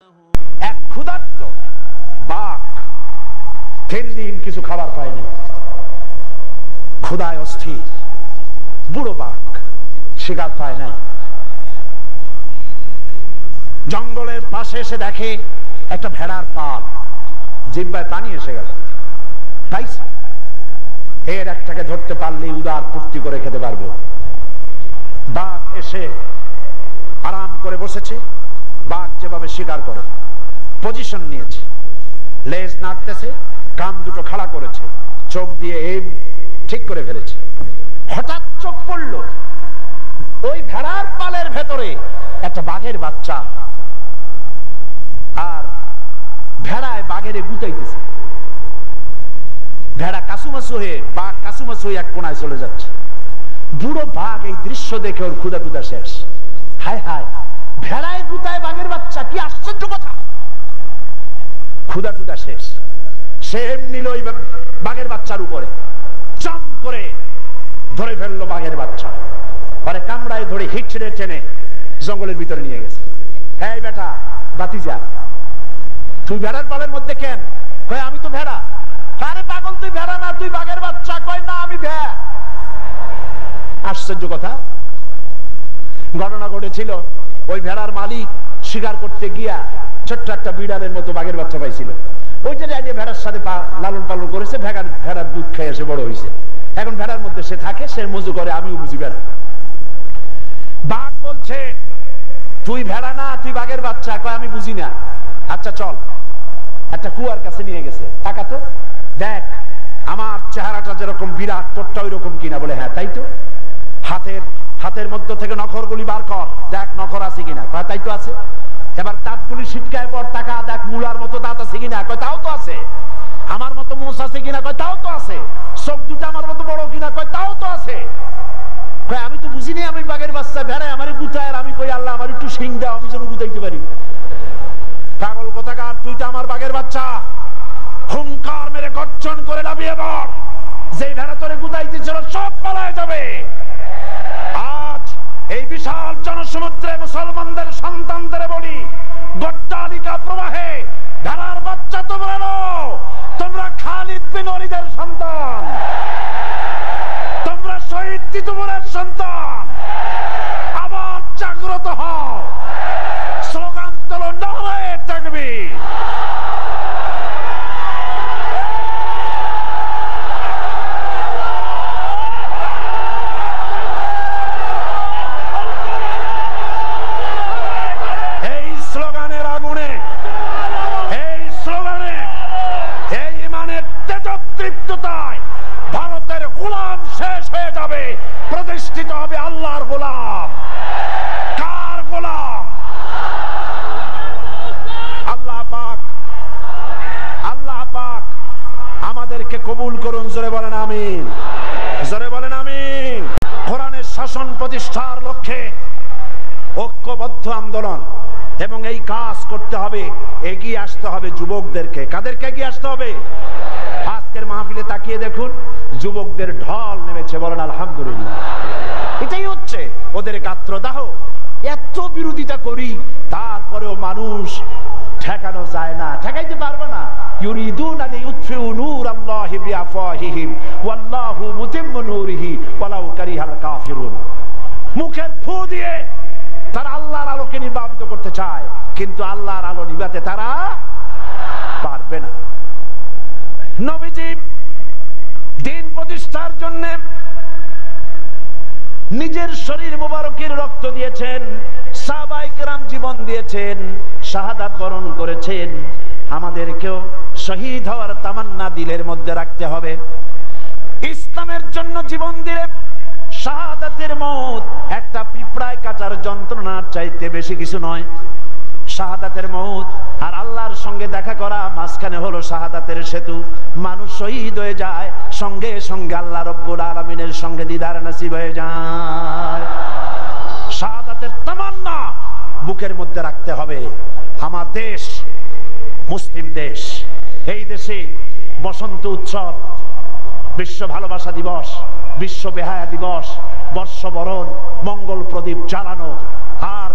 এক ক্ষুধার্ত বাঘ 3 দিন কিছু খাবার পায়নি, ক্ষুধায় অস্থির। বুড়ো বাঘ শিকার পায় নাই, জঙ্গলের পাশে এসে দেখে একটা ভেড়ার পাল, জিহ্বায় পানি এসে গেল। এর একটাকে ধরতে পারলে উদার পূর্তি করে খেতে পারবো। বাঘ এসে আরাম করে বসেছে, বাঘ যেভাবে শিকার করে পজিশন নিয়েছে, লেজ নাড়তেছে, কান দুটো খাড়া করেছে, চোখ দিয়ে এম ঠিক করে ফেলেছে। হঠাৎ চোখ পড়ল ওই ভেড়ার পালের ভেতরে একটা বাঘের বাচ্চা, আর ভেড়ায় বাঘের গুতাইতেছে। ভেড়া কাসুমাসু হয়ে, বাঘ কাসুমাসু হয়ে এক কোনায় চলে যাচ্ছে। বুড়ো বাঘ এই দৃশ্য দেখে ওর ক্ষুধা টুধা শেষ। হায় হায়, ভেড়ায় গুতায় বাঘের বাচ্চা, কি আশ্চর্য কথা। ক্ষুধা টুধা শেষ, সে নিল ওই বাঘের বাচ্চার উপরে, চাম করে ধরে ফেললো বাঘের বাচ্চা, পরে কামড়ায় ধরে হিচড়ে টেনে জঙ্গলের ভিতরে নিয়ে গেছে। এই বেটা বাতিজা, তুই ভেড়ার পালের মধ্যে কেন? কয় আমি তো ভেড়া। আরে পাগল, তুই ভেড়া না, তুই বাঘের বাচ্চা। কয় না, আমি ভেড়া। আশ্চর্য কথা। ঘটনা ঘটেছিল, ওই ভেড়ার মালিক শিকার করতে গিয়া ছোট্ট একটা বিড়ালের মতো বাঘের বাচ্চা পাইছিল। ওইটা জানিয়ে ভেড়ার সাথে লালন পালন করেছে, ভেড়ার দুধ খেয়ে এসে বড় হয়েছে। এখন ভেড়ার মধ্যে সে থাকে, সে মজু করে, আমিও বুঝি ভেড়া। বাঘ বলছে তুই ভেড়া না, তুই বাঘের বাচ্চা। কয় আমি বুঝি না। আচ্ছা চল, একটা কুয়ার কাছে নিয়ে গেছে, টাকা তো দেখ আমার চেহারাটা যেরকম বিরাট, তোরটা ওই রকম কিনা। বলে হ্যাঁ তাই তো। হাতের মধ্য থেকে নখরগুলি বার কর, দেখ নখর আছে কিনা। কয় তাই তো আছে। এবার দাঁতগুলি ছিটকায় পর টাকা, দেখ মূলার মতো দাঁত আছে কিনা। কয় তাও তো আছে। আমার মতো মোষ আছে কিনা। কয় তাও তো আছে। চোখ দুটা আমার মতো বড় কিনা। কয় তাও তো আছে। কয় আমি তো বুঝিনি আমি বাঘের বাচ্চা, ভেড়ায় আমার গুতায়, আর আমি কই আল্লাহ আমার একটু শিং দাও, আমি যেন গুতাইতে পারি। পাগল কোথাকার, তুই তো আমার বাঘের বাচ্চা। হুঙ্কার মেরে গর্জন করে লাফিয়ে পড়, যে ভেড়া তোরে গুতাইতেছিল সব পালায় যাবে। আজ এই বিশাল জনসমুদ্রে মুসলমানদের সন্তানদের বলি, গড্ডালিকা প্রবাহে ভেড়ার বাচ্চা তোমরা নও, তোমরা খালিদ বিন ওয়ালিদের সন্তান, তোমরা শহীদ তিতুমীরের সন্তান। আবার জাগ্রত হও, স্লোগান তোলো, নারায়ে তাকবীর। ভারতের গোলাম শেষ হয়ে যাবে, প্রতিষ্ঠিত হবে আল্লাহর গোলাম। কার গোলাম? আল্লাহ পাক। আল্লাহ পাক আমাদেরকে কবুল করুন। জোরে বলেন আমিন, জোরে বলেন আমিন। কোরআনের শাসন প্রতিষ্ঠার লক্ষ্যে ঐক্যবদ্ধ আন্দোলন, এবং এই কাজ করতে হবে, এগিয়ে আসতে হবে যুবকদেরকে। কাদেরকে এগিয়ে আসতে হবে? আজকের মাহফিলে তাকিয়ে দেখুন, যুবকদের ঢল নেমেছে। বলেন আলহামদুলিল্লাহ। এটাই হচ্ছে ওদের গাত্রদাহ। এত বিরোধিতা করি, তারপরেও মানুষ ঠেকানো যায় না, ঠেকাইতে পারবে না। ইউরিদুনা লিইউতফিউ নূরাল্লাহি বিআফওয়াহিহিম ওয়াল্লাহু মুতিম্মু নূরিহি ওয়ালাউ কারিহাল কাফিরুন। মুখের ফু দিয়ে তারা আল্লাহর আলোকে নির্বাপিত করতে চায়, কিন্তু আল্লাহর আলো নিভাতে তারা পারবে না। নবীজি দিন প্রতিষ্ঠার জন্য নিজের শরীর মুবারকের রক্ত দিয়েছেন, সাহাবায়ে কেরাম জীবন দিয়েছেন, শাহাদাত বরণ করেছেন। আমাদেরকেও শহীদ হওয়ার তামান্না দিলের মধ্যে রাখতে হবে। ইসলামের জন্য জীবন দিলে শাহাদাতের মওত একটা পিঁপড়ায় কাটার যন্ত্রণার চাইতে বেশি কিছু নয়। শাহাদাতের মওত আর আল্লাহর সঙ্গে দেখা করা, মাঝখানে হলো শাহাদাতের সেতু। মানুষ শহীদ হয়ে যায়, সঙ্গে সঙ্গে আল্লাহ রব্বুল আলামিনের সঙ্গে দিদার নসিব হয়ে যায়। শাহাদাতের তামান্না বুকের মধ্যে রাখতে হবে। আমার দেশ মুসলিম দেশ, এই দেশে বসন্ত উৎসব, বিশ্ব ভালোবাসা দিবস, বিশ্ব বেহায়া দিবস, বর্ষবরণ, মঙ্গল প্রদীপ জ্বালানো, আর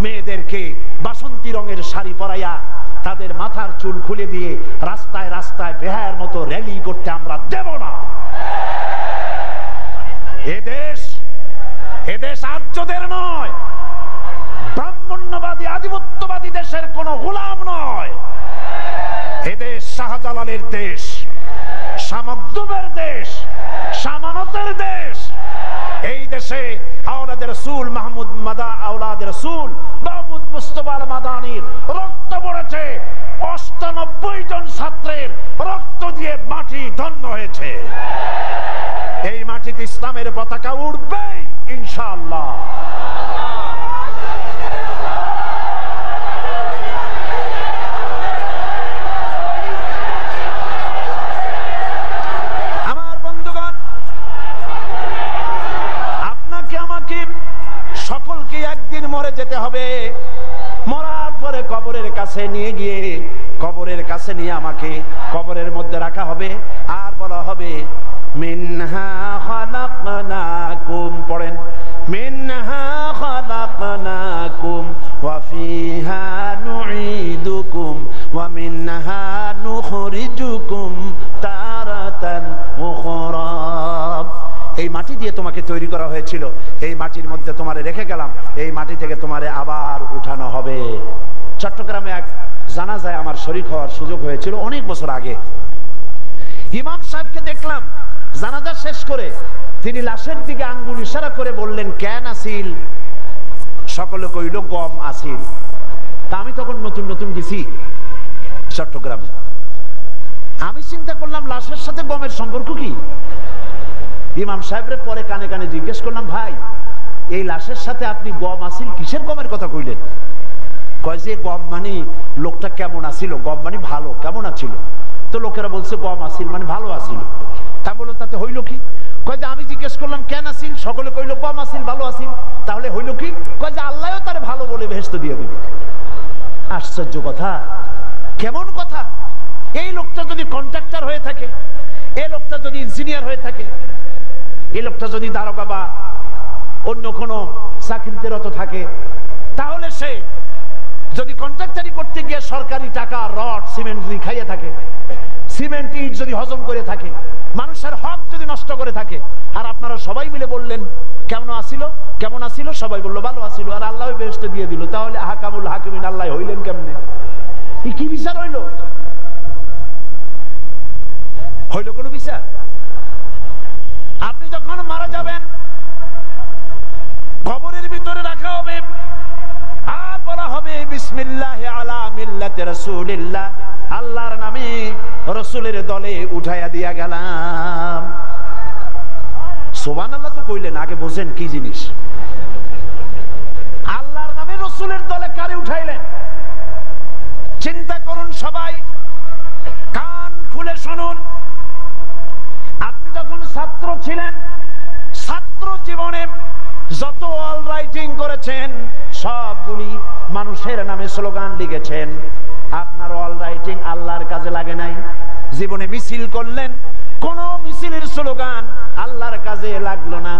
মেয়েদেরকে বাসন্তী রঙের শাড়ি পরাইয়া তাদের মাথার চুল খুলে দিয়ে রাস্তায় রাস্তায় বেহায়ের মতো র্যালি করতে আমরা দেব না। এদেশ আর্যদের নয়, ব্রাহ্মণ্যবাদী আধিপত্যবাদী দেশের কোন গোলাম নয়। এদেশ শাহজালালের দেশ, সামদ্দুবের দেশ, সামানতের দেশ। এই দেশে আওলাদের রাসূল মাহমুদ মাদা আওলাদের রাসূল মাহমুদ মুস্তাফা আল মাদানির রক্ত পড়েছে। ৯৮ জন ছাত্রের রক্ত দিয়ে মাটি ধন্য হয়েছে। এই মাটিতে ইসলামের পতাকা উড়বে ইনশাআল্লাহ। আমার বন্ধুগণ, আপনাকে আমাকে সকলকে একদিন মরে যেতে হবে। মরার পরে কবরের কাছে নিয়ে গিয়ে কবরের কাছে নিয়ে আমাকে কবরের মধ্যে রাখা হবে আর বলা হবে মিনহা খালাকনাকুম, পড়েন, মিনহা খালাকনাকুম ওয়া ফিহা নুঈদুকুম ওয়া মিনহা নুখরিজুকুম তারাতান উখরা। এই মাটি দিয়ে তোমাকে তৈরি করা হয়েছিল, এই মাটির মধ্যে তোমারে রেখে গেলাম, এই মাটি থেকে তোমারে আবার উঠানো হবে। চট্টগ্রামে এক জানাজায় আমার শরীক হওয়ার সুযোগ হয়েছিল অনেক বছর আগে। ইমাম সাহেবকে দেখলাম জানাজা শেষ করে তিনি লাশের দিকে আঙ্গুল ইশারা করে বললেন, কেন আসিল? সকলে কইল গম আসিল। তা আমি তখন নতুন নতুন গেছি চট্টগ্রামে। আমি চিন্তা করলাম লাশের সাথে গমের সম্পর্ক কি? ইমাম সাহেবরে পরে কানে কানে জিজ্ঞেস করলাম, ভাই এই লাশের সাথে আপনি গম আসিল, কিসের গমের কথা কইলেন? কয় যে গম মানে লোকটা কেমন আছিল, গম মানে ভালো, কেমন আছিল? তো লোকেরা বলছে গম আসিল মানে ভালো আছিল। তা বললো তাতে হইল কি? কয় যে আমি জিজ্ঞেস করলাম কেন আসিল, সকলে কইল গম আসিল, ভালো আসিল, তাহলে হইল কি? কয় যে আল্লাহও তার ভালো বলে বেহেশত দিয়ে দিবে। আশ্চর্য কথা, কেমন কথা! এই লোকটা যদি কন্ট্রাক্টর হয়ে থাকে, এই লোকটা যদি ইঞ্জিনিয়ার হয়ে থাকে, এই লোকটা যদি দারোগা বা অন্য কোনো চাকরিতে রত থাকে, তাহলে সে যদি কন্ট্রাক্টারি করতে গিয়ে সরকারি টাকা রড সিমেন্ট যদি খাইয়ে থাকে, সিমেন্ট ইট যদি হজম করে থাকে, মানুষের হক যদি নষ্ট করে থাকে, আর আপনারা সবাই মিলে বললেন কেমন আসিল, কেমন আসিল, সবাই বললো ভালো আসিল, আর আল্লাহ বেহেশত দিয়ে দিল, তাহলে হাকামুল হাকিমিন আল্লাহ হইলেন কেমনে? কি বিচার হইল? হইল কোন বিচার? আপনি যখন মারা যাবেন কবরের ভিতরে রাখা হবে আর বলা হবে বিসমিল্লাহ আলা মিল্লাতি রাসূলিল্লাহ, আল্লাহর নামে রাসূলের দলে উঠাইয়া দিয়া গেলাম। সুবহানাল্লাহ তো কইলেন, আগে বোঝেন কি জিনিস। আল্লাহর নামে রাসূলের দলে কারে উঠাইলেন? চিন্তা করুন সবাই, কান খুলে শুনুন। আপনি যখন ছাত্র ছিলেন, ছাত্র জীবনে যত অল রাইটিং করেছেন সবগুলি মানুষের নামে স্লোগান লিখেছেন, আপনার অল রাইটিং আল্লাহর কাজে লাগে নাই। জীবনে মিছিল করলেন, কোন মিছিলের স্লোগান আল্লাহর কাজে লাগলো না।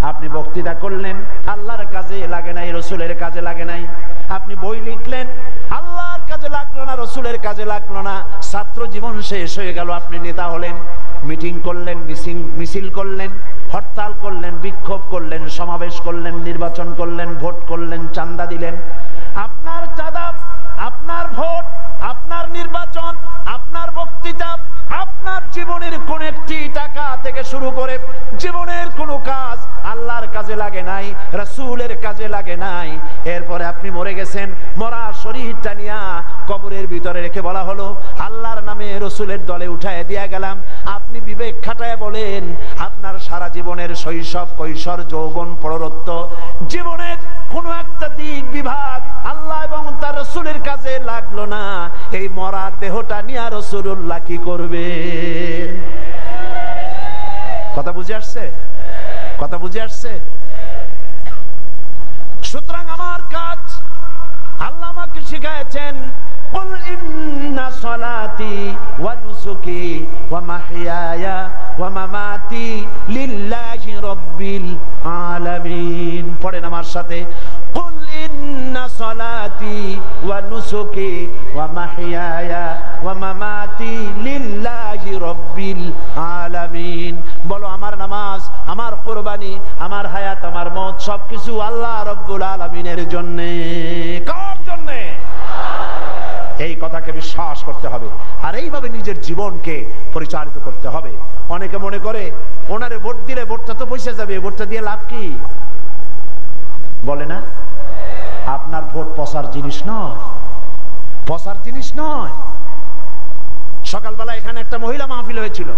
আপনি বক্তৃতা করলেন, আল্লাহর কাজে লাগে নাই, রাসূলের কাজে লাগে নাই। আপনি বই লিখলেন, আল্লাহর কাজে লাগলো না, রাসূলের কাজে লাগলো না। ছাত্র জীবন শেষ হয়ে গেল, আপনি নেতা হলেন, মিটিং করলেন, মিছিল করলেন, হরতাল করলেন, বিক্ষোভ করলেন, সমাবেশ করলেন, নির্বাচন করলেন, ভোট করলেন, চাঁদা দিলেন। আপনার চাঁদা, আপনার ভোট, আপনার নির্বাচন, আপনার বক্তৃতা, আপনার জীবনের কোন একটি টাকা থেকে শুরু করে জীবনের কোন কাজ আল্লাহর কাজে লাগে নাই, রাসূলের কাজে লাগে নাই। এরপরে আপনি মরে গেছেন, মরা শরীরটা নিয়া কবরের ভিতরে রেখে বলা হলো আল্লাহর নামে রাসূলের দলে উঠায় দিয়া গেলাম। আপনি বিবেক খাটায় বলেন, আপনার সারা জীবনের শৈশব, কৈশোর, যৌবন, প্রৌঢ়ত্ব, জীবনের কোন একটা দিক বিভাগ আল্লাহ এবং তার রাসূলের কাজে লাগলো না। এই মরা দেহটা নিয়ে রাসূলুল্লাহ কি করবে? কথা বুঝে আসছে? কথা বুঝে আসছে? সুতরাং আমার কাজ আল্লাহ আমাকে শিখাচ্ছেন, কুল ইন্না সালাতি ওয়া নুসুকি ওয়া মাহইয়ায়া ওয়া মামাতি লিল্লাহি রাব্বিল আলামিন। পড়েন আমার সাথে, কুল ইন্না সলাতি ওয়া নুসুকি ওয়া মাহইয়ায়া ওয়া মামাতি লিল্লাহি রাব্বিল আলামিন। বলো আমার নামাজ, আমার কুরবানি, আমার হায়াত, আমার মওত সবকিছু আল্লাহ রাব্বুল আলামিনের জন্য। কার জন্য? এই কথাকে বিশ্বাস করতে হবে আর এইভাবে নিজের জীবনকে পরিচালিত করতে হবে। অনেকে মনে করে ওনারে ভোট দিলে ভোটটা তো পয়সা যাবে, ভোটটা দিয়ে লাভ কি? বলে না, আপনার ভোট পচার জিনিস নয়, পচার জিনিস নয়। সকালবেলা এখানে একটা মহিলা মাহফিল হয়েছিল,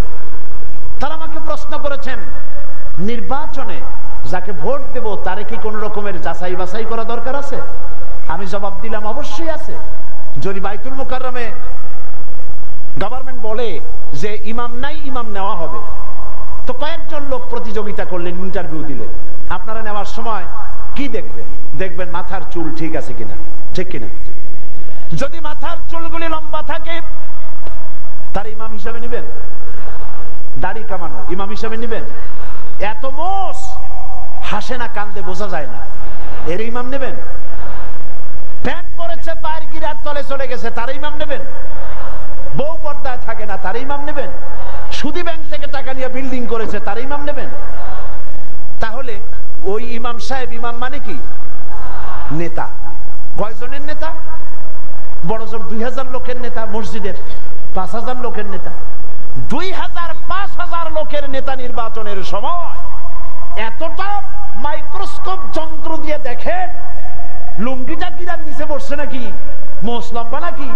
তারা আমাকে প্রশ্ন করেছেন নির্বাচনে যাকে ভোট দেব তারে কি কোন রকমের যাচাই বাছাই করা দরকার আছে? আমি জবাব দিলাম অবশ্যই আছে। যদি বাইতুল মুকাররমে গভর্নমেন্ট বলে যে ইমাম নাই, ইমাম নেওয়া হবে, তো কয়েকজন লোক প্রতিযোগিতা করলেন, ইন্টারভিউ দিলেন, আপনারা নেওয়ার সময় কি দেখবেন? দেখবেন মাথার চুল ঠিক আছে কিনা, ঠিক কিনা? যদি মাথার চুলগুলি লম্বা থাকে তার ইমাম হিসাবে নেবেন? দাড়ি কামানো ইমাম হিসাবে নেবেন? এত মোষ হাসে না কান্দে বোঝা যায় না, এর ইমাম নেবেন? প্যান্ট পরেছে পায়ের গিরার তলে চলে গেছে, তার ইমাম নেবেন? বউ পর্দায় থাকে না, তার ইমাম নেবেন? সুদী ব্যাংক থেকে টাকা নিয়ে বিল্ডিং করেছে, তার ইমাম নেবেন? তাহলে ওই ইমাম সাহেব ইমাম মানে কি? নেতা। কয়জনের নেতা? বড় জোর 2000 লোকের নেতা, মসজিদের 5000 লোকের নেতা। 2000-5000 লোকের নেতা নির্বাচনের সময় এতটা মাইক্রোস্কোপ যন্ত্র দিয়ে দেখেন লুঙ্গিটা গিরার নিচে বসছে নাকি, মোষ লম্বা নাকি,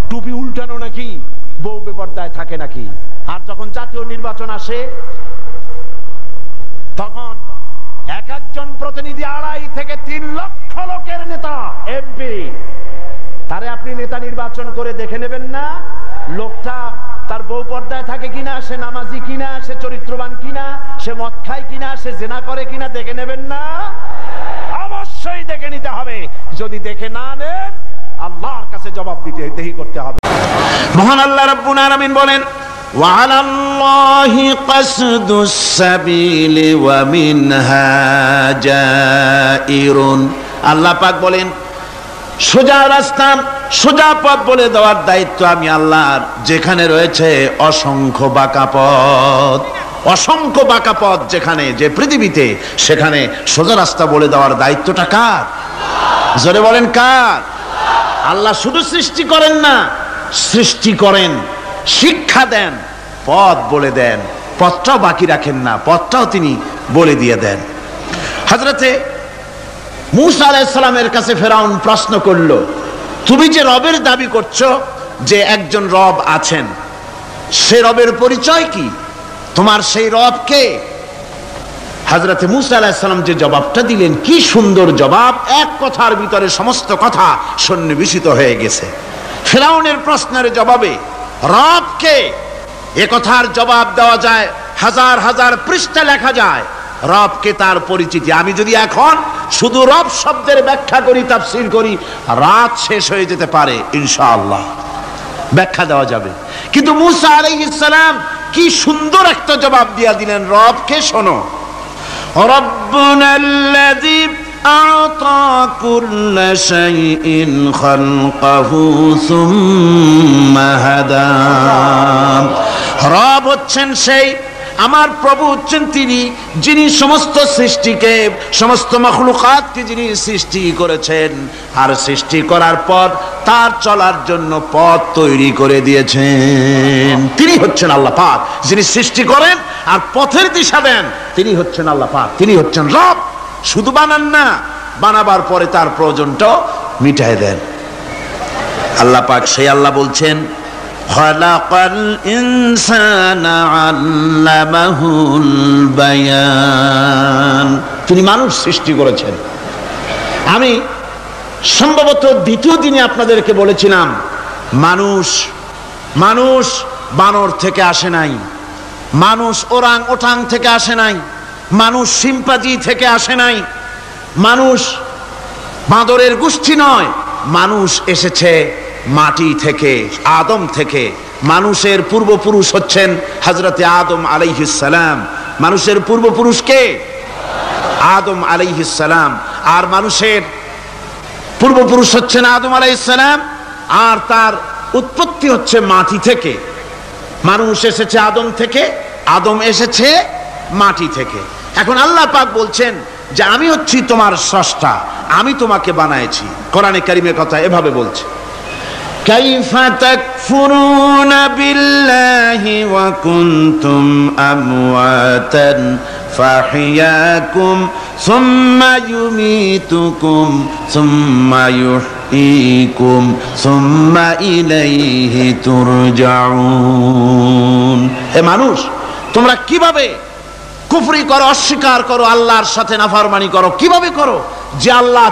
টুপি উল্টানো নাকি, বউ বেপরদায় থাকে নাকি। আর যখন জাতীয় নির্বাচন আসে তখন এক একজন প্রতিনিধি 2.5 থেকে 3 লক্ষ লোকের নেতা, এমপি, তারে আপনি নেতা নির্বাচন করে দেখে নেবেন না লোকটা তার বউ পর্দায় থাকে কিনা, সে নামাজি কিনা, সে চরিত্রবান কিনা, সে মদ খায় কিনা, সে জেনা করে কিনা, দেখে নেবেন না? অবশ্যই দেখে নিতে হবে। যদি দেখে না নেন আল্লাহর কাছে জবাব দিতে করতে হবে। মহান আল্লাহ রাব্বুল আলামিন বলেন ওয়ালাল্লাহি কাসদুস সাবিলি ওয়া মিনহা জাইরুন। আল্লাহ পাক বলেন সোজা রাস্তা, সোজা পথ বলে দেওয়ার দায়িত্ব আমি আল্লাহর। যেখানে রয়েছে অসংখ্য বাঁকা পথ, অসংখ্য বাঁকা পথ যেখানে, যে পৃথিবীতে, সেখানে সোজা রাস্তা বলে দেওয়ার দায়িত্বটা কার? জোরে বলেন কার? আল্লাহ শুধু সৃষ্টি করেন না, সৃষ্টি করেন, শিক্ষা দেন, পথ বলে দেন, পথটাও বাকি রাখেন না, পথটাও তিনি বলে দিয়ে দেন। হযরতে মূসা আলাইহিস সালামের কাছে ফেরাউন প্রশ্ন করল, তুমি যে রবের দাবি করছো যে একজন রব আছেন, সে রবের পরিচয় কি? তোমার সেই রব কে? হযরতে মূসা আলাইহিস সালাম যে জবাবটা দিলেন, কি সুন্দর জবাব! এক কথার ভিতরে সমস্ত কথা সন্নিবেশিত হয়ে গেছে। ফেরাউনের প্রশ্নের জবাবে রব কে এ কথার জবাব দেওয়া যায়, হাজার হাজার পৃষ্ঠা লেখা যায়। রবকে, তার পরিচিতি। আমি যদি এখন শুধু রব শব্দের ব্যাখ্যা করি, তাফসীর করি, রাত শেষ হয়ে যেতে পারে, ইনশাআল্লাহ ব্যাখ্যা দেওয়া যাবে। কিন্তু মূসা আলাইহিস সালাম কি সুন্দর একটা জবাব দিয়া দিলেন। রবকে শোনো, রব্বুনাল্লাযী আ'তা কুল্লা শাইইন খালকাহু সুম্মা হাদা। রব হচ্ছেন সেই, আমার প্রভু হচ্ছেন তিনি, যিনি সমস্ত সৃষ্টিকে, সমস্ত মাখলুকাতকে যিনি সৃষ্টি করেছেন, আর সৃষ্টি করার পর তার চলার জন্য পথ তৈরি করে দিয়েছেন। তিনি হচ্ছেন আল্লাহ পাক, যিনি সৃষ্টি করেন আর পথের দিশা দেন। তিনি হচ্ছেন আল্লাহ পাক, তিনি হচ্ছেন রব। শুধু বানান না, বানাবার পরে তার প্রয়োজনটাও মিটায় দেন। আল্লাহ পাক সেই আল্লাহ বলছেন খালাকাল ইনসানা আল্লামাহুল বায়ান। তিনি মানুষ সৃষ্টি করেছেন। আমি সম্ভবত দ্বিতীয় দিনে আপনাদেরকে বলেছিলাম, মানুষ বানর থেকে আসে নাই, মানুষ ওরাং ওটাং থেকে আসে নাই, মানুষ শিম্পাজি থেকে আসে নাই, মানুষ বাঁদরের গোষ্ঠী নয়, মানুষ এসেছে মাটি থেকে, আদম থেকে। মানুষের পূর্বপুরুষ হচ্ছেন হযরতে আদম আলাইহিস সালাম। মানুষের পূর্বপুরুষ কে? আদম আলাইহিস সালাম। আর মানুষের পূর্বপুরুষ হচ্ছেন আদম আলাইহিস সালাম, আর তার উৎপত্তি হচ্ছে মাটি থেকে। মানুষ এসেছে আদম থেকে, আদম এসেছে মাটি থেকে। এখন আল্লাহ পাক বলছেন যে আমি হচ্ছি তোমার স্রষ্টা, আমি তোমাকে বানাইছি। কোরআনে কারীমের কথা এভাবে বলছে, কাইফা তাকফুরুনা বিল্লাহি ওয়া কুনতুম আমওয়াতান ফাহিয়াকুম সুম্মা ইউমীতুকুম সুম্মা ইউহয়ীকুম সুম্মা ইলাইহি তুরজাউন। হে মানুষ, তোমরা কিভাবে কুফরি করো, অস্বীকার করো, আল্লাহর সাথে নাফরমানি করো? কিভাবে করো? যে আল্লাহ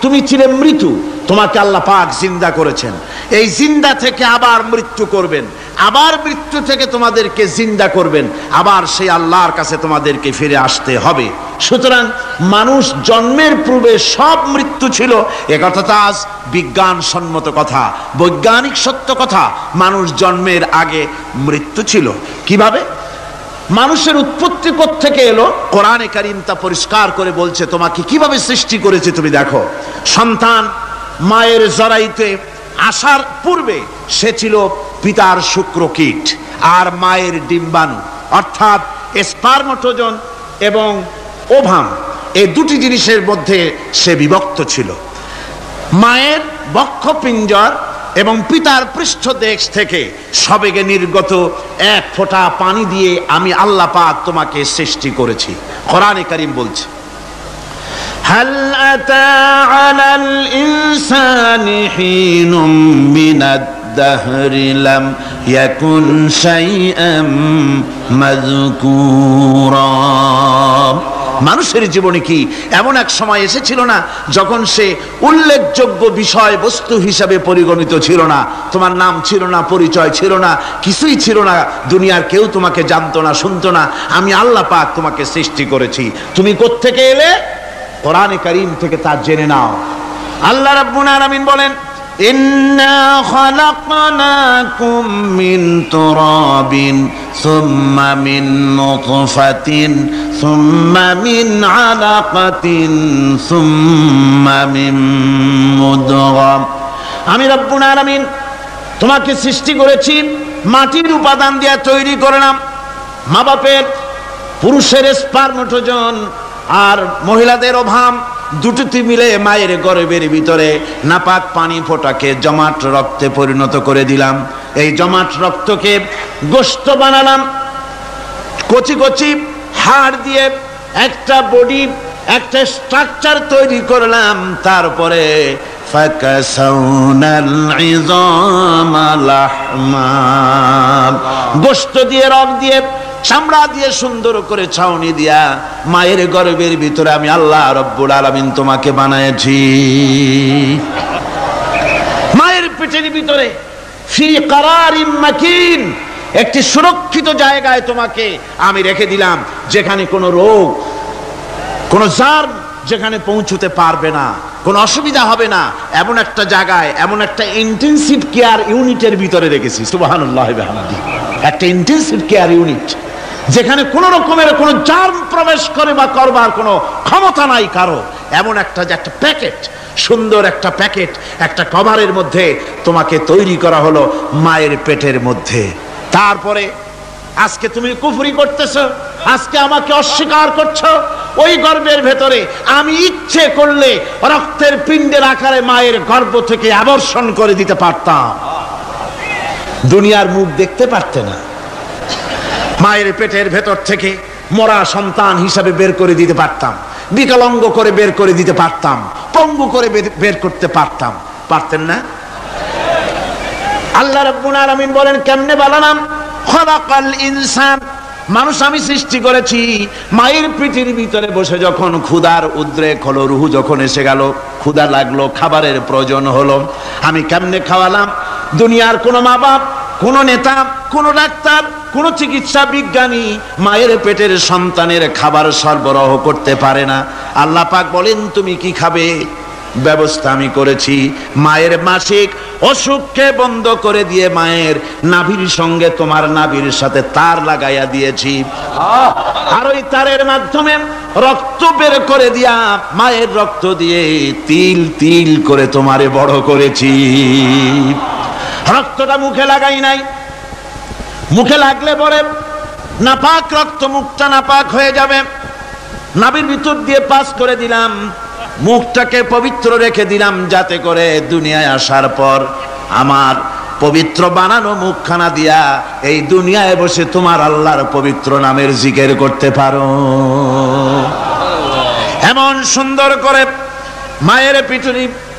তুমি ছিলে মৃত্যু, তোমাকে আল্লাহ পাক জিন্দা করেছেন, এই জিন্দা থেকে আবার মৃত্যু করবেন, আবার মৃত্যু থেকে তোমাদেরকে জিন্দা করবেন, আবার সেই আল্লাহর কাছে তোমাদেরকে ফিরে আসতে হবে। সুতরাং মানুষ জন্মের পূর্বে সব মৃত্যু ছিল, এ কথা তো আজ বিজ্ঞানসম্মত কথা, বৈজ্ঞানিক সত্য কথা। মানুষ জন্মের আগে মৃত্যু ছিল। কিভাবে? মানুষের উৎপত্তি কোত্থেকে এলো? কোরআনে কারীম তা পরিষ্কার করে বলছে, তোমাকে কিভাবে সৃষ্টি করেছে তুমি দেখো। সন্তান মায়ের জরায়ুতে আসার পূর্বে সে ছিল পিতার শুক্রকীট আর মায়ের ডিম্বাণু, অর্থাৎ স্পার্মটোজন এবং ওভাম, এই দুটি জিনিসের মধ্যে সে বিভক্ত ছিল। মায়ের বক্ষপিঞ্জর এবং পিতার পৃষ্ঠদেশ থেকে সবেগে নির্গত এক ফোঁটা পানি দিয়ে আমি আল্লাহ পাক তোমাকে সৃষ্টি করেছি। কোরআনে কারীম বলছে, হাল আতা আলাল ইনসানি হিনুম মিনাদ দাহরি লাম ইয়াকুন শাইআম মাযকুরা। মানুষের জীবনে কি এমন এক সময় এসেছিল না যখন সে উল্লেখযোগ্য বিষয় বস্তু হিসাবে পরিগণিত ছিল না? তোমার নাম ছিল না, পরিচয় ছিল না, কিছুই ছিল না, দুনিয়ার কেউ তোমাকে জানতো না, শুনতো না। আমি আল্লাহ পাক তোমাকে সৃষ্টি করেছি। তুমি কোত্থেকে এলে? কোরআনে কারীম থেকে তা জেনে নাও। আল্লাহ রাব্বুল আলামিন বলেন, ইন্না খালাকনাকুম মিন তুরাবিন সুম্মা মিন নুতফাতিন সুম্মা মিন আলাকাতিন সুম্মা মিন মুদগাম। আমি রব্বুল আলামিন তোমাকে সৃষ্টি করেছি, মাটির উপাদান দিয়ে তৈরি করলাম। মা বাপের, পুরুষের স্পার্মটোজন আর মহিলাদের ওভাম দুটোতে মিলে মায়ের গর্ভের ভিতরে নাপাক পানি ফোঁটাকে জমাট রক্তে পরিণত করে দিলাম। এই জমাট রক্তকে গোশত বানালাম, কচি কচি হাড় দিয়ে একটা বডি, একটা স্ট্রাকচার তৈরি করলাম। তারপরে ফাকাসাউনাল ইযামা লাহমা, গোশত দিয়ে, রক দিয়ে, চামড়া দিয়ে সুন্দর করে ছাউনি দিয়া মায়ের গর্ভের ভিতরে আমি আল্লাহ রব্বুল আলামিন তোমাকে বানাইছি। মায়ের পেটের ভিতরে ফি কারারিম মাকিন, একটি সুরক্ষিত জায়গায় তোমাকে আমি রেখে দিলাম, যেখানে কোনো রোগ, কোনো জার্ম যেখানে পৌঁছতে পারবে না, কোনো অসুবিধা হবে না। এমন একটা জায়গায়, এমন একটা ইন্টেনসিভ কেয়ার ইউনিটের ভিতরে রেখেছি। সুবহানাল্লাহি ওয়া বিহামদিহি। একটা ইন্টেনসিভ কেয়ার ইউনিট, যেখানে কোনো রকমের কোনো জার্ম প্রবেশ করে বা করবার কোনো ক্ষমতা নাই কারো। এমন একটা প্যাকেট, সুন্দর একটা প্যাকেট, একটা কভারের মধ্যে তোমাকে তৈরি করা হলো মায়ের পেটের মধ্যে। তারপরে আজকে তুমি কুফরি করতেছো, আজকে আমাকে অস্বীকার করছো। ওই গর্ভের ভেতরে আমি ইচ্ছে করলে রক্তের পিণ্ডের আকারে মায়ের গর্ভ থেকে আবর্ষণ করে দিতে পারতাম, দুনিয়ার মুখ দেখতে পারতে না। মায়ের পেটের ভেতর থেকে মরা সন্তান হিসাবে বের করে দিতে পারতাম, বিকলাঙ্গ করে বের করে দিতে পারতাম, পঙ্গু করে বের করতে পারতাম। পারতেন না? আল্লাহ রাব্বুল আলামিন বলেন, কেমনে বানালাম? খালাকাল ইনসান, মানুষ আমি সৃষ্টি করেছি মায়ের পেটের ভিতরে বসে। যখন ক্ষুধার উদ্রেক হলো, রুহু যখন এসে গেল, ক্ষুধা লাগলো, খাবারের প্রয়োজন হলো, আমি কেমনে খাওয়ালাম? দুনিয়ার কোনো মা বাপ, কোনো নেতা, কোনো ডাক্তার, কোনো চিকিৎসা বিজ্ঞানী মায়ের পেটের সন্তানের খাবার সরবরাহ করতে পারে না। আল্লাহ পাক বলেন, তুমি কি খাবে? ব্যবস্থা আমি করেছি। মায়ের মাসিক অসুখকে বন্ধ করে দিয়ে মায়ের নাভির সঙ্গে তোমার নাভির সাথে তার লাগাইয়া দিয়েছি, আর ওই তারের মাধ্যমে রক্ত বের করে দিয়া মায়ের রক্ত দিয়ে তিল তিল করে তোমারে বড় করেছি। রক্তটা মুখে লাগাই নাই, মুখে লাগলে পরে নাপাক রক্ত, মুখটা নাপাক হয়ে যাবে। নাভির ভিতর দিয়ে পাস করে দিলাম, মুখটাকে পবিত্র রেখে দিলাম, যাতে করে দুনিয়ায় আসার পর আমার পবিত্র বানানো মুখখানা দিয়া এই দুনিয়ায় বসে তোমার আল্লাহর পবিত্র নামের জিকির করতে পারো। এমন সুন্দর করে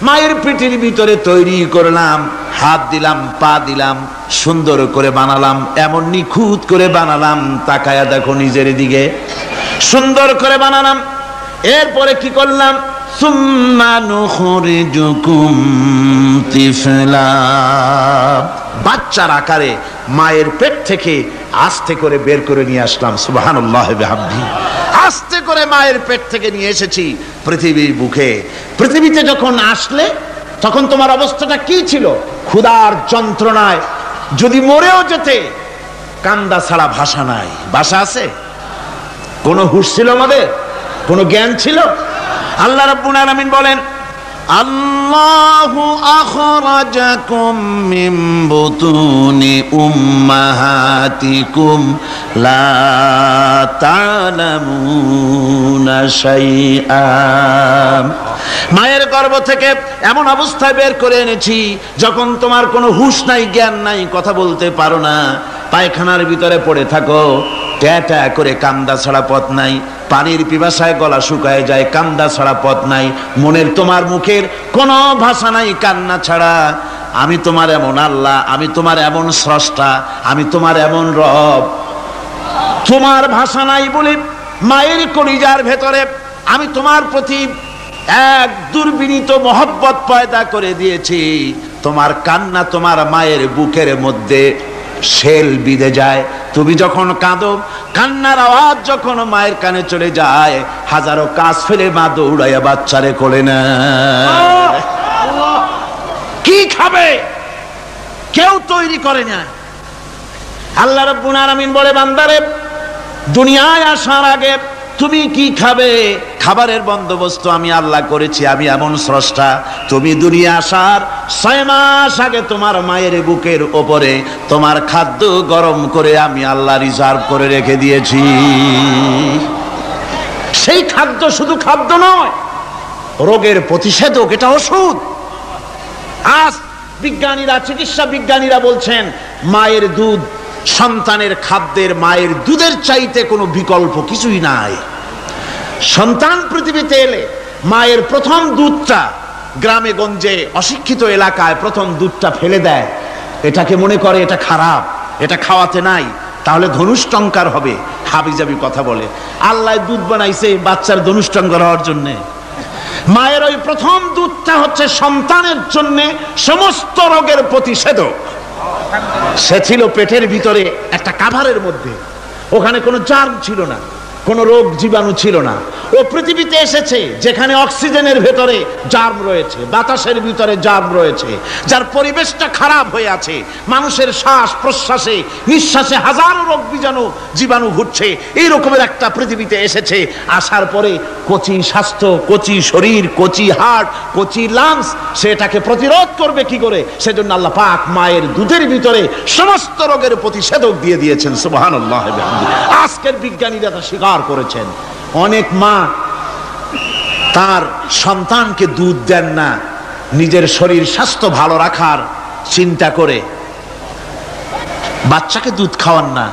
মায়ের পিঠের ভিতরে তৈরি করলাম, হাত দিলাম, পা দিলাম, সুন্দর করে বানালাম, এমন নিখুঁত করে বানালাম, তাকায়া দেখো নিজের দিকে, সুন্দর করে বানালাম। এরপরে কি করলাম, সুম্মা নুখরিজুকুম তিফলা, বাচ্চার আকারে মায়ের পেট থেকে আস্তে করে বের করে নিয়ে আসলাম। সুবহানাল্লাহি ওয়া বিহামদিহি, আস্তে করে মায়ের পেট থেকে নিয়ে এসেছি পৃথিবীর বুকে। পৃথিবীতে যখন আসলে তখন তোমার অবস্থাটা কি ছিল? ক্ষুধার যন্ত্রণায় যদি মরেও যেতে, কান্দা ছাড়া ভাষা নাই। ভাষা আছে? কোন হুঁশ ছিল আমাদের? কোন জ্ঞান ছিল? আল্লাহ রাব্বুল আলামিন বলেন, আল্লাহু আখরাজাকুম মিন বুতুনি উম্মাহাতিকুম লা তা'লামুনা শাইআ, মায়ের গর্ভ থেকে এমন অবস্থায় বের করে এনেছি যখন তোমার কোনো হুঁশ নাই, জ্ঞান নাই, কথা বলতে পারো না, পায়খানার ভিতরে পড়ে থাকো, ট্যাটা করে কান্দা ছাড়া পথ নাই, পানির পিপাসায় গলা শুকায় যায়, কান্দা ছাড়া পথ নাই, মনের তোমার মুখের কোনো ভাষা নাই কান্না ছাড়া। আমি তোমার এমন আল্লাহ, আমি তোমার এমন স্রষ্টা, আমি তোমার এমন রব, তোমার ভাষা নাই বলে মায়ের কলিজার ভেতরে আমি তোমার প্রতি এক দুর্বিনীত মহব্বত পয়দা করে দিয়েছি। তোমার কান্না তোমার মায়ের বুকের মধ্যে শেল বিঁধে যায়। তুমি যখন কাঁদো, কান্নার আওয়াজ যখন মায়ের কানে চলে যায়, হাজারো কাজ ফেলে মা দৌড়াইয়া বাচ্চারে কোলে নেয়। কি খাবে কেউ তৈরি করে না। আল্লাহ রাব্বুল আলামিন বলে, বান্দারে দুনিয়ায় আসার আগে তুমি কি খাবে, খাবারের বন্দোবস্ত আমি আল্লাহ করেছি, আমি এমন স্রষ্টা। তুমি দুনিয়া আসার 6 মাস আগে তোমার মায়ের বুকের ওপরে তোমার খাদ্য গরম করে আমি আল্লাহ রিজার্ভ করে রেখে দিয়েছি। সেই খাদ্য শুধু খাদ্য নয়, রোগের প্রতিষেধক, এটা ওষুধ। আজ বিজ্ঞানীরা, চিকিৎসা বিজ্ঞানীরা বলছেন মায়ের দুধ সন্তানের খাদ্যের, মায়ের দুধের চাইতে কোনো বিকল্প কিছুই নাই। সন্তান পৃথিবীতে এলে মায়ের প্রথম দুধটা, গ্রামে গঞ্জে অশিক্ষিত এলাকায় প্রথম দুধটা ফেলে দেয়, এটাকে মনে করে এটা খারাপ, এটা খাওয়াতে নাই, তাহলে ধনুষ্টঙ্কার হবে, হাবিজাবি কথা বলে। আল্লাহ দুধ বানাইছে বাচ্চার ধনুষ্টঙ্কার হওয়ার জন্যে। মায়ের ওই প্রথম দুধটা হচ্ছে সন্তানের জন্য সমস্ত রোগের প্রতিষেধক। সে ছিল পেটের ভিতরে একটা কাভারের মধ্যে, ওখানে কোনো জার্ম ছিল না, কোনো রোগ জীবাণু ছিল না। ও পৃথিবীতে এসেছে যেখানে অক্সিজেনের ভেতরে জার্ম রয়েছে, বাতাসের ভিতরে জার্ম রয়েছে, যার পরিবেশটা খারাপ হয়ে আছে, মানুষের শ্বাস প্রশ্বাসে নিঃশ্বাসে হাজারো রোগ জীবাণু ঘুরছে। এই রকমের একটা পৃথিবীতে এসেছে। আসার পরে কচি স্বাস্থ্য, কচি শরীর, কচি হার্ট, কচি লাংস, সেটাকে প্রতিরোধ করবে কি করে? সেজন্য আল্লাহ পাক মায়ের দুধের ভিতরে সমস্ত রোগের প্রতিষেধক দিয়ে দিয়েছেন। সুবহানাল্লাহ। আজকের বিজ্ঞানীরা তা স্বীকার করেছেন। অনেক মা তার সন্তানকে দুধ দেন না, নিজের শরীর স্বাস্থ্য ভালো রাখার চিন্তা করে বাচ্চাকে দুধ খাওয়ান না।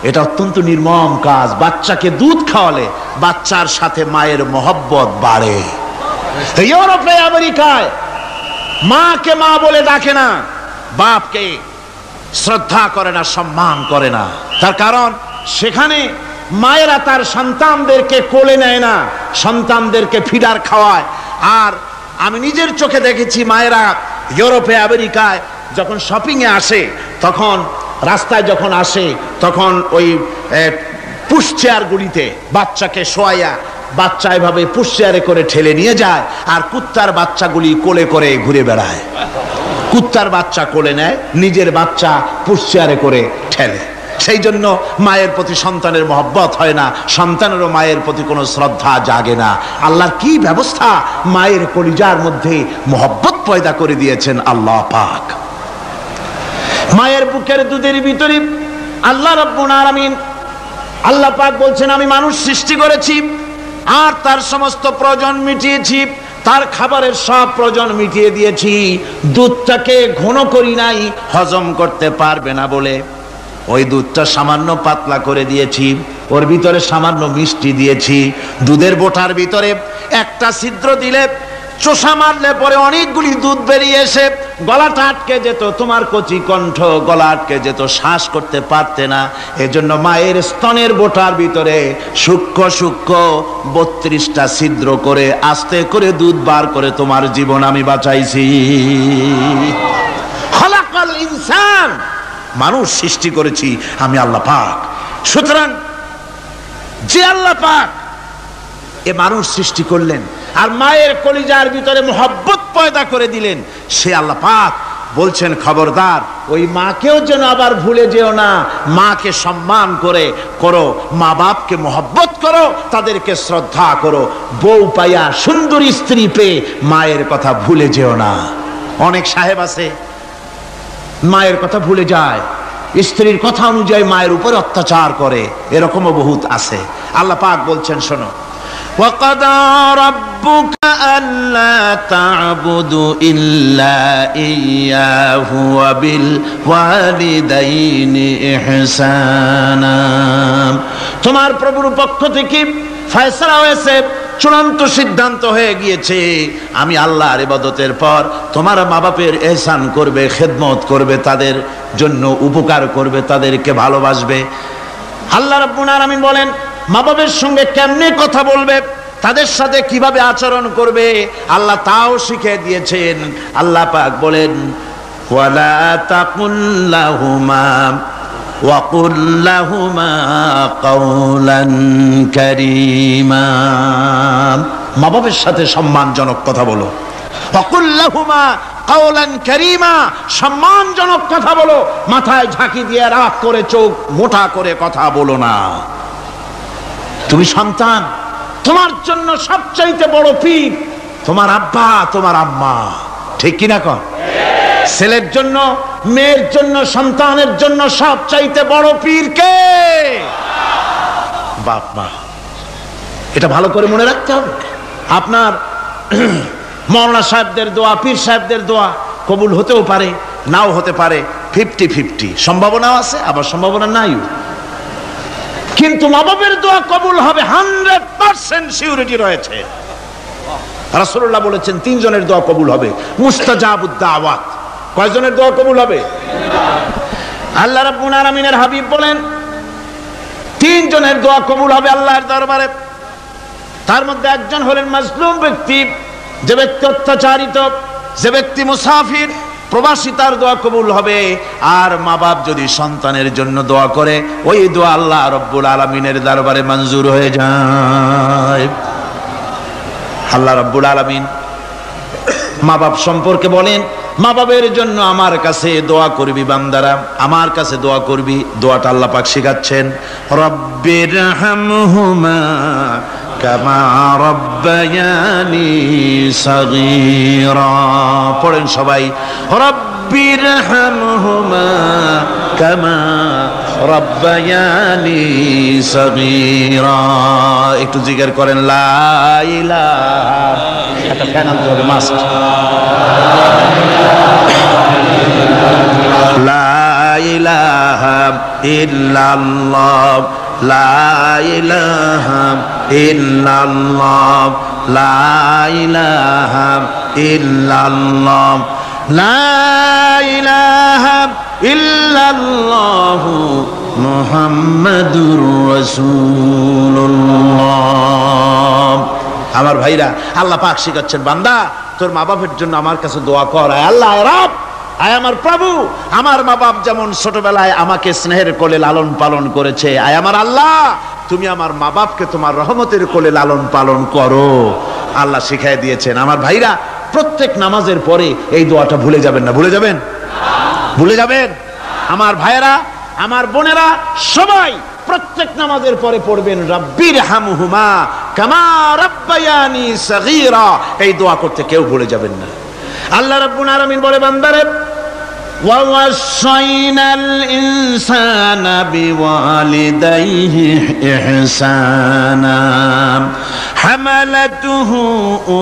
এটা অত্যন্ত নির্মম কাজ। বাচ্চাকে দুধ খাওয়ালে বাচ্চার সাথে মায়ের মহব্বত বাড়ে। ইউরোপে, আমেরিকায় মাকে মা বলে ডাকে না, বাপকে শ্রদ্ধা করে না, সম্মান করে না। তার কারণ সেখানে মায়েরা তার সন্তানদেরকে কোলে নেয় না, সন্তানদেরকে ফিডার খাওয়ায়। আর আমি নিজের চোখে দেখেছি মায়েরা ইউরোপে, আমেরিকায় যখন শপিং এ আসে, তখন রাস্তায় যখন আসে, তখন ওই পুশ চেয়ারগুলিতে বাচ্চাকে শোয়াইয়া বাচ্চা এভাবে পুশিয়ারে করে ঠেলে নিয়ে যায়, আর কুত্তার বাচ্চাগুলি কোলে করে ঘুরে বেড়ায়। কুত্তার বাচ্চা কোলে নেয়, নিজের বাচ্চা পুশিয়ারে করে ঠেলে। সেই জন্য মায়ের প্রতি সন্তানের মহব্বত হয় না, সন্তানেরও মায়ের প্রতি কোনো শ্রদ্ধা জাগে না। আল্লাহর কি ব্যবস্থা, মায়ের কলিজার মধ্যে মহব্বত পয়দা করে দিয়েছেন আল্লাহ পাক। মায়ের বুকের দুধের ভিতরে আল্লাহ রাব্বুল আলামিন, আল্লাহ পাক বলছেন আমি মানুষ সৃষ্টি করেছি আর তার সমস্ত প্রয়োজন মিটিয়েছি, তার খাবারের সব প্রয়োজন মিটিয়ে দিয়েছি। দুধটাকে ঘন করি নাই হজম করতে পারবে না বলে, ওই দুধটা সামান্য পাতলা করে দিয়েছি, ওর ভিতরে সামান্য মিষ্টি দিয়েছি। দুধের বোটার ভিতরে একটা ছিদ্র দিলে, চোষা মারলে পরে অনেকগুলি দুধ বেরিয়ে এসে গলাটা আটকে যেত, তোমার কচি কণ্ঠ গলা আটকে যেত, শ্বাস করতে পারতে না। এজন্য মায়ের স্তনের বোটার ভিতরে সূক্ষ্ম সূক্ষ্ম 32টা ছিদ্র করে আস্তে করে দুধ বার করে তোমার জীবন আমি বাঁচাইছি। খলাকাল ইনসান, মানুষ সৃষ্টি করেছি আমি আল্লাহ পাক। সুতরাং যে আল্লাহ পাক এ মানুষ সৃষ্টি করলেন আর মায়ের কলিজার ভিতরে মোহব্বত পয়দা করে দিলেন, সে আল্লাহ পাক বলছেন খবরদার ওই মাকেও যেন আবার ভুলে যেও না। মাকে সম্মান করে করো, মা বাপকে মোহব্বত করো, তাদেরকে শ্রদ্ধা করো। বউ পাইয়া সুন্দরী স্ত্রী পেয়ে মায়ের কথা ভুলে যেও না। অনেক সাহেব আছে মায়ের কথা ভুলে যায়, স্ত্রীর কথা অনুযায়ী মায়ের উপর অত্যাচার করে, এরকমও বহুত আছে। আল্লাহ পাক বলছেন শোনো, وَقَضَى رَبُّكَ أَلَّا تَعْبُدُوا إِلَّا إِيَّاهُ وَبِالْوَالِدَيْنِ إِحْسَانًا। তোমার প্রভুর পক্ষ থেকে ফয়সালা হয়েছে, চূড়ান্ত সিদ্ধান্ত হয়ে গিয়েছে, আমি আল্লাহর ইবাদতের পর তোমার মা বাপের ইহসান করবে, খেদমত করবে, তাদের জন্য উপকার করবে, তাদেরকে ভালোবাসবে। আল্লাহ রাব্বুল আলামিন বলেন মা বাবার সঙ্গে কেমনে কথা বলবে, তাদের সাথে কিভাবে আচরণ করবে, আল্লাহ তাও শিখিয়ে দিয়েছেন। আল্লাহ পাক বলেন ওয়ালা তাকুল লাহুমা ওয়াকুল লাহুমা কাওলান কারীমা। মা বাবার সাথে সম্মানজনক কথা বলো। ওয়াকুল লাহুমা কাওলান কারীমা, সম্মানজনক কথা বলো। মাথায় ঝাঁকি দিয়ে রাগ করে চোখ মোটা করে কথা বলো না। তুমি সন্তান, তোমার জন্য সবচাইতে বড় পীর তোমার আব্বা তোমার আম্মা, ঠিক কিনা কর? ছেলের জন্য, মেয়ের জন্য, সন্তানের জন্য সবচাইতে বড় পীর কে? বাপ মা। এটা ভালো করে মনে রাখতে হবে। আপনার মৌলানা সাহেবদের দোয়া, পীর সাহেবদের দোয়া কবুল হতেও পারে, নাও হতে পারে, 50-50 সম্ভাবনাও আছে, আবার সম্ভাবনা নাই। কিন্তু মা বাবার দোয়া কবুল হবে 100% সিউরিটি রয়েছে। রাসূলুল্লাহ বলেছেন 3 জনের দোয়া কবুল হবে, মুস্তাজাবুদ দাওয়াত। কয়জনের দোয়া কবুল হবে? আল্লাহ রাব্বুল আলামিনের হাবিব বলেন 3 জনের দোয়া কবুল হবে আল্লাহর দরবারে। তার মধ্যে একজন হলেন মাজলুম ব্যক্তি, যে ব্যক্তি অত্যাচারিত, যে ব্যক্তি মুসাফির, প্রবাসী, তার দোয়া কবুল হবে। আর মা বাপ যদি সন্তানের জন্য দোয়া করে, ওই দোয়া আল্লাহ রাব্বুল আলামিনের দরবারে মঞ্জুর হয়ে যায়। আল্লাহ রাব্বুল আলামিন মা বাপ সম্পর্কে বলেন, মা বাবের জন্য আমার কাছে দোয়া করবি বান্দারা, আমার কাছে দোয়া করবি। দোয়াটা আল্লাহ পাক শিখাচ্ছেন, রব্বিরহামহুমা কামা রব্বায়ানি সাগীরা। পড়েন সবাই, রব্বিরহামহুমা কামা রব্বায়ানি সাগীরা। একটু জিকির করেন লা ইলাহা। একটা ফ্যান আনতে হবে, মাস্ক। লা ইলাহা ইল্লাল্লাহ, লা ইলাহা ইল্লাল্লাহ, লা ইলাহা ইল্লাল্লাহ, লা ইলাহা ইল্লাল্লাহু মুহাম্মাদুর রাসূলুল্লাহ। আমার ভাইরা, আল্লাহ পাক শিখাচ্ছেন, বান্দা তোর মা বাপের জন্য আমার কাছে দোয়া কর। আল্লাহ রব, আয় আমার প্রভু, আমার মা বাপ যেমন ছোটবেলায় আমাকে স্নেহের কোলে লালন পালন করেছে, আয় আমার আল্লাহ তুমি আমার মা বাপকে তোমার রহমতের কোলে লালন পালন করো। আল্লাহ শিখাই দিয়েছেন। আমার ভাইরা, প্রত্যেক নামাজের পরে এই দোয়াটা ভুলে যাবেন না। ভুলে যাবেন? ভুলে যাবেন? আমার ভাইরা, আমার বোনেরা, সবাই প্রত্যেক নামাজের পরে পড়বেন রাব্বির হামহুমা কামা রাব্বায়ানি সগীরা। এই দোয়া করতে কেউ ভুলে যাবেন না। আল্লাহ রাব্বুল আলামিন বলে, বান্দারে وَوَصَّيْنَا الْإِنسَانَ بِوَالِدَيْهِ إِحْسَانًا حَمَلَتْهُ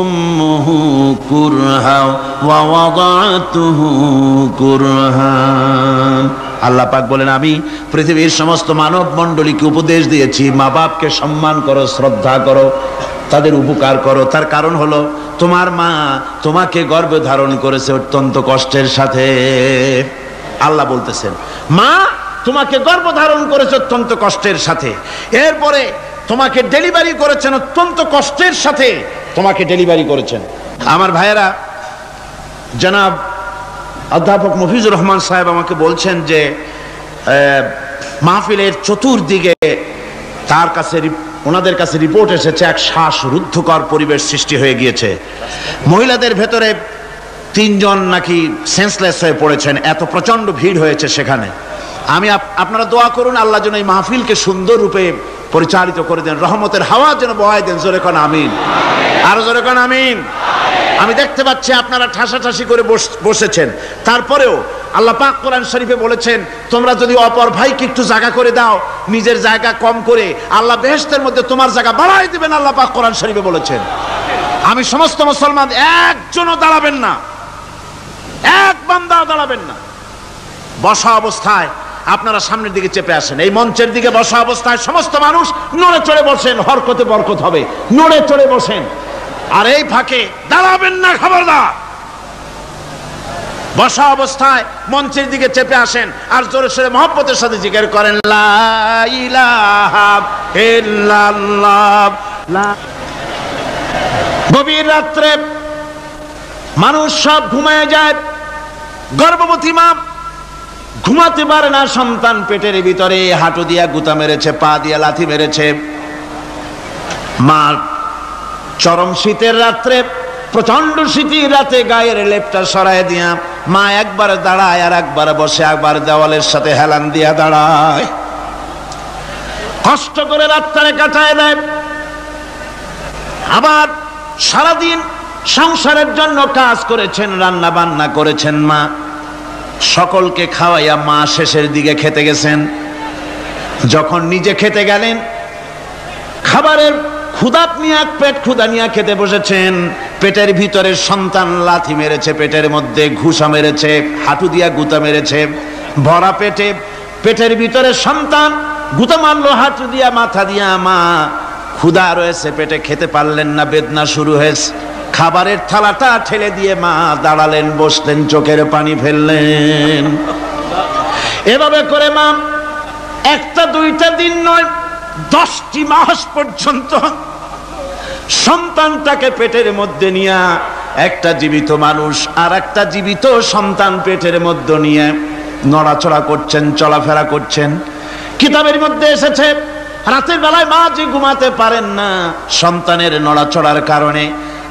أُمُّهُ كُرْهًا وَوَضَعَتْهُ كُرْهًا। আল্লাহ পাক বলেন, আমি পৃথিবীর সমস্ত মানব মণ্ডলীকে উপদেশ দিয়েছি, মা বাপকে সম্মান করো, শ্রদ্ধা করো, তাদের উপকার করো। তার কারণ হলো তোমার মা তোমাকে গর্ভে ধারণ করেছে অত্যন্ত কষ্টের সাথে। আল্লাহ বলতেছেন, মা তোমাকে গর্ভ ধারণ করেছে অত্যন্ত কষ্টের সাথে, এরপরে তোমাকে ডেলিভারি করেছেন অত্যন্ত কষ্টের সাথে, তোমাকে ডেলিভারি করেছেন। আমার ভাইয়েরা, জনাব অধ্যাপক মফিজুর রহমান সাহেব আমাকে বলছেন যে মাহফিলের চতুর্দিকে ওনাদের কাছে রিপোর্ট এসেছে এক শ্বাসরুদ্ধকর পরিবেশ সৃষ্টি হয়ে গিয়েছে। মহিলাদের ভেতরে 3 জন নাকি সেন্সলেস হয়ে পড়েছেন, এত প্রচন্ড ভিড় হয়েছে সেখানে। আপনারা দোয়া করুন আল্লাহ যেন এই মাহফিলকে সুন্দর রূপে পরিচালিত করে দেন, রহমতের হাওয়া যেন বহায় দেন। জোরে কোন আমিন, আরো জোরে কোন আমিন। আমি দেখতে পাচ্ছি আপনারা ঠাসাঠাসি করে বসেছেন, তারপরেও আল্লাহ পাক কোরআন শরীফে বলেছেন, তোমরা যদি অপর ভাইকে একটু জায়গা করে দাও, নিজের জায়গা কম করে, আল্লাহ বেহেশতের মধ্যে তোমার জায়গা বাড়াই দিবেন। আল্লাহ পাক কোরআন শরীফে বলেছেন। আমি সমস্ত মুসলমান, একজনও দাঁড়াবেন না, এক বান্দাও দাঁড়াবেন না। বসা অবস্থায় আপনারা সামনের দিকে চেপে আসেন, এই মঞ্চের দিকে বসা অবস্থায় সমস্ত মানুষ নড়ে চড়ে বসেন, হরকতে বরকত হবে, নড়ে চড়ে বসেন। আর এই ফাঁকে দাঁড়াবেন না, খবরদার। বসা অবস্থায় মঞ্চের দিকে চেপে আসেন আর জোরে সোরে মহব্বতের সাথে জিকির করেন, লা ইলাহা ইল্লাল্লাহ। গভীর রাত্রে মানুষ সব ঘুমায় যায়, গর্ভবতী মা ঘুমাতে পারে না, সন্তান পেটের ভিতরে, হাঁটু দিয়া গুতা মেরেছে, পা দিয়া লাথি মেরেছে। মা চরম শীতের রাত্রে, প্রচন্ড শীতের রাতে গায়ের লেপটা সরায় দিয়া মা একবার দাঁড়ায় আর একবার বসে, একবার দেওয়ালের সাথে হেলান দিয়া দাঁড়ায়, কষ্ট করে রাতটারে কাটায় দেয়। আবার সারাদিন সংসারের জন্য কাজ করেছেন, রান্না বান্না করেছেন মা, সকলকে খাওয়াইয়া মা শেষের দিকে খেতে গেছেন। যখন নিজে খেতে গেলেন, খাবারের ক্ষুধাত নিয়ে পেট ক্ষুধা নিয়ে খেতে বসেছেন, পেটের ভিতরে সন্তান লাথি মেরেছে, পেটের মধ্যে ঘুষা মেরেছে, হাঁটু দিয়া গুতা মেরেছে, ভরা পেটে, পেটের ভিতরে সন্তান গুতা মারলো হাঁটু দিয়া, মাথা দিয়া। মা ক্ষুধা রয়েছে পেটে, খেতে পারলেন না, বেদনা শুরু হয়েছে। খাবারের থালাটা ঠেলে দিয়ে মা দাঁড়ালেন, বসলেন, চোখের পানি ফেললেন। এভাবে করে মা একটা দুইটা দিন নয়, 10টি মাস পর্যন্ত সন্তানটাকে পেটের মধ্যে নিয়ে, একটা জীবিত মানুষ আর একটা জীবিত সন্তান পেটের মধ্যে নিয়ে নড়াচড়া করছেন, চলাফেরা করছেন। কিতাবের মধ্যে এসেছে, রাতের বেলায় মা যে ঘুমাতে পারেন না সন্তানের নড়াচড়ার কারণে,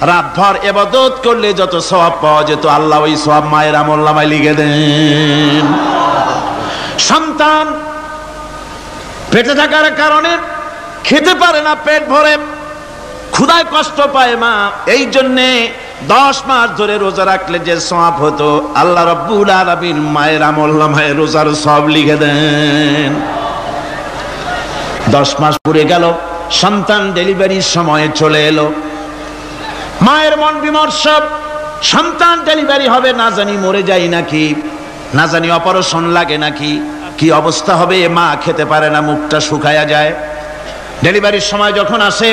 রাতভর ইবাদত করলে যত সওয়াব পাওয়া যেত, আল্লাহ ওই সওয়াব মায়ের আমলনামায় লিখে দেন। সন্তান পেটে থাকার কারণে খেতে পারে না, পেট ভরে ক্ষুধায় কষ্ট পায় মা, এই জন্যে 10 মাস ধরে রোজা রাখলে যে সওয়াব হতো, আল্লাহ রাব্বুল আলামিন মায়ের আমলনামায় রোজার সওয়াব লিখে দেন। 10 মাস পুরে গেল, সন্তান ডেলিভারির সময় চলে এলো। মায়ের মন বিমর্ষ, সন্তান ডেলিভারি হবে, না জানি মরে যাই নাকি, না জানি অপারেশন লাগে নাকি, কি অবস্থা হবে। মা খেতে পারে না, মুখটা শুকায়া যায়। ডেলিভারির সময় যখন আসে,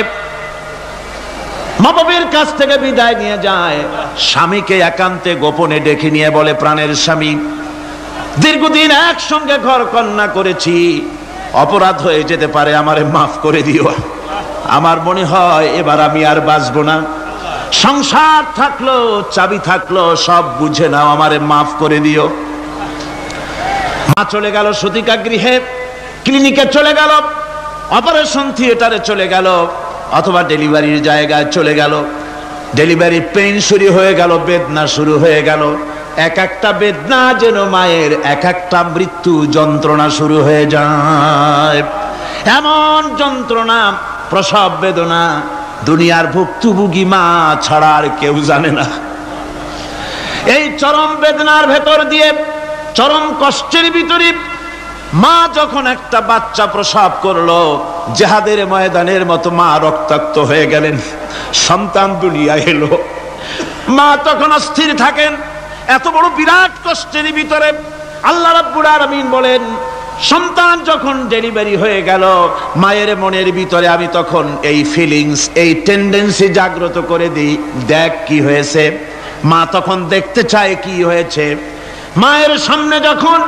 মা বাবার কাছ থেকে বিদায় নিয়ে যায়, স্বামীকে একান্তে গোপনে ডেকে নিয়ে বলে, প্রাণের স্বামী, দীর্ঘদিন একসঙ্গে ঘর কন্যা করেছি, অপরাধ হয়ে যেতে পারে, আমারে মাফ করে দিও। আমার মনে হয় এবার আমি আর বাঁচবো না। সংসার থাকলো, চাবি থাকলো, সব বুঝে নাও, আমারে মাফ করে দিও। মা চলে গেল সতিকা গৃহে, ক্লিনিকে চলে গেল, অপারেশন থিয়েটারে চলে গেল অথবা ডেলিভারির জায়গায় চলে গেল, ডেলিভারি পেইন শুরু হয়ে গেল, বেদনা শুরু হয়ে গেল। এক একটা বেদনা যেন মায়ের এক একটা মৃত্যু যন্ত্রণা শুরু হয়ে যায়। এমন যন্ত্রণা, প্রসব বেদনা দুনিয়ার ভুক্তভোগী মা ছাড়া আর কেউ জানে না। এই চরম বেদনার ভেতর দিয়ে, চরম কষ্টের ভিতরে মা যখন একটা বাচ্চা প্রসব করলো, জিহাদের ময়দানের মতো মা রক্তাক্ত হয়ে গেলেন, সন্তান দুনিয়ায় এলো। মা তখন অস্থির থাকেন। এত বড় বিরাট কষ্টের ভিতরে আল্লাহ রাব্বুল আলামিন বলেন, সন্তান যখন ডেলিভারি হয়ে গেল, মায়ের মনের ভিতরে আমি তখন এই ফিলিংস, এই টেন্ডেন্সি জাগ্রত করে দিই, দেখ কি হয়েছে। মা তখন দেখতে চায় কি হয়েছে। মায়ের সামনে যখন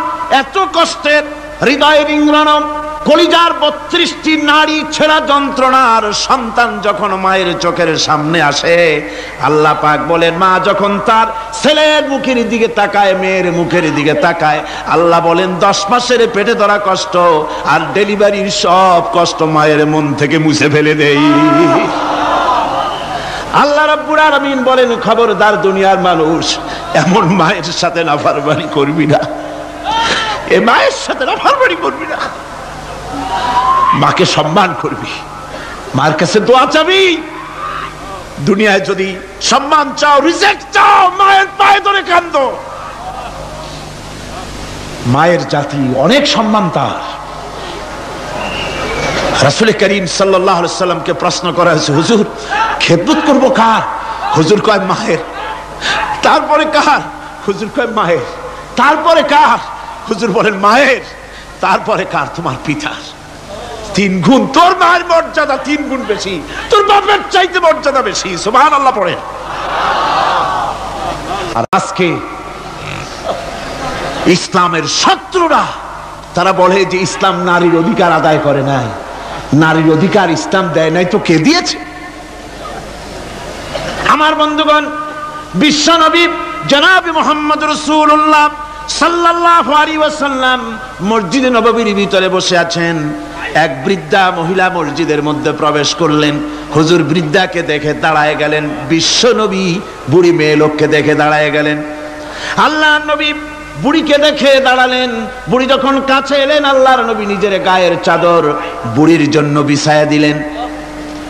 এত কষ্টের, হৃদয় রিংড়ানো, কলিজার 32টি নাড়ি ছেঁড়া যন্ত্রণার সন্তান যখন মায়ের চোখের সামনে আসে, আল্লাহ পাক বলেন, মা যখন তার ছেলের মুখের দিকে তাকায়, মেয়ের মুখের দিকে তাকায়, আল্লাহ বলেন 10 মাসের পেটে ধরা কষ্ট আর ডেলিভারির সব কষ্ট মায়ের মন থেকে মুছে ফেলে দেই। আল্লাহ রাব্বুল আলামিন বলেন, খবরদার দুনিয়ার মানুষ, এমন মায়ের সাথে নাফরমানি করবি না, এ মায়ের সাথে নাফরমানি করবি না, মাকে সম্মান করবি, মার কাছে দোয়া চাবি। দুনিয়ায় যদি সম্মান চাও, রিজেক্ট চাও, মায়ের পায়ে ধরে কাঁদো। মায়ের জাতি অনেক সম্মান তার। রাসূল করিম সাল্লাল্লাহু আলাইহি ওয়াসাল্লামকে প্রশ্ন করা হয়েছে, হুজুর খেদমত করব কার? হুজুর কয় মায়ের। তারপরে কার? হুজুর কয় মায়ের। তারপরে কার? হুজুর বলেন মায়ের। তারপরে কার? তোমার পিতার। 3 গুণ। তোর মায়ের মর্যাদা 3 গুণ বেশি, তোর বাপের চাইতে মর্যাদা বেশি। সুবহানাল্লাহ পড়ে। আর আজকে ইসলামের শত্রুরা তারা বলে যে ইসলাম নারীর অধিকার আদায় করে নাই। নারীর অধিকার ইসলাম দেয় নাই তো কে দিয়েছে? আমার বন্ধুগণ, বিশ্বনবী জনাব মুহাম্মদ রাসূলুল্লাহ সাল্লাল্লাহু আলাইহি ওয়াসাল্লাম মসজিদে নববীর ভিতরে বসে আছেন। এক বৃদ্ধা মহিলা মসজিদের মধ্যে প্রবেশ করলেন। হুজুর বৃদ্ধাকে দেখে দাঁড়ায় গেলেন, বিশ্বনবী বুড়ি মেয়ে লোককে দেখে দাঁড়ায় গেলেন। আল্লাহর নবী বুড়িকে দেখে দাঁড়ালেন। বুড়ি যখন কাছে এলেন, আল্লাহর নবী নিজের গায়ের চাদর বুড়ির জন্য বিছায়া দিলেন।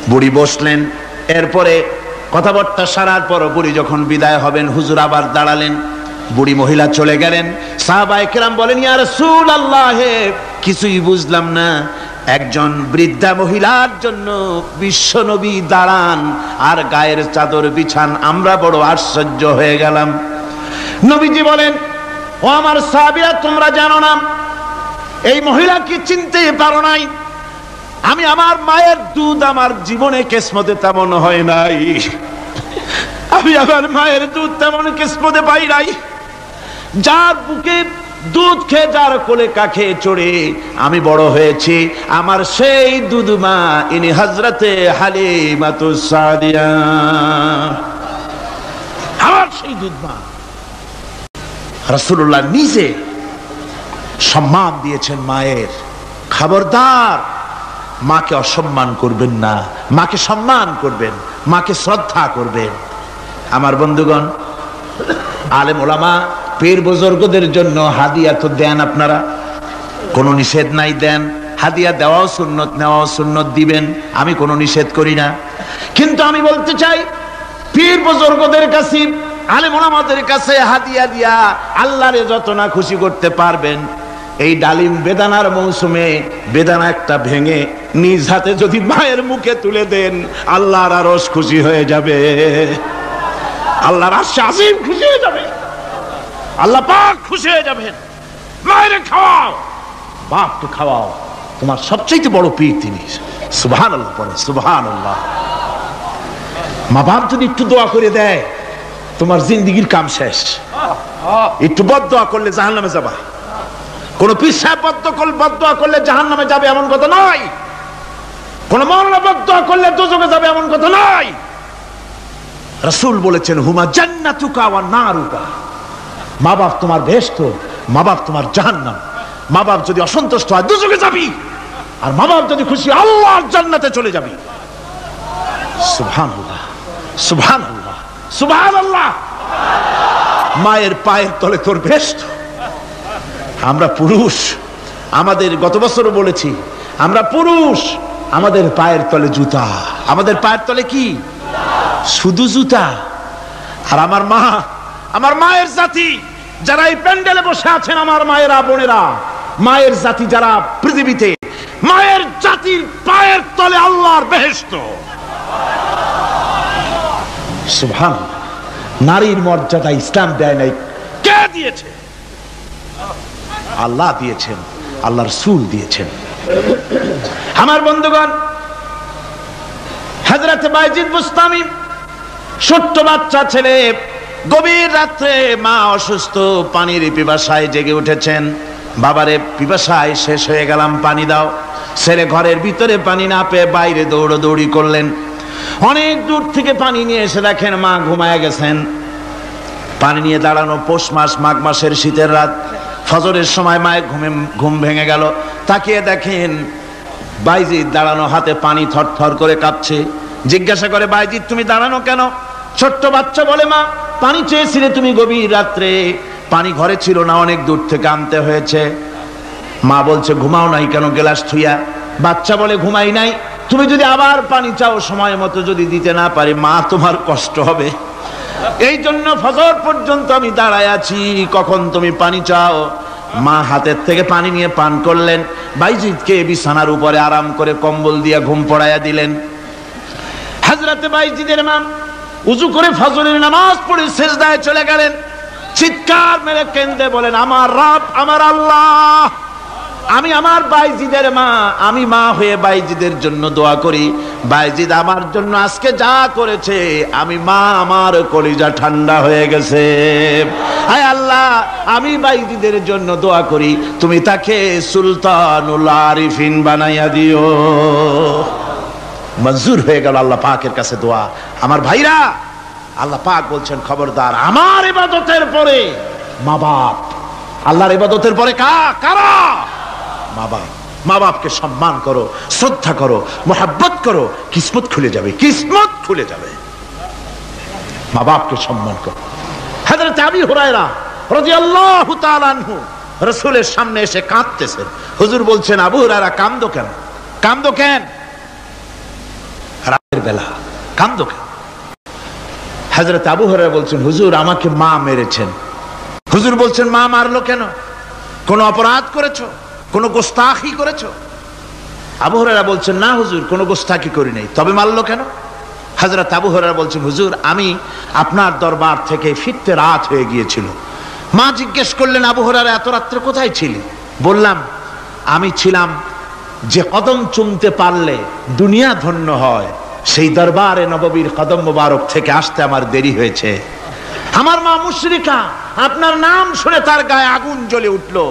বুড়ি বসলেন। এরপরে কথাবার্তা সারার পর বুড়ি যখন বিদায় হবেন, হুজুর আবার দাঁড়ালেন। বুড়ি মহিলা চলে গেলেন। সাহাবায়ে কেরাম বলেন, ইয়া রাসূলুল্লাহ, কিছুই বুঝলাম না, একজন বৃদ্ধা মহিলার জন্য বিশ্বনবী দাঁড়ান আর গায়ের চাদর বিছান, আমরা বড় আশ্চর্য হয়ে গেলাম। নবীজি বলেন, ও আমার সাহাবীরা, তোমরা জানো না, এই মহিলাকে চিনতে পারো নাই। আমি আমার মায়ের দুধ আমার জীবনে কিসমতে তেমন হয় নাই। আমি আমার মায়ের দুধ তেমন কিসমতে পাই নাই। যার বুকে দুধ খেয়ে, যার কোলে কাখে চড়ে আমি বড় হয়েছি, আমার সেই দুধ মা, ইনি হযরতে হালিমাতুস সাদিয়া, আমার সেই দুধ মা। রাসূলুল্লাহ নিজে সম্মান দিয়েছেন মায়ের। খবরদার মাকে অসম্মান করবেন না, মাকে সম্মান করবেন, মাকে শ্রদ্ধা করবেন। আমার বন্ধুগণ, আলেম ওলামা পীর বুজুর্গদের জন্য হাদিয়া তো দেন আপনারা, কোনো নিষেধ নাই, দেন। হাদিয়া দেওয়াও সুন্নত, নেওয়াও সুন্নত, দিবেন, আমি কোনো নিষেধ করি না। কিন্তু আমি বলতে চাই, পীর বুজুর্গদের কাছে, আলেম ওলামাদের কাছে হাদিয়া দিয়া আল্লাহরে যত না খুশি করতে পারবেন, এই ডালিম বেদানার মৌসুমে বেদানা একটা ভেঙে নিজ হাতে যদি মায়ের মুখে তুলে দেন, আল্লাহর আরশ খুশি হয়ে যাবে, আল্লাহর আরশ আজিম খুশি হয়ে যাবে, আল্লাহ পাক খুশি হয়ে যাবেন। মায়ের খাওয়াও, বাপকে খাওয়াও, তোমার সবচেয়ে বড় পীর তিনি। সুবহানাল্লাহ পড়ে, সুবহানাল্লাহ। মা বাপ যদি একটু দোয়া করে দেয়, তোমার জিন্দেগির কাম শেষ। একটু বদদোয়া করলে জাহান্নামে যাবা। কোন পীর সাহেব বদদোয়া করলে জাহান্নামে যাবে এমন কথা নয়। কোন মাওলানা বদদোয়া করলে দোজখে যাবে এমন কথা নয়। রাসূল বলেছেন, হুমা জান্নাতুকা ওয়া নারুকা। মা বাপ তোমার বেহেশত, মা বাপ তোমার জাহান্নাম। মা বাপ যদি অসন্তুষ্ট হয়, দোজখে যাবি। আর মা বাপ যদি খুশি, আল্লাহর জান্নাতে চলে যাবি। সুবহানাল্লাহ, সুবহানাল্লাহ, সুবহানাল্লাহ। মায়ের পায়ের তলে তোর বেহেশত। আমরা পুরুষ, আমাদের গত বছরও বলেছি, আমরা পুরুষ, আমাদের পায়ের তলে জুতা। আমাদের পায়ের তলে কি? শুধু জুতা। আর আমার মা, আমার মায়ের জাতি যারা এই প্যান্ডেলে বসে আছেন, আমার মায়েরা বোনেরা, মায়ের জাতি যারা পৃথিবীতে, মায়ের জাতির পায়ের তলে আল্লাহর বেহেশত। সুবহানাল্লাহ। নারীর মর্যাদা ইসলাম দেয় নাই, কে দিয়েছে? আল্লাহ দিয়েছেন, আল্লাহ রাসূল দিয়েছেন। আমার বন্ধুগণ, হযরত বাইজিদ বুস্তামি, ছোট্ট বাচ্চা ছেলে, গভীর রাত্রে মা অসুস্থ, পানির পিপাসায় জেগে উঠেছেন। বাবারে, পিপাসায় শেষ হয়ে গেলাম, পানি দাও। ছেলে ঘরের ভিতরে পানি না পেয়ে বাইরে দৌড়াদৌড়ি করলেন। অনেক দূর থেকে পানি নিয়ে এসে দেখেন মা ঘুমায় গেছেন। পানি নিয়ে দাঁড়ানো, পৌষ মাস, মাঘ মাসের শীতের রাত, ফজরের সময় মায়ের ঘুম ভেঙে গেল। তাকিয়ে দেখেন বাইজিদ দাঁড়ানো, হাতে পানি থরথর করে কাঁপছে। জিজ্ঞাসা করে, বাইজিদ তুমি দাঁড়ানো কেন? ছোট্ট বাচ্চা বলে, মা পানি চেয়েছিলে তুমি গভীর রাত্রে, পানি ঘরে ছিল না, অনেক দূর থেকে আনতে হয়েছে। মা বলছে, ঘুমাও নাই কেন গ্লাস থুইয়া? বাচ্চা বলে, ঘুমাই নাই। তুমি যদি আবার পানি চাও, সময় মতো যদি দিতে না পারি, মা তোমার কষ্ট হবে। এই জন্য ফজর পর্যন্ত আমি দাঁড়ায় আছি, কখন তুমি পানি চাও। মা হাতের থেকে পানি নিয়ে পান করলেন। বাইজিদকে বিছানার উপরে আরাম করে কম্বল দিয়ে ঘুম পড়াইয়া দিলেন। হযরত বাইজিদের মা উযু করে ফজরের নামাজ পড়ে সিজদায় চলে গেলেন। চিৎকার মেরে কেঁদে বলেন, আমার রব, আমার আল্লাহ, আমি আমার বাইজিদের মা, আমি মা হয়ে বাইজিদের জন্য দোয়া করি। বাইজিদ আমার জন্য আজকে যা করেছে, আমি মা, আমার কলিজা ঠান্ডা হয়ে গেছে। আয় আল্লাহ, আমি বাইজিদের জন্য দোয়া করি, তুমি তাকে সুলতানুল আরিফিন বানাইয়া দিও। মঞ্জুর হয়ে গেল আল্লাহ পাকের কাছে দোয়া। আমার ভাইরা, আল্লাহ পাক বলছেন, খবরদার, আমার ইবাদতের পরে মা বাপ, আল্লাহর ইবাদতের পরে কারা? মা বাপ। মা বাপকে সম্মান করো, শ্রদ্ধা করো, মোহাব্বত করো, কিসমত খুলে যাবে, কিসমত খুলে যাবে। মা বাপকে সম্মান করো। হযরত আবু হুরায়রা রাদিয়াল্লাহু তাআলা আনহু রাসূলের সামনে এসে কাঁদতেছেন। হুজুর বলছেন, আবু হুরায়রা কাঁদো কেন? কাঁদো কেন? রাতের বেলা কাঁদো কেন? হযরত আবু হুরায়রা বলছেন, হুজুর আমাকে মা মেরেছেন। হুজুর বলছেন, মা মারলো কেন? কোন অপরাধ করেছো? কোন গোস্তাখি করেছো? আবু হুরায়রা বলছেন, না হুজুর, কোন গোস্তাখি করি নাই, তবে মারলো কেন? হযরত আবু হুরায়রা বলছেন, হুজুর আমি আপনার দরবার থেকে ফিরতে রাত হয়ে গিয়েছিল। মা জিজ্ঞেস করলেন, আবু হুরায়রা এত রাত্রে কোথায় ছিলি? বললাম, আমি ছিলাম যে কদম চুমতে পারলে দুনিয়া ধন্য হয়, সেই দরবারে নববীর কদম মোবারক থেকে আসতে আমার দেরি হয়েছে। আমার মা মুশরিকা, আপনার নাম শুনে তার গায়ে আগুন জ্বলে উঠলো,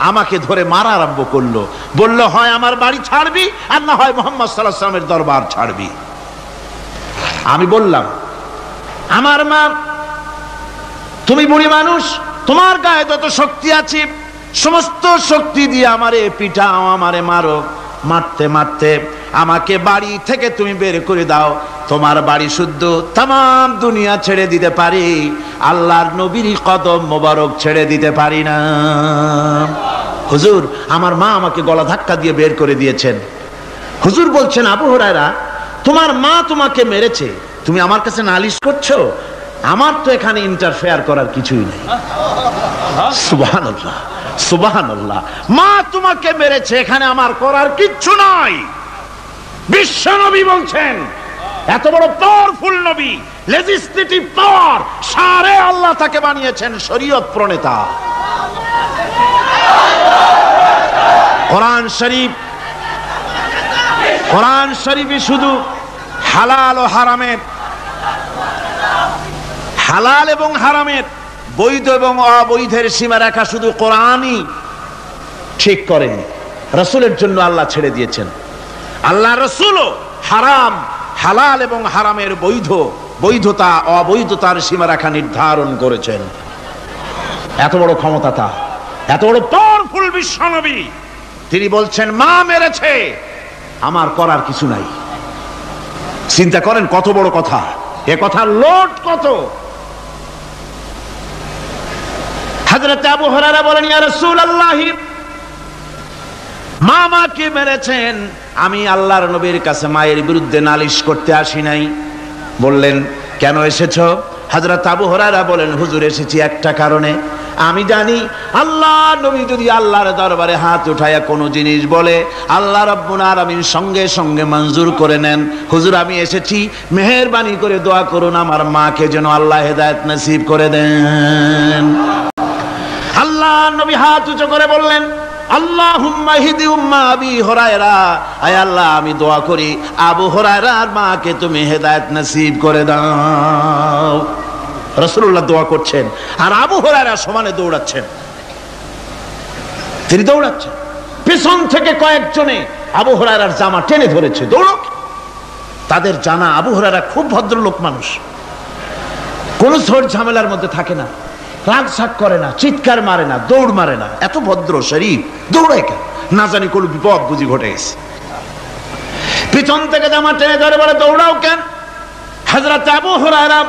আমাকে ধরে মারা আরম্ভ করলো। বলল, হয় আমার বাড়ি ছাড়বি, আর না হয় মুহাম্মদ সাল্লাল্লাহু আলাইহি ওয়াসাল্লামের দরবার ছাড়বি। আমি বললাম, আমার মা, তুমি বুড়ি মানুষ, তোমার গায়ে যত শক্তি আছে সমস্ত শক্তি দিয়ে আমারে পিটাও, আমারে মারো। মারতে মারতে আমাকে বাড়ি থেকে তুমি বের করে দাও। তোমার বাড়ি শুদ্ধ, তাম দুনিয়া ছেড়ে দিতে পারি, আল্লাহর নবীর কদম মোবারক ছেড়ে দিতে পারি না। হুজুর, আমার মা আমাকে গলা ধাক্কা দিয়ে বের করে দিয়েছেন। হুজুর বলছেন, আবু হুরায়রা, তোমার মা তোমাকে মেরেছে, তুমি আমার কাছে নালিশ করছো? আমার তো এখানে ইন্টারফেয়ার করার কিছুই নেই। সুবহানাল্লাহ, সুবহানাল্লাহ। মা তোমাকে মেরেছে, এখানে আমার করার কিচ্ছু নাই। বিশ্ব নবী বলছেন, এত বড় পাওয়ারফুল নবী, লেজিসলেটিভ পাওয়ার, সারে আল্লাহ তাকে বানিয়েছেন শরীয়ত প্রণেতা। কোরআন শরীফ, কোরআন শরীফে শুধু হালাল ও হারামের, হালাল এবং হারামের, বৈধ এবং অবৈধের সীমারেখা শুধু কোরআনই ঠিক করেন, রাসূলের জন্য আল্লাহ ছেড়ে দিয়েছেন। আল্লাহ রাসূলও হারাম, হালাল এবং হারামের বৈধতা অবৈধতার সীমারেখা নির্ধারণ করেছেন। এত বড় ক্ষমতা তার, এত বড় পাওয়ারফুল বিশ্বনবী। তিনি বলছেন মা মেরেছে, আমার করার কিছু নাই। চিন্তা করেন কত বড় কথা, এ কথার লোড কত। হযরত আবু হুরায়রা বলেন, ইয়া রাসূলুল্লাহ, মা মাকে মেরেছেন, আমি আল্লাহর নবীর কাছে মায়ের বিরুদ্ধে নালিশ করতে আসি নাই। বললেন, কেন এসেছো? হযরত আবু হুরায়রা বলেন, হুজুর এসেছি একটা কারণে। আমি জানি আল্লাহ নবী যদি আল্লাহর দরবারে হাত উঠায়া কোনো জিনিস বলে, আল্লাহ রাব্বুল আলামিন সঙ্গে সঙ্গে মঞ্জুর করে নেন। হুজুর আমি এসেছি, মেহেরবানি করে দোয়া করুন আমার মাকে যেন আল্লাহ হেদায়েত নসিব করে দেন। আল্লাহ নবী হাত উঁচু করে বললেন, আল্লাহুম্মা হিদি উম্মা আবি হুরায়রা, আয় আল্লাহ আমি দোয়া করি আবু হুরায়রার মাকে তুমি হেদায়েত নসিব করে দাও। রাসূলুল্লাহ দোয়া করছেন আর আবু হুরায়রা সমানে দৌড়াচ্ছেন। তিনি দৌড়াচ্ছেন, পিছন থেকে কয়েকজনে আবু হুরায়রার জামা টেনে ধরেছে, দৌড়ক। তাদের জানা আবু হুরায়রা খুব ভদ্রলোক মানুষ, কোনো ঝড় ঝামেলার মধ্যে থাকে না, রাগ শাক করে না, চিৎকার মারে না, দৌড় মারে না, এত ভদ্র শরীর, দৌড়ায় কেন? না জানি কোন বিপদ বুঝি ঘটে গেছে। পিছন থেকে জামা টেনে ধরে বলে, দৌড়াও কেন? হযরত আবু হুরায়রা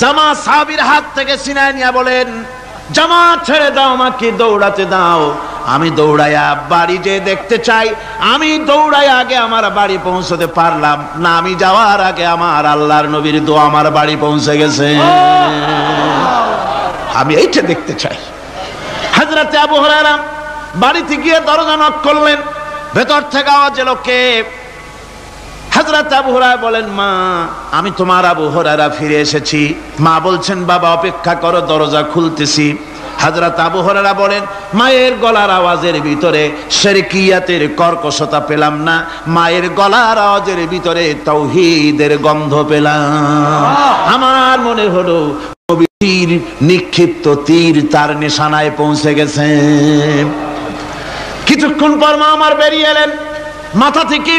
জামা সাহাবীর হাত থেকে ছিনায় নিয়ে বলেন, জামা ছেড়ে দাও, আমাকে দৌড়াতে দাও। আমি দৌড়াইয়া বাড়ি যে দেখতে চাই, আমি দৌড়াইয়া আগে আমার বাড়ি পৌঁছতে পারলাম না, আমি যাওয়ার আগে আমার আল্লাহর নবীর দোয়া আমার বাড়ি পৌঁছে গেছে, আমি এইটা দেখতে চাই। হযরত আবু হুরায়রা বাড়িতে গিয়ে দরজা নক করলেন, ভেতর থেকে আওয়াজ এলো, কে? হযরত আবু হুরায়রা বলেন, মা আমি তোমার আবু হুরায়রা ফিরে এসেছি। মা বলছেন, বাবা অপেক্ষা করো, দরজা খুলতেছি। হযরত আবু হুরায়রা বলেন, মায়ের গলার আওয়াজের ভিতরে শিরকিয়াতের কর্কশতা পেলাম না, মায়ের গলার আওয়াজের ভিতরে তাওহীদের গন্ধ পেলাম। আমার মনে হলো নবীর নিক্ষিপ্ত তীর তার নিশানায় পৌঁছে গেছে। কিছুক্ষণ পর মা আমার বেরিয়ে এলেন, মাথা থেকে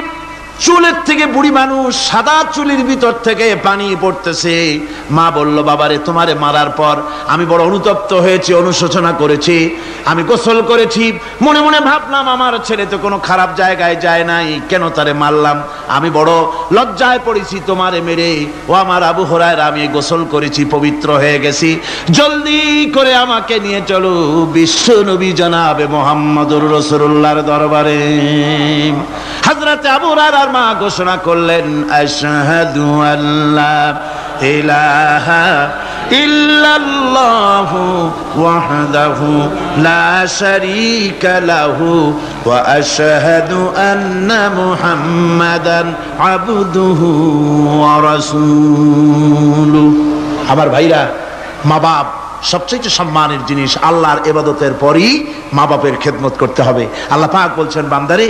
চুলের থেকে, বুড়ি মানুষ, সাদা চুলের ভিতর থেকে পানি পড়তেছে। মা বলল, বাবারে তোমারে মারার পর আমি বড় অনুতপ্ত হয়েছি, অনুশোচনা করেছি, আমি গোসল করেছি, মনে মনে ভাবলাম আমার ছেলে তো কোনো খারাপ জায়গায় যায় নাই, কেন তারে মারলাম? আমি বড় লজ্জায় পড়েছি তোমারে মেরে। ও আমার আবু হুরায়রা, আমি গোসল করেছি, পবিত্র হয়ে গেছি, জলদি করে আমাকে নিয়ে চলো বিশ্ব নবী জনাবে মুহাম্মদুর রাসূলুল্লাহর দরবারে। হযরত আবু হুরায়রা মা ঘোষণা করলেন, আশহাদু আল্লা ইলাহা ইল্লাল্লাহু ওয়াহদাহু লা শারীকা লাহু ওয়া আশহাদু আন্না মুহাম্মাদান আবদুহু ওয়া রাসূলুহু। আমার ভাইরা, মা বাপ সবচেয়ে সম্মানের জিনিস। আল্লাহর ইবাদতের পরই মা বাপের খেদমত করতে হবে। আল্লাহ পাক বলছেন, বান্দারে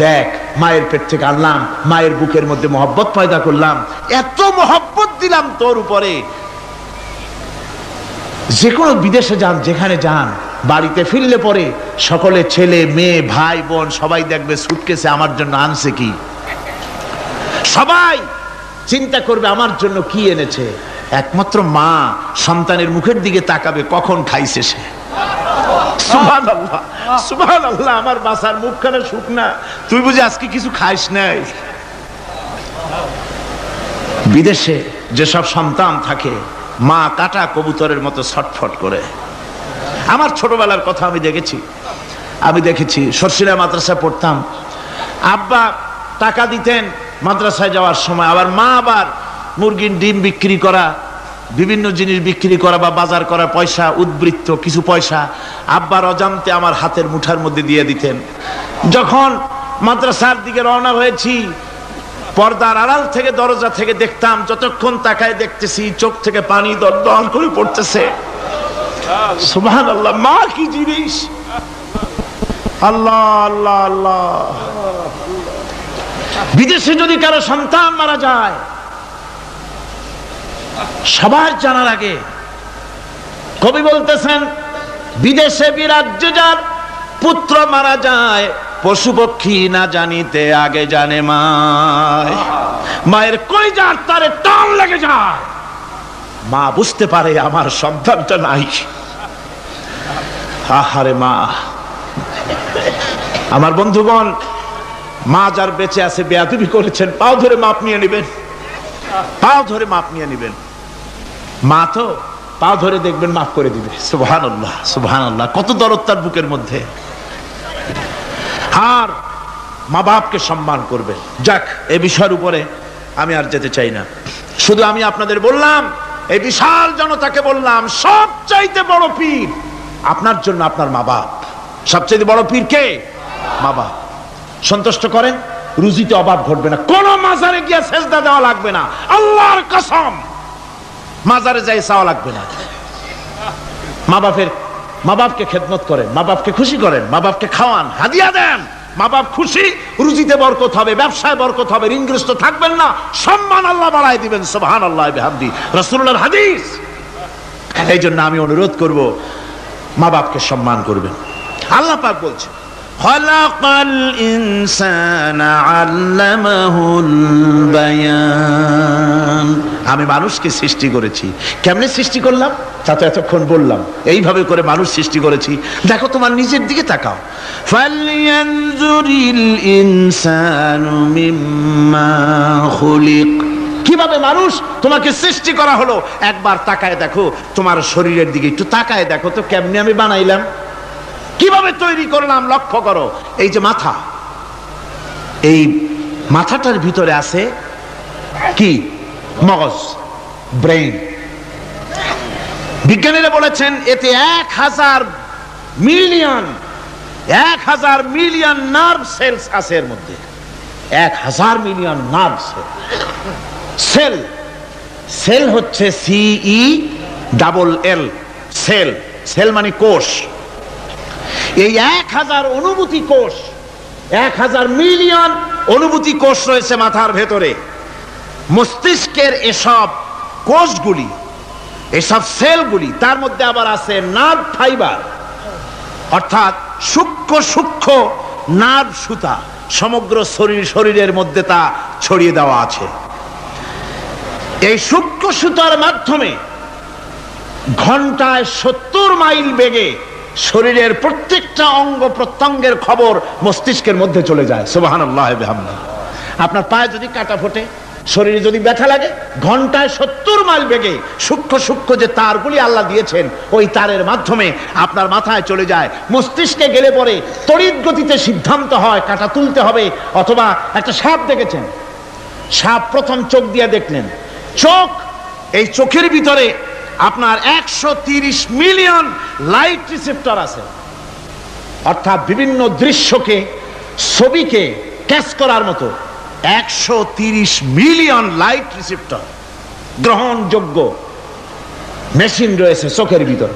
দেখ, মায়ের পেট থেকে আনলাম, মায়ের বুকের মধ্যে মহব্বত পয়দা করলাম, এত মহব্বত দিলাম তোর উপরে, যে কোনো বিদেশে যান, যেখানে যান, বাড়িতে ফিরলে পরে সকলে ছেলে মেয়ে ভাই বোন সবাই দেখবে সুটকেসে আমার জন্য আনছে কি, সবাই চিন্তা করবে আমার জন্য কি এনেছে। একমাত্র মা সন্তানের মুখের দিকে তাকাবে, কখন খাইছে সে। সুবহানাল্লাহ, সুবহানাল্লাহ, আমার বাসার মুখখানা শুকনা, তুই বুঝি আজকে কিছু খাইস নাই। বিদেশে যেসব সন্তান থাকে, মা কাটা কবুতরের মতো ছটফট করে। আমার ছোটবেলার কথা আমি দেখেছি, সরসিলা মাদ্রাসায় পড়তাম, আব্বা টাকা দিতেন মাদ্রাসায় যাওয়ার সময়, আবার মা আবার মুরগির ডিম বিক্রি করা, বিভিন্ন জিনিস বিক্রি করা বা বাজার করার পয়সা, উদ্বৃত্ত কিছু পয়সা আব্বার অজান্তে আমার হাতের মুঠার মধ্যে দিয়ে দিতেন। যখন মাদ্রাসার দিকে রওনা হয়েছি, পর্দার আড়াল থেকে দরজা থেকে দেখতাম, যতক্ষণ তাকায় দেখতেছি চোখ থেকে পানি দরদর করে পড়তেছে। সুবহানাল্লাহ, মা কি জিনিস! আল্লাহ আল্লাহ আল্লাহ। বিদেশে যদি কারো সন্তান মারা যায়, সবার জানার আগে কবি বলতেছেন, বিদেশে বিরাজ্যে যার পুত্র মারা যায়, পশু পক্ষী না জানিতে আগে জানে মায়। মায়ের কলিজার তারে টান লেগে যায়, মা বুঝতে পারে আমার সন্তানটা নাই। আহারে মা, আমার বন্ধুগণ, মা যার বেঁচে আছে বেয়াদবি করেছেন, পাও ধরে মাপ নিয়ে নেবেন, পাও ধরে মাপ নিয়ে নেবেন। মা তো পাও ধরে দেখবেন মাফ করে দিবে। সুবহানাল্লাহ, সুবহানাল্লাহ, কত দরদ তার বুকের মধ্যে। আর মা বাপকে সম্মান করবেন। যাক, এই বিষয়ের উপরে আমি আর যেতে চাই না। শুধু আমি আপনাদের বললাম, এই বিশাল জনতাকে বললাম, সবচাইতে বড় পীর আপনার জন্য আপনার মা বাপ। সবচাইতে বড় পীর কে? মা বাপ। সন্তুষ্ট করেন, রুজিতে অভাব ঘটবে না, কোন মাজারে গিয়ে সেজদা দেওয়া লাগবে না, আল্লাহর কসম, মাজারে যাই চাওয়া লাগবে না। মা বাপকে খেদমত করেন, মা বাপকে খুশি করেন, মা বাপকে খাওয়ান, হাদিয়া দেন, মা বাপ খুশি, রুজিতে বরকত হবে, ব্যবসায় বরকত হবে, ঋণগ্রস্ত থাকবেন না, সম্মান আল্লাহ বাড়ায় দিবেন। সুবহানাল্লাহ বিহামদি, রাসূলুল্লাহর হাদিস। এই জন্য আমি অনুরোধ করব, মা বাপকে সম্মান করবেন। আল্লাহ পাক বলছেন, খালাকাল ইনসানা আল্লামাহুল বায়ান। আমি মানুষকে সৃষ্টি করেছি। কেমনে সৃষ্টি করলাম তা তো এতক্ষণ বললাম। এইভাবে করে মানুষ সৃষ্টি করেছি। দেখো, তোমার নিজের দিকে তাকাও। ফালয়ানজুরিল ইনসানু মিম্মা খুলিক। কিভাবে মানুষ তোমাকে সৃষ্টি করা হলো, একবার তাকায় দেখো, তোমার শরীরের দিকে একটু তাকায় দেখো তো, কেমনে আমি বানাইলাম, কিভাবে তৈরি করলাম, লক্ষ্য করো। এই যে মাথা, এই মাথাটার ভিতরে আছে কি? মগজ, ব্রেইন। বিজ্ঞানীরা বলেছেন এতে 1000 মিলিয়ন নার্ভ সেলস আছে এর মধ্যে। 1000 মিলিয়ন নার্ভ সেল। সেল হচ্ছে CELL, সেল। সেল মানে কোষ। এই 1000 অনুভূতি কোষ, 1000 মিলিয়ন অনুভূতি কোষ রয়েছে মাথার ভেতরে। মস্তিষ্কের এসব কোষগুলি, এসব সেলগুলি, তার মধ্যে আবার আছে নার্ভ ফাইবার, অর্থাৎ সূক্ষ্ম নার্ভ সুতা, সমগ্র শরীরের মধ্যে তা ছড়িয়ে দেওয়া আছে। এই সূক্ষ্ম সুতার মাধ্যমে ঘন্টায় 70 মাইল বেগে শরীরের প্রত্যেকটা অঙ্গ প্রত্যঙ্গের খবর মস্তিষ্কের মধ্যে চলে যায়। সুবহানাল্লাহ বিহামদিহি। আপনার পায়ে যদি কাটা ফোটে, শরীরে যদি ব্যথা লাগে, ঘন্টায় 70 মাইল বেগে সূক্ষ্ম যে তারগুলি আল্লাহ দিয়েছেন, ওই তারের মাধ্যমে আপনার মাথায় চলে যায়। মস্তিষ্কে গেলে পরে তড়িৎ গতিতে সিদ্ধান্ত হয় কাটা তুলতে হবে, অথবা একটা সাপ দেখেছেন, সাপ প্রথম চোখ দিয়ে দেখলেন, চোখ, এই চোখের ভিতরে আপনার 130 মিলিয়ন লাইট রিসেপ্টর আছে, অর্থাৎ বিভিন্ন দৃশ্যকে, ছবিকে ক্যাচ করার মতো 130 মিলিয়ন লাইট রিসেপ্টর গ্রহণযোগ্য মেশিন রয়েছে চোখের ভিতরে।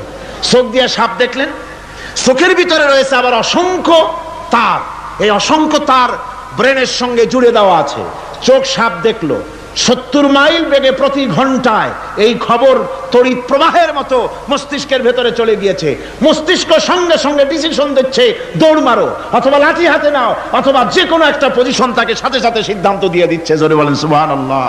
চোখ দিয়ে সাপ দেখলেন, চোখের ভিতরে রয়েছে আবার অসংখ্য তার। এই অসংখ্য তার ব্রেনের সঙ্গে জুড়ে দেওয়া আছে। চোখ সাপ দেখলো, 70 মাইল বেগে প্রতি ঘন্টায় এই খবর তড়িৎ প্রবাহের মতো মস্তিষ্কের ভেতরে চলে গিয়েছে। মস্তিষ্ক সঙ্গে সঙ্গে ডিসিশন দিচ্ছে, দৌড় মারো, অথবা লাঠি হাতে নাও, অথবা যে কোনো একটা পজিশন তাকে সাথে সাথে সিদ্ধান্ত দিয়ে দিচ্ছে। জোরে বলেন সুবহানাল্লাহ।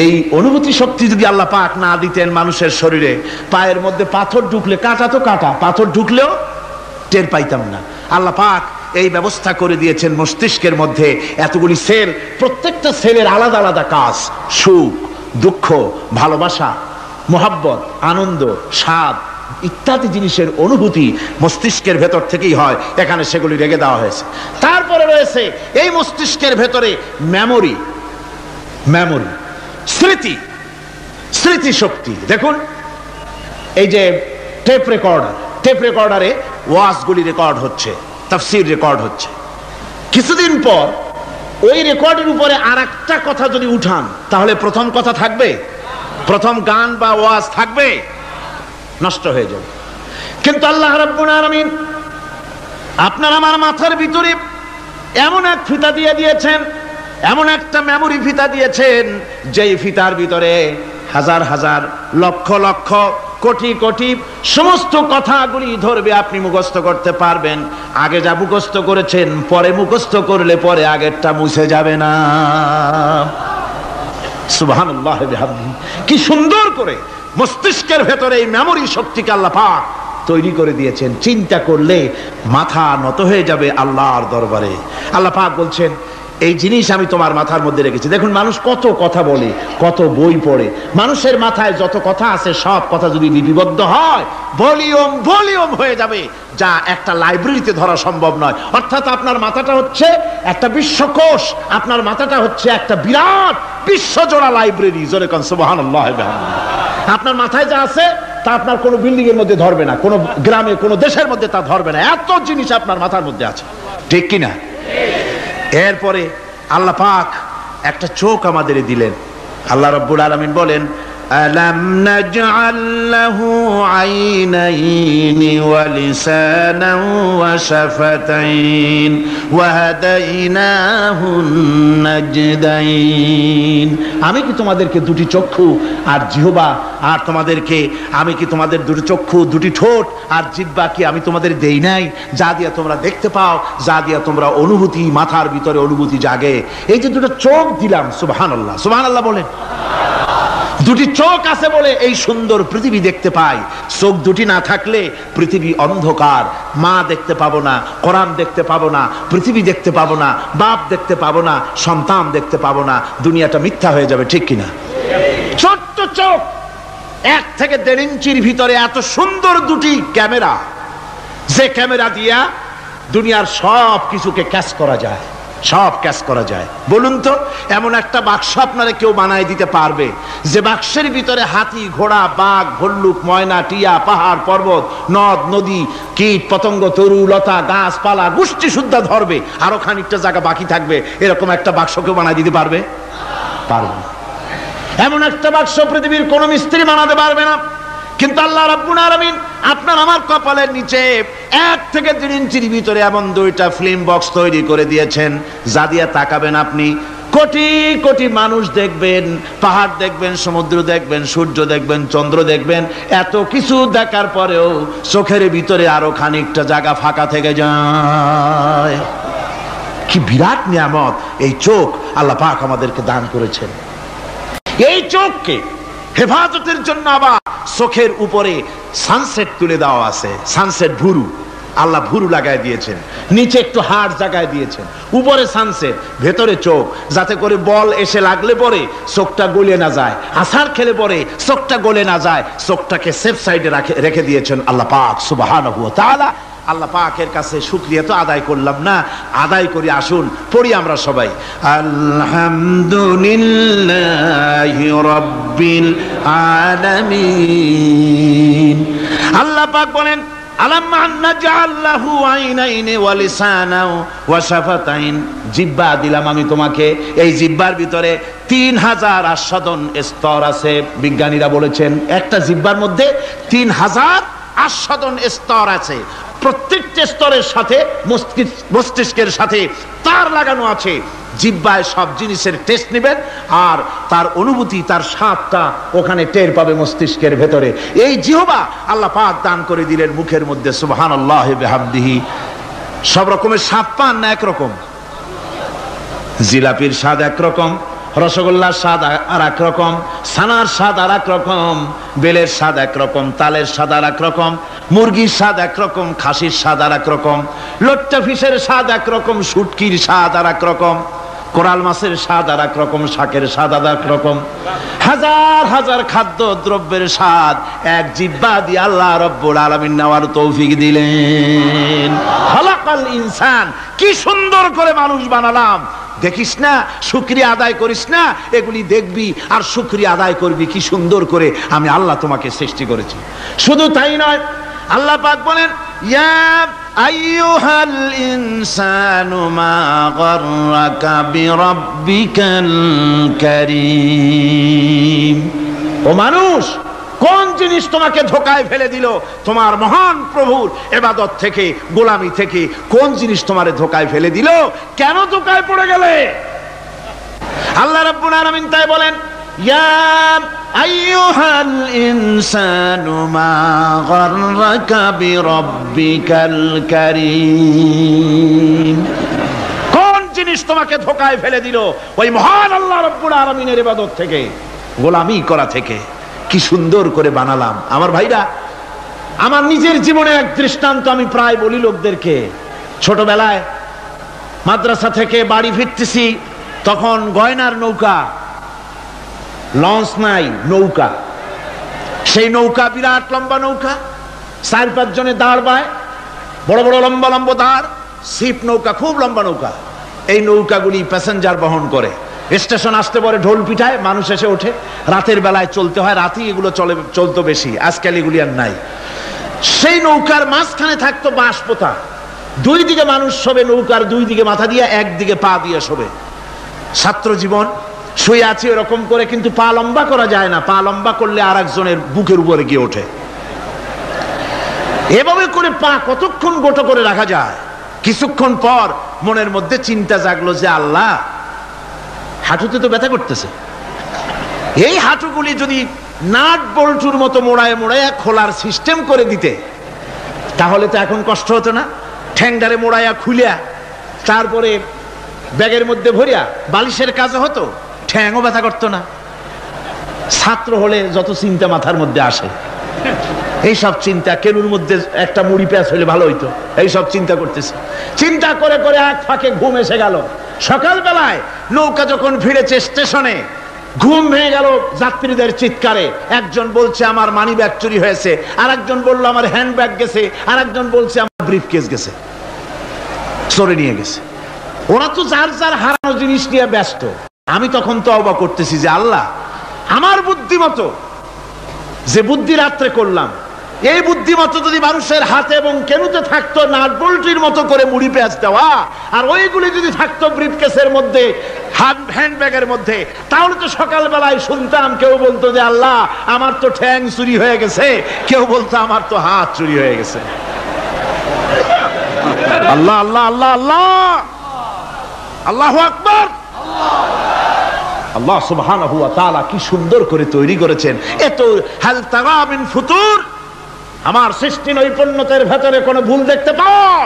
এই অনুভূতি শক্তি যদি আল্লাহ পাক না দিতেন মানুষের শরীরে, পায়ের মধ্যে পাথর ঢুকলে, কাটা তো কাটা, পাথর ঢুকলেও টের পাইতাম না। আল্লাহ পাক এই ব্যবস্থা করে দিয়েছেন মস্তিষ্কের মধ্যে এতগুলি সেল, প্রত্যেকটা সেলের আলাদা আলাদা কাজ। সুখ, দুঃখ, ভালোবাসা, মোহাব্বত, আনন্দ, স্বাদ ইত্যাদি জিনিসের অনুভূতি মস্তিষ্কের ভেতর থেকেই হয়। এখানে সেগুলি রেখে দেওয়া হয়েছে। তারপরে রয়েছে এই মস্তিষ্কের ভেতরে মেমোরি, স্মৃতি শক্তি। দেখুন, এই যে টেপ রেকর্ডারে ওয়াজগুলি রেকর্ড হচ্ছে, তাফসীর রেকর্ড হচ্ছে। কিছুদিন পর ওই রেকর্ডের উপরে আরেকটা কথা যদি উঠান, তাহলে প্রথম কথা থাকবে? প্রথম গান বা ওয়াজ থাকবে? নষ্ট হয়ে যাবে। কিন্তু আল্লাহ রাব্বুল আলামিন আপনার আমার মাথার ভিতরে এমন এক ফিতা দিয়ে দিয়েছেন, এমন একটা মেমোরি ফিতা দিয়েছেন, যেই ফিতার ভিতরে হাজার হাজার, লক্ষ লক্ষ, কোটি কোটি সমস্ত কথাগুলি ধরবে, আপনি মুখস্থ করতে পারবেন। আগে যা মুখস্থ করেছেন, পরে মুখস্থ করলে পরে আগেরটা মুছে যাবে না। সুবহানাল্লাহ বিহামদিহি। কি সুন্দর করে মস্তিষ্কের ভেতরে এই মেমোরি শক্তিকে আল্লাহ পাক তৈরি করে দিয়েছেন। চিন্তা করলে মাথা নত হয়ে যাবে আল্লাহর দরবারে। আল্লাহ পাক বলছেন এই জিনিস আমি তোমার মাথার মধ্যে রেখেছি। দেখুন মানুষ কত কথা বলে, কত বই পড়ে, মানুষের মাথায় যত কথা আছে সব কথা যদি লিপিবদ্ধ হয় ভলিউম হয়ে যাবে, যা একটা লাইব্রেরিতে ধরা সম্ভব নয়। অর্থাৎ আপনার মাথাটা হচ্ছে একটা বিশ্বকোষ, আপনার মাথাটা হচ্ছে একটা বিরাট বিশ্বজোড়া লাইব্রেরি। জোরে কোন সুবহানাল্লাহ। আপনার মাথায় যা আছে তা আপনার কোনো বিল্ডিং এর মধ্যে ধরবে না, কোনো গ্রামে কোনো দেশের মধ্যে তা ধরবে না, এত জিনিস আপনার মাথার মধ্যে আছে, ঠিক কিনা? এরপরে আল্লাহ পাক একটা চোখ আমাদের দিলেন। আল্লাহ রাব্বুল আলামিন বলেন আলাম নাজআল লাহু আইনাইনি ওয়া লিসানান ওয়া শাফাতাইন ওয়া হাদাইনাহুন নাজদাইন। আমি কি তোমাদেরকে দুটি চক্ষু আর জিহ্বা আর আমি কি তোমাদের দুটি চক্ষু, দুটি ঠোঁট আর জিহ্বা কি আমি তোমাদের দেই নাই, যা দিয়া তোমরা দেখতে পাও, যা দিয়া তোমরা অনুভূতি, মাথার ভিতরে অনুভূতি জাগে। এই যে দুটো চোখ দিলাম, সুবহানাল্লাহ সুবহানাল্লাহ বলেন। দুটি চোখ আছে বলে এই সুন্দর পৃথিবী দেখতে পাই। চোখ দুটি না থাকলে পৃথিবী অন্ধকার, মা দেখতে পাবো না, কোরআন দেখতে পাবো না, পৃথিবী দেখতে পাবো না, বাপ দেখতে পাবো না, সন্তান দেখতে পাবো না, দুনিয়াটা মিথ্যা হয়ে যাবে, ঠিক কিনা? ছোট্ট চোখ, 1 থেকে 1.5 ইঞ্চির ভিতরে এত সুন্দর দুটি ক্যামেরা, যে ক্যামেরা দিয়া দুনিয়ার সব কিছুকে ক্যাচ করা যায়, সব ক্যাচ করা যায়। বলুন তো এমন একটা বাক্স আপনারা কেউ বানায় দিতে পারবে যে বাক্সের ভিতরে হাতি, ঘোড়া, বাঘ, ভল্লুক, ময়না, টিয়া, পাহাড়, পর্বত, নদ, নদী, কীট, পতঙ্গ, তরু, লতা, গাছপালা, গোষ্ঠী শুদ্ধা ধরবে, আরো খানিকটা জায়গা বাকি থাকবে, এরকম একটা বাক্স কেউ বানায় দিতে পারবে? পারবে না। এমন একটা বাক্স পৃথিবীর কোন মিস্ত্রি বানাতে পারবে না। কিন্তু আল্লাহ রাব্বুল আলামিন আপনার আমার কপালের নিচে 1 থেকে 1.5 ইঞ্চির ভিতরে এমন 2টা ফিল্ম বক্স তৈরি করে দিয়েছেন, যা দিয়ে তাকাবেন আপনি কোটি কোটি মানুষ দেখবেন, পাহাড় দেখবেন, সমুদ্র দেখবেন, সূর্য দেখবেন, চন্দ্র দেখবেন। এত কিছু দেখার পরেও চোখের ভিতরে আরো খানিকটা জায়গা ফাঁকা থেকে যায়। কি বিরাট নিয়ামত এই চোখ আল্লাহ পাক আমাদেরকে দান করেছেন। এই চোখকে হেফাজতের জন্য আবার চোখের উপরে সানসেট তুলে দেওয়া আছে, সানসেট ভুরু, আল্লাহ ভুরু লাগায় দিয়েছেন, নিচে একটু হাড় জায়গায় দিয়েছেন, উপরে সানসেট, ভেতরে চোখ, যাতে করে বল এসে লাগলে পরে চোখটা গলে না যায়, আছাড় খেলে পরে চোখটা গলে না যায়, চোখটাকে সেফ সাইডে রেখে দিয়েছেন আল্লাহ পাক সুবহানাহু ওয়া তাআলা। আল্লাহ পাকের কাছে শুকরিয়া তো আদায় করলাম না, আদায় করি। আসুন পড়ি আমরা সবাই আলহামদুলিল্লাহি রাব্বিল আলামিন। আল্লাহ পাক বলেন আলাম নাজআল লাহু আইনাইনি ওয়া লিসানান ওয়া শাফাতাইন। জিহ্বা দিলাম আমি তোমাকে, এই জিহ্বার ভিতরে 3000 আস্বাদন স্তর আছে। বিজ্ঞানীরা বলেছেন একটা জিহ্বার মধ্যে 3000 আস্বাদন স্তর আছে। প্রত্যেকটা স্তরের সাথে মস্তিষ্কের সাথে তার লাগানো আছে। জিহ্বায় সব জিনিসের টেস্ট নেবেন আর তার অনুভূতি, তার স্বাদটা ওখানে টের পাবে মস্তিষ্কের ভেতরে। এই জিহ্বা আল্লাহ পাক দান করে দিলেন মুখের মধ্যে, সুবহানাল্লাহ বিহামদিহি। সব রকমের স্বাদ পান না একরকম? জিলাপির স্বাদ একরকম, রসগোল্লার স্বাদ আর এক রকম, ছানার স্বাদ আর এক রকম, বেলের স্বাদ একরকম, তালের স্বাদ আর এক রকম, মুরগির স্বাদ একরকম, খাসির স্বাদ আর এক রকম, লট্টা ফিশের স্বাদ একরকম, শুটকির স্বাদ আর এক রকম, কোরাল মাছের স্বাদ আর এক রকম, শাকের স্বাদ আর এক রকম। হাজার হাজার খাদ্য দ্রব্যের স্বাদ এক জিহ্বা দিয়ে আল্লাহ রাব্বুল আলামিন নেওয়ার তৌফিক দিলেন। খালাকাল ইনসান, কি সুন্দর করে মানুষ বানালাম। দেখিস না, শুকরিয়া আদায় করিস না, এগুলি দেখবি আর শুকরিয়া আদায় করবি কি সুন্দর করে আমি আল্লাহ তোমাকে সৃষ্টি করেছি। শুধু তাই নয়, আল্লাহ পাক বলেন ইয়া আইয়ুহাল ইনসানু মা গাররাকা বিরাব্বিকাল কারীম। ও মানুষ, কোন জিনিস তোমাকে ধোঁকায় ফেলে দিল তোমার মহান প্রভুর ইবাদত থেকে, গোলামি থেকে? কোন জিনিস তোমারে ধোঁকায় ফেলে দিল? কেন ধোঁকায় পড়ে গেলে? আল্লাহ রাব্বুল আলামিন তাই বলেন ইয়া আইয়ুহাল ইনসানু মা গাররাকা বিরাব্বিকাল কারীম। কোন জিনিস তোমাকে ধোঁকায় ফেলে দিল ওই মহান আল্লাহ রাব্বুল আলামিনের ইবাদত থেকে, গোলামি করা থেকে? কি সুন্দর করে বানালাম। আমার ভাইরা, আমার নিজের জীবনের এক দৃষ্টান্ত আমি প্রায় বলি লোকদেরকে। ছোটবেলায় মাদ্রাসা থেকে বাড়ি ফিরতেছি, তখন গয়নার নৌকা, লঞ্চ নাই, নৌকা। সেই নৌকা বিরাট লম্বা নৌকা, 4-5 জনে দাঁড় বায়, বড় বড় লম্বা লম্বা দাঁড়, ছিপ নৌকা, খুব লম্বা নৌকা। এই নৌকাগুলি প্যাসেঞ্জার বহন করে। স্টেশন আসতে পরে ঢোল পিঠায়, মানুষ এসে ওঠে। রাতের বেলায় চলতে হয়, রাতেই এগুলো চলতো বেশি, আজকাল এগুলি আর নাই। সেই নৌকার মাঝখানে থাকতো বাঁশ পোতা, 2 দিকে মানুষ শোবে, নৌকার 2 দিকে মাথা দিয়ে, একদিকে পা দিয়ে শোবে। ছাত্র জীবন, শুয়ে আছি এরকম করে, কিন্তু পা লম্বা করা যায় না, পা লম্বা করলে আর একজনের বুকের উপরে গিয়ে ওঠে। এভাবে করে পা কতক্ষণ গোটো করে রাখা যায়? কিছুক্ষণ পর মনের মধ্যে চিন্তা জাগলো যে আল্লাহ, হাঁটুতে তো ব্যথা করতেছে, এই হাঁটুগুলি যদি নাট বল্টুর মতো মোড়ায় মোড়ায় খোলার সিস্টেম করে দিতে, তাহলে তো এখন কষ্ট হতো না। ঠ্যাংডারে মোড়াইয়া খুলিয়া তারপরে ব্যাগের মধ্যে ভরিয়া বালিশের কাজও হতো, ঠ্যাংও ব্যথা করতো না। ছাত্র হলে যত চিন্তা মাথার মধ্যে আসে, এইসব চিন্তা, কেনুর মধ্যে একটা মুড়ি পেঁয়াজ হলে ভালো হইতো, এইসব চিন্তা করতেছে। চিন্তা করে করে এক ফাঁকে ঘুম এসে গেল। সকালবেলায় নৌকা যখন ফিরেছে স্টেশনে, ঘুম ভেঙে গেল যাত্রীদের চিৎকারে। একজন বলছে আমার মানি ব্যাগ চুরি হয়েছে, আর একজন বললো আমার হ্যান্ড ব্যাগ গেছে, আর একজন বলছে আমার ব্রিফ কেস গেছে, চোরে নিয়ে গেছে। ওরা তো যার যার হারানো জিনিস নিয়ে ব্যস্ত। আমি তখন তওবা করতেছি যে আল্লাহ, আমার বুদ্ধিমতো যে বুদ্ধি রাত্রে করলাম, এই বুদ্ধিমতো যদি মানুষের হাতে এবং কেনুতে থাকতো নাট বল্টির মতো করে মুড়ি পেঁয়াজ দেওয়া, আর ওইগুলি যদি থাকতো ব্রিফকেসের মধ্যে, হ্যান্ড ব্যাগের মধ্যে, তাহলে তো সকালবেলায় শুনতাম কেউ বলতো যে আল্লাহ আমার তো ঠ্যাং চুরি হয়ে গেছে, কেউ বলতো আমার তো হাত চুরি হয়ে গেছে। আল্লাহ আল্লাহ আল্লাহ আল্লাহ, আল্লাহু আকবার। আল্লাহ সুবহানাহু ওয়া তাআলা কি সুন্দর করে তৈরি করেছেন। এত হাল তারা মিন ফুতুর, আমার সৃষ্টি নৈপুণ্যতার ভেতরে কোনো ভুল দেখতে পাও?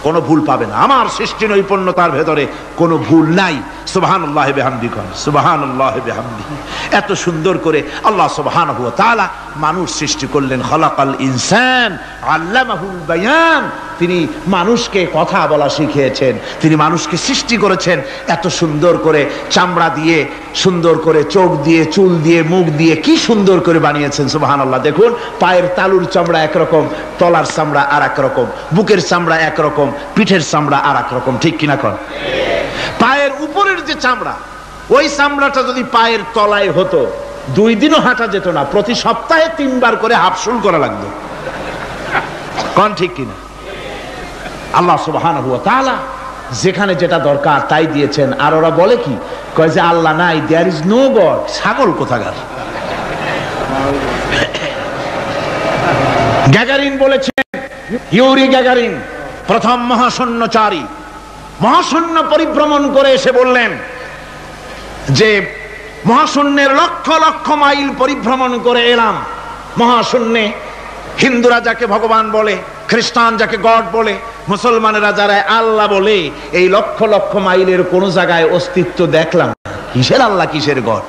কোনো ভুল পাবে না। আমার সৃষ্টি নৈপুণ্যতার ভেতরে কোনো ভুল নাই। সুবহানাল্লাহি বিহামদিহি, সুবহানাল্লাহি বিহামদিহি। এত সুন্দর করে আল্লাহ সুবহানাহু ওয়া তাআলা মানুষ সৃষ্টি করলেন। খালাকাল ইনসান আল্লামাহুল বায়ান, তিনি মানুষকে কথা বলা শিখিয়েছেন, তিনি মানুষকে সৃষ্টি করেছেন এত সুন্দর করে, চামড়া দিয়ে, সুন্দর করে চোখ দিয়ে, চুল দিয়ে, মুখ দিয়ে, কি সুন্দর করে বানিয়েছেন। সুবহানাল্লাহ। দেখুন, পায়ের তালুর চামড়া একরকম, তলার চামড়া আর এক রকম, বুকের চামড়া একরকম, পিঠের চামড়া আর এক রকম, ঠিক কিনা কন? পায়ের উপরের যে চামড়া, ওই চামড়াটা যদি পায়ের তলায় হতো, 2 দিনও হাঁটা যেত না, প্রতি সপ্তাহে 3 বার করে হাফসুল করা লাগতো, কন ঠিক কিনা? আল্লাহ সুবহানাহু ওয়া তাআলা যেখানে যেটা দরকার তাই দিয়েছেন। আর ওরা বলে কি, কয় যে আল্লাহ নাই, দেয়ার ইজ নো গড। ছাগল কোথাকার। গ্যাগারিন বলেছেন, ইউরি গ্যাগারিন প্রথম মহাশূন্যচারী, মহাশূন্য পরিভ্রমণ করে এসে বললেন যে মহাশূন্যের লক্ষ লক্ষ মাইল পরিভ্রমণ করে এলাম। মহাশূন্যে হিন্দুরা যাকে ভগবান বলে, খ্রিস্টান যাকে গড বলে, মুসলমানেরা যারা আল্লাহ বলে, এই লক্ষ লক্ষ মাইলের কোন জায়গায় অস্তিত্ব দেখলাম। কিসের আল্লাহ, কিসের গড?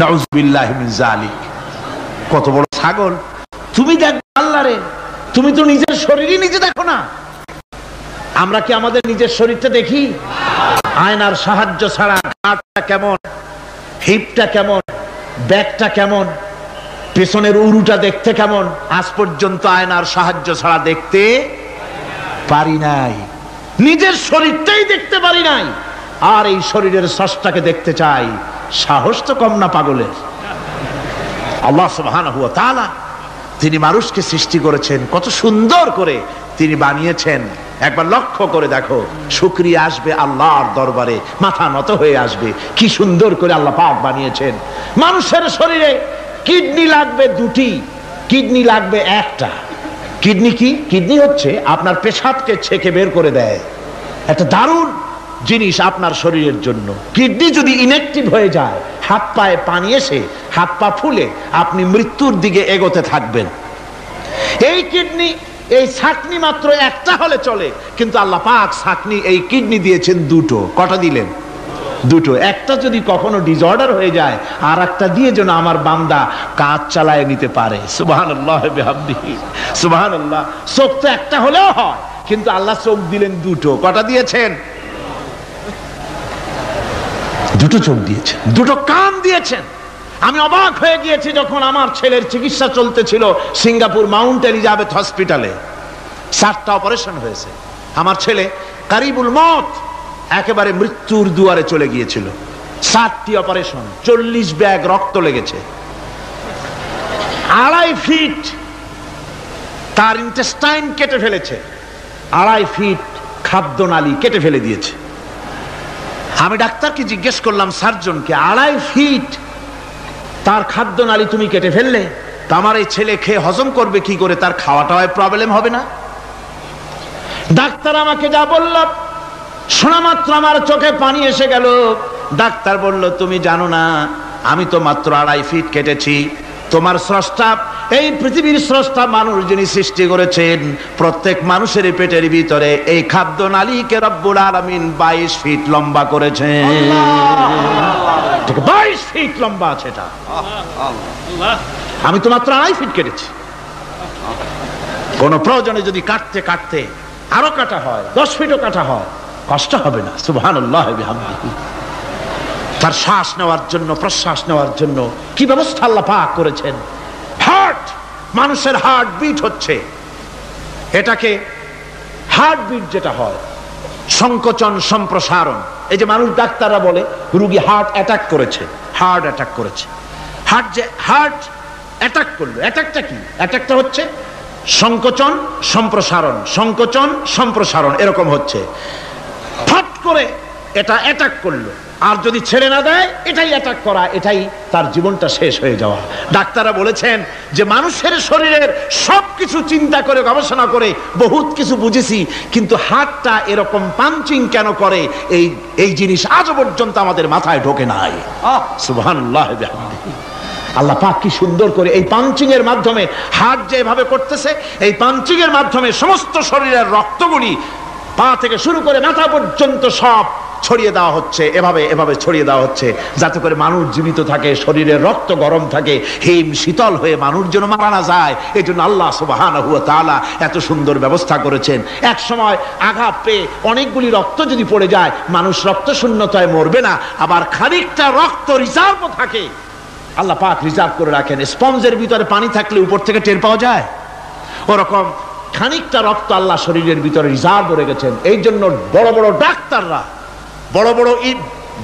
নাউযুবিল্লাহি মিন যালিক। কত বড় ছাগল! তুমি দেখো আল্লাহ রে, তুমি তো নিজের শরীরই নিজে দেখো না। আমরা কি আমাদের নিজের শরীরটা দেখি? আয়নার সাহায্য ছাড়া ঘাটটা কেমন, হিপটা কেমন, ব্যাকটা কেমন, পেছনের উরুটা দেখতে কেমন, আজ পর্যন্ত আয়নার সাহায্য ছাড়া দেখতে পারি নাই। নিজের শরীরটাই দেখতে পারি নাই, আর এই শরীরের স্রষ্টাকে দেখতে চাই। সাহস তো কম না পাগলের। আল্লাহ সুবহানাহু ওয়া তাআলা তিনি মানুষকে সৃষ্টি করেছেন, কত সুন্দর করে তিনি বানিয়েছেন। একবার লক্ষ্য করে দেখো, শুকরিয়া আসবে আল্লাহর দরবারে, মাথা নত হয়ে আসবে। কি সুন্দর করে আল্লাহ পাক বানিয়েছেন। মানুষের শরীরে কিডনি লাগবে 2টি, কিডনি লাগবে 1টা। কিডনি কি? কিডনি হচ্ছে আপনার পেশাবকে ছেঁকে বের করে দেয়, একটা দারুণ জিনিস আপনার শরীরের জন্য। কিডনি যদি ইনঅ্যাক্টিভ হয়ে যায়, হাত পায়ে পানি এসে হাত পা ফুলে আপনি মৃত্যুর দিকে এগোতে থাকবেন। এই কিডনি, এই ছাকনি মাত্র 1টা হলে চলে, কিন্তু আল্লাহ পাক ছাকনি, এই কিডনি দিয়েছেন 2টো। কটা দিলেন? দুটো। একটা যদি কখনো ডিসঅর্ডার হয়ে যায়, আর একটা দিয়ে যেন আমার বান্দা কাজ চালায় নিতে পারে। সুবহানাল্লাহ বিহামদিহি, সুবহানাল্লাহ। চোখ তো একটা হলেও হয়, কিন্তু আল্লাহ চোখ দিলেন দুটো। কটা দিয়েছেন? দুটো চোখ দিয়েছেন, দুটো কান দিয়েছেন। আমি অবাক হয়ে গিয়েছি যখন আমার ছেলের চিকিৎসা চলতেছিল সিঙ্গাপুর মাউন্ট এলিজাবেথ হসপিটালে। 7টা অপারেশন হয়েছে। আমার ছেলে কারিবুল মত, একেবারে মৃত্যুর দুয়ারে চলে গিয়েছিল। 7টি অপারেশন, 40 ব্যাগ রক্ত লেগেছে। 2.5 ফিট তার ইন্টেস্টাইন কেটে ফেলেছে, 2.5 ফিট খাদ্যনালী কেটে ফেলে দিয়েছে। আমি ডাক্তারকে জিজ্ঞেস করলাম, সার্জনকে, 2.5 ফিট তার খাদ্যনালী তুমি কেটে ফেললে, তা আমার এই ছেলে খেয়ে হজম করবে কি করে? তার খাওয়াটায় প্রবলেম হবে না? ডাক্তার আমাকে যা বলল, শোনা মাত্র আমার চোখে পানি এসে গেল। ডাক্তার বলল, তুমি জানো না, আমি তো মাত্র 2.5 ফিট কেটেছি। তোমার স্রষ্টা, এই পৃথিবীর স্রষ্টা মানুষ যিনি সৃষ্টি করেছেন, প্রত্যেক মানুষের পেটের ভিতরে এই খাদ্য নালীকে রব্বুল আলামিন 22 ফিট লম্বা করেছেন। 22 ফিট লম্বা আছে এটা। আমি তো মাত্র 2.5 ফিট কেটেছি। কোন প্রয়োজনে যদি কাটতে কাটতে আরো কাটা হয়, 10 ফিটও কাটা হয়, কষ্ট হবে না। সুবহানাল্লাহ বিহামদিহি। তার শ্বাস নেওয়ার জন্য, প্রশ্বাস নেওয়ার জন্য কি ব্যবস্থা আল্লাহ পাক করেছেন। হার্ট, মানুষের হার্ট বিট হচ্ছে, এটাকে হার্ট বিট যেটা হয়, সংকোচন সম্প্রসারণ। এই যে মানুষ, ডাক্তাররা বলে রোগী হার্ট অ্যাটাক করেছে, হার্ট অ্যাটাক করেছে। হার্ট যে হার্ট অ্যাটাক করলো, অ্যাটাকটা কি? অ্যাটাকটা হচ্ছে সংকোচন সম্প্রসারণ, সংকোচন সম্প্রসারণ, এরকম হচ্ছে। ফট করে এটা অ্যাটাক করলো, আর যদি ছেড়ে না দেয় এটাই অ্যাটাক করা, এটাই তার জীবনটা শেষ হয়ে যাওয়া। ডাক্তাররা বলেছেন যে মানুষের শরীরের সবকিছু চিন্তা করে, গবেষণা করে বহুত কিছু বুঝেছি, কিন্তু হার্টটা এরকম পাঞ্চিং কেন করে, এই জিনিস আজও পর্যন্ত আমাদের মাথায় ঢোকে নাই। সুবহানাল্লাহ বিহামদিহি। আল্লাহ পাক কি সুন্দর করে এই পাঞ্চিং এর মাধ্যমে, হার্ট যেভাবে করতেছে, এই পাঞ্চিং এর মাধ্যমে সমস্ত শরীরের রক্তগুলি পা থেকে শুরু করে মাথা পর্যন্ত সব ছড়িয়ে দেওয়া হচ্ছে, এভাবে এভাবে ছড়িয়ে দেওয়া হচ্ছে, যাতে করে মানুষ জীবিত থাকে, শরীরের রক্ত গরম থাকে, হিম শীতল হয়ে মানুষ যেন মারা না যায়। এই জন্য আল্লাহ সুবহানাহু ওয়া তাআলা এত সুন্দর ব্যবস্থা করেছেন। এক সময় আঘাত পেয়ে অনেকগুলি রক্ত যদি পড়ে যায়, মানুষ রক্ত শূন্যতায় মরবে না, আবার খানিকটা রক্ত রিজার্ভও থাকে। আল্লাহ পাক রিজার্ভ করে রাখেন। স্পঞ্জের ভিতরে পানি থাকলে উপর থেকে টের পাওয়া যায়, ওরকম খানিকটা রক্ত আল্লাহ শরীরের ভিতরে রিজার্ভ রেখেছেন। এই জন্য বড় বড় ডাক্তাররা, বড় বড়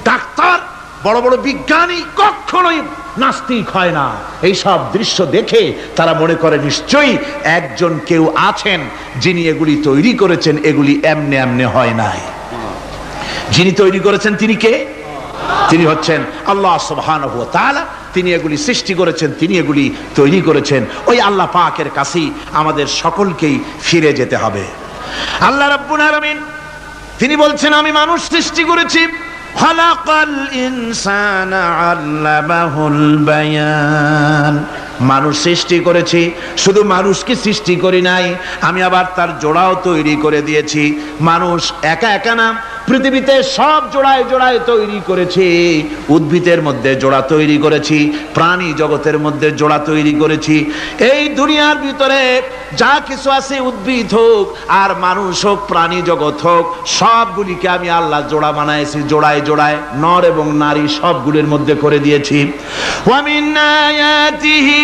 ডাক্তার, বড় বড় বিজ্ঞানী কখনোই নাস্তিক হয় না। এই সব দৃশ্য দেখে তারা মনে করে নিশ্চয়ই একজন কেউ আছেন যিনি এগুলি তৈরি করেছেন, এগুলি এমনে এমনে হয় নাই। যিনি তৈরি করেছেন তিনি কে? তিনি হচ্ছেন আল্লাহ সুবহানাহু ওয়া তাআলা। তিনি এগুলি সৃষ্টি করেছেন, তিনি এগুলি তৈরি করেছেন। ওই আল্লাহ পাকের কাছেই আমাদের সকলকেই ফিরে যেতে হবে। আল্লাহ রাব্বুল আলামিন তিনি বলছেন, আমি মানুষ সৃষ্টি করেছি, খালাকাল ইনসানা আল্লামাহুল বায়ান। মানুষ সৃষ্টি করেছি, শুধু মানুষকে সৃষ্টি করি নাই, আমি আবার তার জোড়াও তৈরি করে দিয়েছি। মানুষ একা একা না, পৃথিবীতে সব জোড়ায় জোড়ায় তৈরি করেছি। উদ্ভিদের মধ্যে জোড়া তৈরি করেছি, প্রাণী জগতের মধ্যে জোড়া তৈরি করেছি। এই দুনিয়ার ভিতরে যা কিছু আছে, উদ্ভিদ হোক আর মানুষ হোক, প্রাণী জগৎ হোক, সবগুলিকে আমি আল্লাহ জোড়া বানাইছি, জোড়ায় জোড়ায় নর এবং নারী সবগুলির মধ্যে করে দিয়েছি। ওয়া মিন আয়াতিহি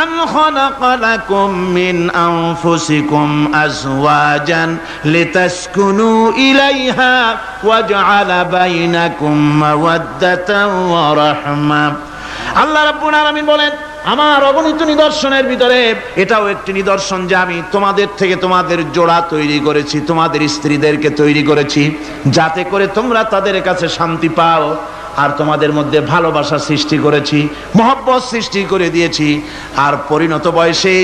আন খালাকা লাকুম মিন আনফুসিকুম আজওয়াজান লিতাসকুনু ইলাইহা ওয়া জাআলা বাইনাকুম মাওয়াদ্দাতান ওয়া রাহমা। আল্লাহ রাব্বুল আলামিন বলেন, আমার অগণিত নিদর্শনের ভিতরে এটাও একটি নিদর্শন যে আমি তোমাদের থেকে তোমাদের জোড়া তৈরি করেছি, তোমাদের স্ত্রীদেরকে তৈরি করেছি, যাতে করে তোমরা তাদের কাছে শান্তি পাও। আর তোমাদের মধ্যে ভালোবাসা সৃষ্টি করেছি, মহব্বত সৃষ্টি করে দিয়েছি। আর পরিণত বয়সে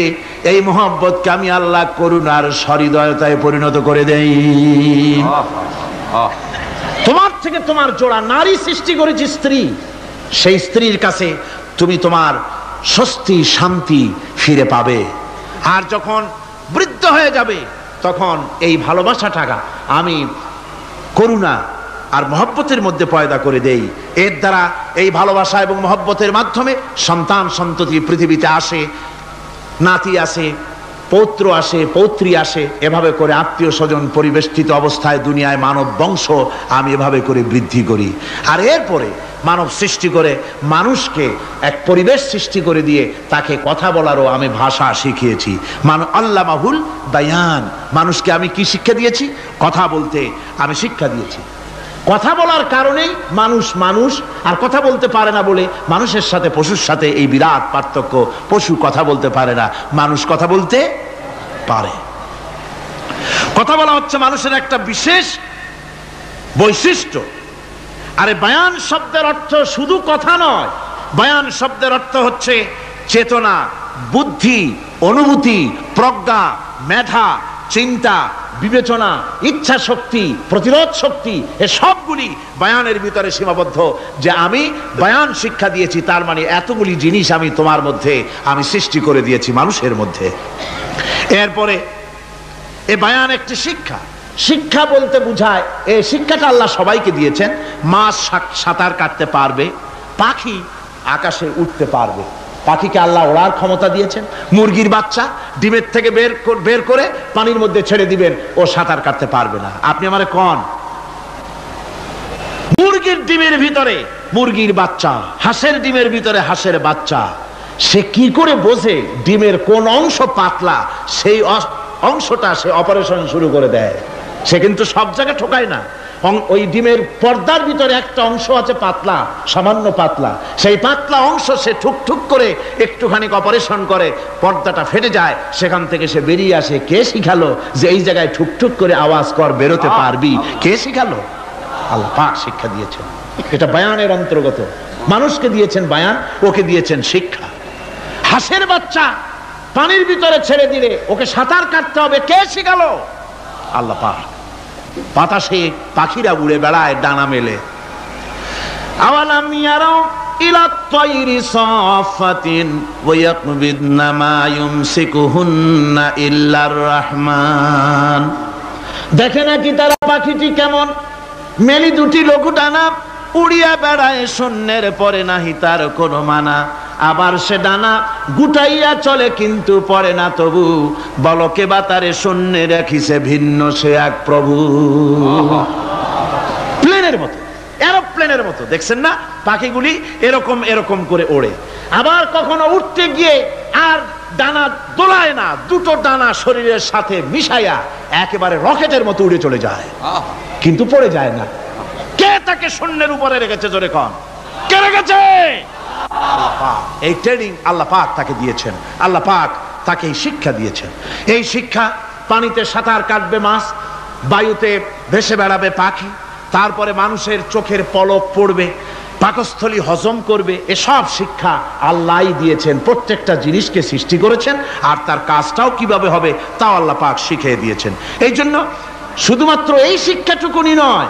এই মহব্বতকে আমি আল্লাহ করুণার সহৃদয়তায় পরিণত করে দেই। তোমার থেকে তোমার জোড়া নারী সৃষ্টি করেছি, স্ত্রী। সেই স্ত্রীর কাছে তুমি তোমার স্বস্তি শান্তি ফিরে পাবে। আর যখন বৃদ্ধ হয়ে যাবে, তখন এই ভালোবাসাটা আমি করুণা আর মহব্বতের মধ্যে পয়দা করে দেই। এর দ্বারা এই ভালোবাসা এবং মহব্বতের মাধ্যমে সন্তান সন্ততি পৃথিবীতে আসে, নাতি আসে, পৌত্র আসে, পৌত্রী আসে, এভাবে করে আত্মীয় স্বজন পরিবেষ্টিত অবস্থায় দুনিয়ায় মানব বংশ আমি এভাবে করে বৃদ্ধি করি। আর এরপরে মানব সৃষ্টি করে মানুষকে এক পরিবেশ সৃষ্টি করে দিয়ে তাকে কথা বলারও আমি ভাষা শিখিয়েছি। আল্লামাহুল বায়ান, মানুষকে আমি কি শিক্ষা দিয়েছি? কথা বলতে আমি শিক্ষা দিয়েছি। কথা বলার কারণেই মানুষ মানুষ, আর কথা বলতে পারে না বলে মানুষের সাথে পশুর সাথে এই বিরাট পার্থক্য। পশু কথা বলতে পারে না, মানুষ কথা বলতে পারে। কথা বলা হচ্ছে মানুষের একটা বিশেষ বৈশিষ্ট্য। আরে বায়ান শব্দের অর্থ শুধু কথা নয়, বায়ান শব্দের অর্থ হচ্ছে চেতনা, বুদ্ধি, অনুভূতি, প্রজ্ঞা, মেধা, চিন্তা, বিবেচনা, ইচ্ছা শক্তি, প্রতিরোধ শক্তি, এ সবগুলি বায়ানের ভিতরে সীমাবদ্ধ। যে আমি বায়ান শিক্ষা দিয়েছি, তার মানে এতগুলি জিনিস আমি তোমার মধ্যে আমি সৃষ্টি করে দিয়েছি মানুষের মধ্যে। এরপরে এ বায়ান একটি শিক্ষা। শিক্ষা বলতে বুঝায়, এই শিক্ষাটা আল্লাহ সবাইকে দিয়েছেন। মাছ সাঁতার কাটতে পারবে, পাখি আকাশে উঠতে পারবে, পাখিকে আল্লাহ ওড়ার ক্ষমতা দিয়েছেন। মুরগির বাচ্চা ডিমের থেকে বের করে পানির মধ্যে ছেড়ে দিবেন, ও সাঁতার কাটতে পারবে না। আপনি আমারে কোন মুরগির ডিমের ভিতরে মুরগির বাচ্চা, হাঁসের ডিমের ভিতরে হাঁসের বাচ্চা, সে কি করে বোঝে ডিমের কোন অংশ পাতলা, সেই অংশটা সে অপারেশন শুরু করে দেয়। সে কিন্তু সব জায়গায় ঠোকায় না। ওই ডিমের পর্দার ভিতরে একটা অংশ আছে পাতলা, সামান্য পাতলা, সেই পাতলা অংশ সে ঠুকঠুক করে একটুখানি অপারেশন করে, পর্দাটা ফেটে যায়, সেখান থেকে সে বেরিয়ে আসে। কে শিখালো যে এই জায়গায় ঠুকঠুক করে আওয়াজ কর, বেরোতে পারবি? কে শিখালো? আল্লাহ পাক শিক্ষা দিয়েছেন। এটা বায়ানের অন্তর্গত। মানুষকে দিয়েছেন বায়ান, ওকে দিয়েছেন শিক্ষা। হাঁসের বাচ্চা পানির ভিতরে ছেড়ে দিলে ওকে সাঁতার কাটতে হবে, কে শিখালো? আল্লাহ পাক। বাতাসে পাখিরা উড়ে বেড়ায় ডানা মেলে। আওয়ালাম ইয়ারাও ইলা তায়রি সাফাতিন ওয়া ইয়াকবিদনা মা ইউমসিকুহুন্না ইল্লার রহমান। দেখে নাকি তারা পাখিটি কেমন মেলি দুটি লঘু ডানা উড়িয়া বেড়ায়, শূন্যের পরে নাহি তার কোনো মানা। আবার সে ডানা গুটাইয়া চলে কিন্তু পড়ে না তবু, বলকে বা তারে শূন্যে রাখিছে ভিন্ন সে এক প্রভু। প্লেনের মতো, এরোপ্লেনের মতো, দেখছেন না পাখিগুলি এরকম এরকম করে ওড়ে। আবার কখনো উঠতে গিয়ে আর ডানা দোলায় না, দুটো ডানা শরীরের সাথে মিশাইয়া একেবারে রকেটের মতো উড়ে চলে যায়, কিন্তু পড়ে যায় না। কে তাকে শূন্যের উপরে রেখেছে? জোরে কন, কে রেখেছে? এই ট্রেনিং আল্লাহ পাক তাকে দিয়েছেন। আল্লাহ পাক তাকে এই শিক্ষা দিয়েছেন। এই শিক্ষা, পানিতে সাঁতার কাটবে মাছ, বায়ুতে ভেসে বেড়াবে পাখি, তারপরে মানুষের চোখের পলক পড়বে, পাকস্থলী হজম করবে, এসব শিক্ষা আল্লাহই দিয়েছেন। প্রত্যেকটা জিনিসকে সৃষ্টি করেছেন, আর তার কাজটাও কিভাবে হবে তাও আল্লাহ পাক শিখিয়ে দিয়েছেন। এই জন্য শুধুমাত্র এই শিক্ষাটুকুনি নয়,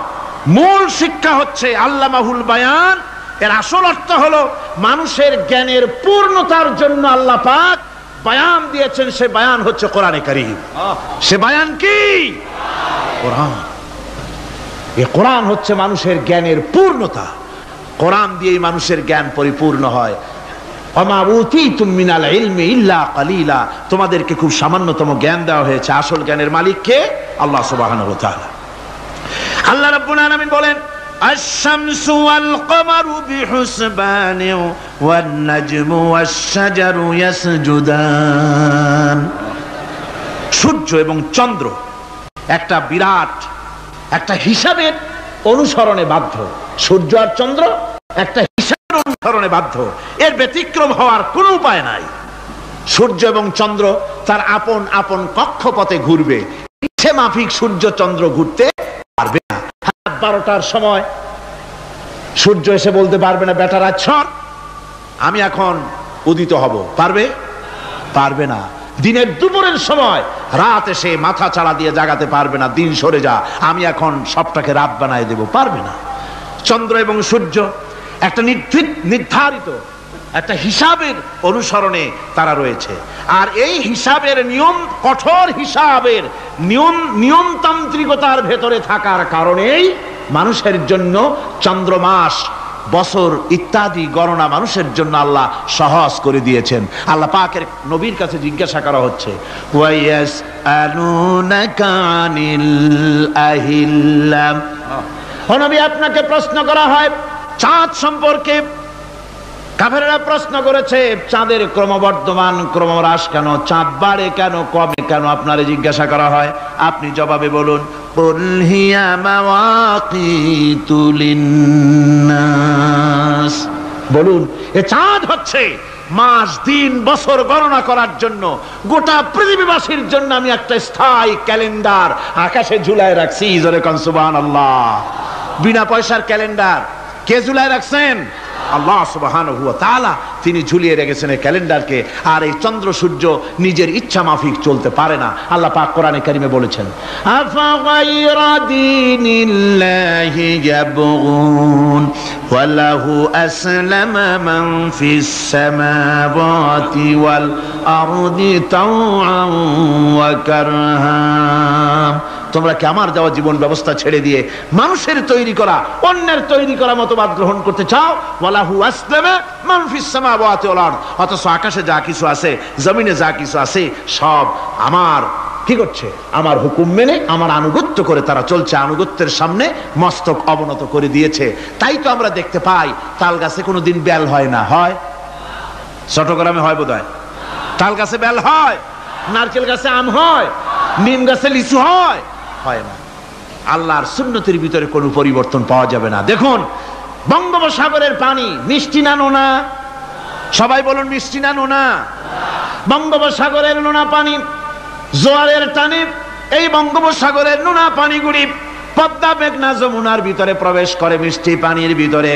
মূল শিক্ষা হচ্ছে আল্লামাহুল বায়ান। এর আসল অর্থ হলো মানুষের জ্ঞানের পূর্ণতার জন্য আল্লাহ পাক বায়ান দিয়েছেন। সে বায়ান হচ্ছে কোরআনে কারীম। সে বায়ান কি? কোরআন। এই কোরআন হচ্ছে মানুষের জ্ঞানের পূর্ণতা। কোরআন দিয়েই মানুষের জ্ঞান পরিপূর্ণ হয়। ওমা উতীতুম মিনাল ইলমি ইল্লা কালিলা, তোমাদেরকে খুব সামান্যতম জ্ঞান দেওয়া হয়েছে। আসল জ্ঞানের মালিক কে? আল্লাহ সুবহানাহু ওয়া তাআলা। আল্লাহ রাব্বুল আলামিন বলেন, الشمس والقمر بحسبان والنجم والشجر يسجدان। সূর্য এবং চন্দ্র একটা বিরাট একটা হিসাবের অনুসরণে বাধ্য। সূর্য আর চন্দ্র একটা হিসাবের অনুসরণে বাধ্য, এর ব্যতিক্রম হওয়ার কোনো উপায় নাই। সূর্য এবং চন্দ্র তার আপন আপন কক্ষপথে ঘুরবে, ইচ্ছে মাফিক সূর্য চন্দ্র ঘুরতে পারবে না। 12টার সময় সূর্য এসে বলতে পারবে না, বেটা রাত ছড়, আমি এখন উদিত হব। পারবে? পারবে না। দিনের দুপুরের সময় রাত এসে মাথা চাড়া দিয়ে জাগাতে পারবে না, দিন সরে যা, আমি এখন সবটাকে রাত বানায় দেব, পারবে না। চন্দ্র এবং সূর্য একটা নির্ধারিত একটা হিসাবের অনুসরণে তারা রয়েছে। আর এই হিসাবের নিয়ম, কঠোর হিসাবের নিয়মতান্ত্রিকতার ভেতরে থাকার কারণেই মানুষের জন্য চন্দ্র মাস বছর ইত্যাদি গণনা মানুষের জন্য আল্লাহ সহজ করে দিয়েছেন। আল্লাহ পাকের নবীর কাছে জিজ্ঞাসা করা হচ্ছে, ওয়ায়াসআলুনাকা আনিল আহিল্লাম, ও নবী আপনাকে প্রশ্ন করা হয় চাঁদ সম্পর্কে। কাফেররা প্রশ্ন করেছে চাঁদের ক্রমবর্ধমান ক্রমহ্রাস কেন, চাঁদ বাড়ে কেন, কমে কেন, আপনারে জিজ্ঞাসা করা হয়। আপনি জবাবে বলুন, কুল হিয়া মাওয়াকিতু লিন্নাস, বলুন এ চাঁদ হচ্ছে মাস দিন বছর গণনা করার জন্য, গোটা পৃথিবীবাসীর জন্য আমি একটা স্থায়ী ক্যালেন্ডার আকাশে ঝুলায় রাখছি। জোরে কোন সুবহানাল্লাহ। বিনা পয়সার ক্যালেন্ডার কে ঝুলায় রাখছেন? আল্লাহ সুবহানাহু ওয়া তাআলা তিনি ঝুলিয়ে রেখেছেন এই ক্যালেন্ডারকে। আর এই চন্দ্র সূর্য নিজের ইচ্ছা মাফিক চলতে পারে না। আল্লাহ পাক কোরআনে কারিমে বলেছেন, আফা গায়রা দীনিল্লাহি ইয়াবগুন ওয়া লাহু আসলামা মান ফিস সামাওয়াতি ওয়াল আরদি তাওআন ওয়া কারহা, তোমরা কি আমার দেওয়া জীবন ব্যবস্থা ছেড়ে দিয়ে মানুষের তৈরি করা অন্যের তৈরি করা মতবাদ গ্রহণ করতে চাও? ওয়ালাহু আসলামা মান ফিস সামাওয়াতি ওয়াল আরদ, অথচ আকাশে যা কিছু আছে জমিনে যা কিছু আছে সব আমার কি করছে? আমার হুকুম মেনে আমার আনুগত্য করে তারা চলছে, আনুগত্যের সামনে মস্তক অবনত করে দিয়েছে। তাই তো আমরা দেখতে পাই তাল গাছে কোনোদিন বেল হয় না, হয়? চট্টগ্রামে হয় বোধহয়। তাল গাছে বেল হয়, নারকেল গাছে আম হয়, নিম গাছে লিচু হয়? হয় না। আল্লাহর সুন্নতের ভিতরে কোনো পরিবর্তন পাওয়া যাবে না। দেখুন বঙ্গোপসাগরের পানি মিষ্টি না নোনা? সবাই বলুন মিষ্টি না নোনা? বঙ্গোপসাগরের নোনা পানি জোয়ারের টানে এই বঙ্গোপসাগরের নোনা পানিগুলি পদ্মা মেঘনা যমুনার ভিতরে প্রবেশ করে মিষ্টি পানির ভিতরে,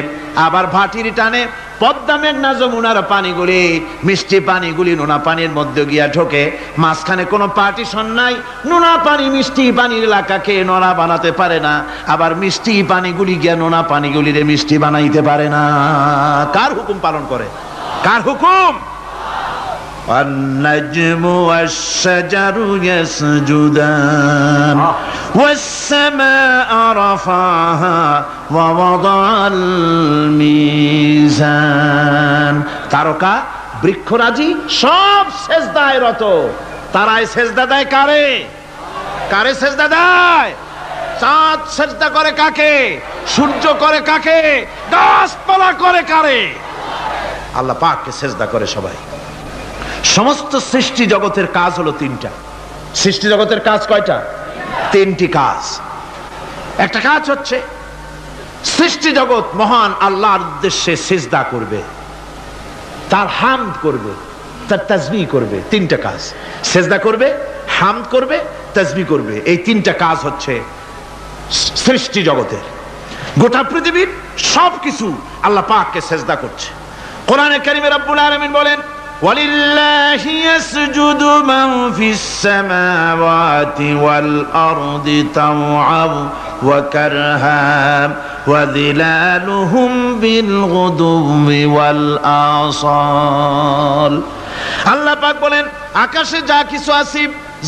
আবার ভাটির টানে পদ্মা মেঘনা যমুনার পানিগুলি মিষ্টি পানিগুলি নোনা পানির মধ্যে গিয়া ঢোকে। মাঝখানে কোনো পার্টিশন নাই, নোনা পানি মিষ্টি পানির এলাকাকে নোনা বানাতে পারে না, আবার মিষ্টি পানিগুলি গিয়া নোনা পানিগুলিরে মিষ্টি বানাইতে পারে না। কার হুকুম পালন করে? কার হুকুম? والنجم والشجر يسجدان والسماء رفعها ووضع الميزان, তারকা বৃক্ষরাজি সব সেজদায় রত। তারাই সেজদা দেয় কারে? কারে সেজদা দেয়? চাঁদ সেজদা করে কাকে? সূর্য করে কাকে? গাছপালা করে কারে? আল্লাহ পাককে সেজদা করে সবাই। সমস্ত সৃষ্টি জগতের কাজ হলো তিনটা। সৃষ্টি জগতের কাজ কয়টা? তিনটি কাজ। একটা কাজ হচ্ছে সৃষ্টি জগৎ মহান আল্লাহর উদ্দেশ্যে সিজদা করবে, তার হামদ করবে, তার তাসবিহ করবে। তিনটা কাজ, সিজদা করবে, হামদ করবে, তাসবিহ করবে। এই তিনটা কাজ হচ্ছে সৃষ্টি জগতের। গোটা পৃথিবীর সবকিছু আল্লাহ পাককে সিজদা করছে। কোরআনে কারিমে রব্বুল আলামিন বলেন, وَلِلَّهِ يَسْجُدُ مَنْ فِي السَّمَاوَاتِ وَالْأَرْضِ طَوْعًا وَكَرْهًا وَظِلَالُهُمْ بِالْغُدُوِّ وَالْآصَالِ। আল্লাহ পাক বলেন, আকাশে যা কিছু আছে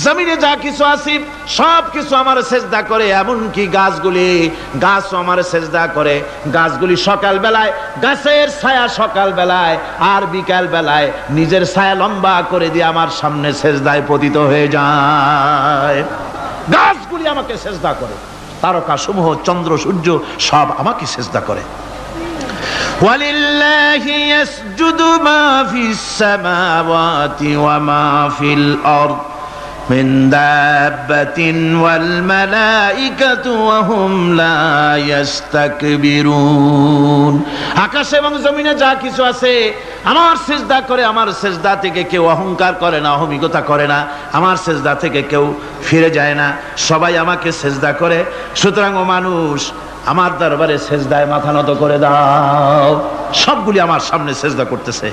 জমিনে যা কিছু আছে সব কিছু আমার সেজদা করে, এমনকি গাছগুলি, গাছও আমার সেজদা করে। গাছগুলি সকাল বেলায় গাছের ছায়া সকাল বেলায় আর বিকাল বেলায় নিজের ছায়া লম্বা করে দিয়ে আমার সামনে সেজদায় পতিত হয়ে যায়। গাছগুলি আমাকে সেজদা করে, তারকা সমূহ চন্দ্র সূর্য সব আমাকে সেজদা করে। ওয়ালিল্লাহি ইয়াসজুদু মা ফিস সামাওয়াতি ওয়া মা ফিল আরদ মিন দাব্বাতিন ওয়াল মালাইকাতু ওয়া হুম লা ইস্তাকবিরুন। আকাশ এবং জমিনে যা কিছু আছে আমার সিজদা করে। আমার সিজদা থেকে কেউ অহংকার করে না, অহমিকতা করে না, আমার সিজদা থেকে কেউ ফিরে যায় না, সবাই আমাকে সিজদা করে। সুতরাং ও মানুষ, আমার দরবারে সেজদায় মাথা নত করে দাও। সবগুলি আমার সামনে সেজদা করতেছে।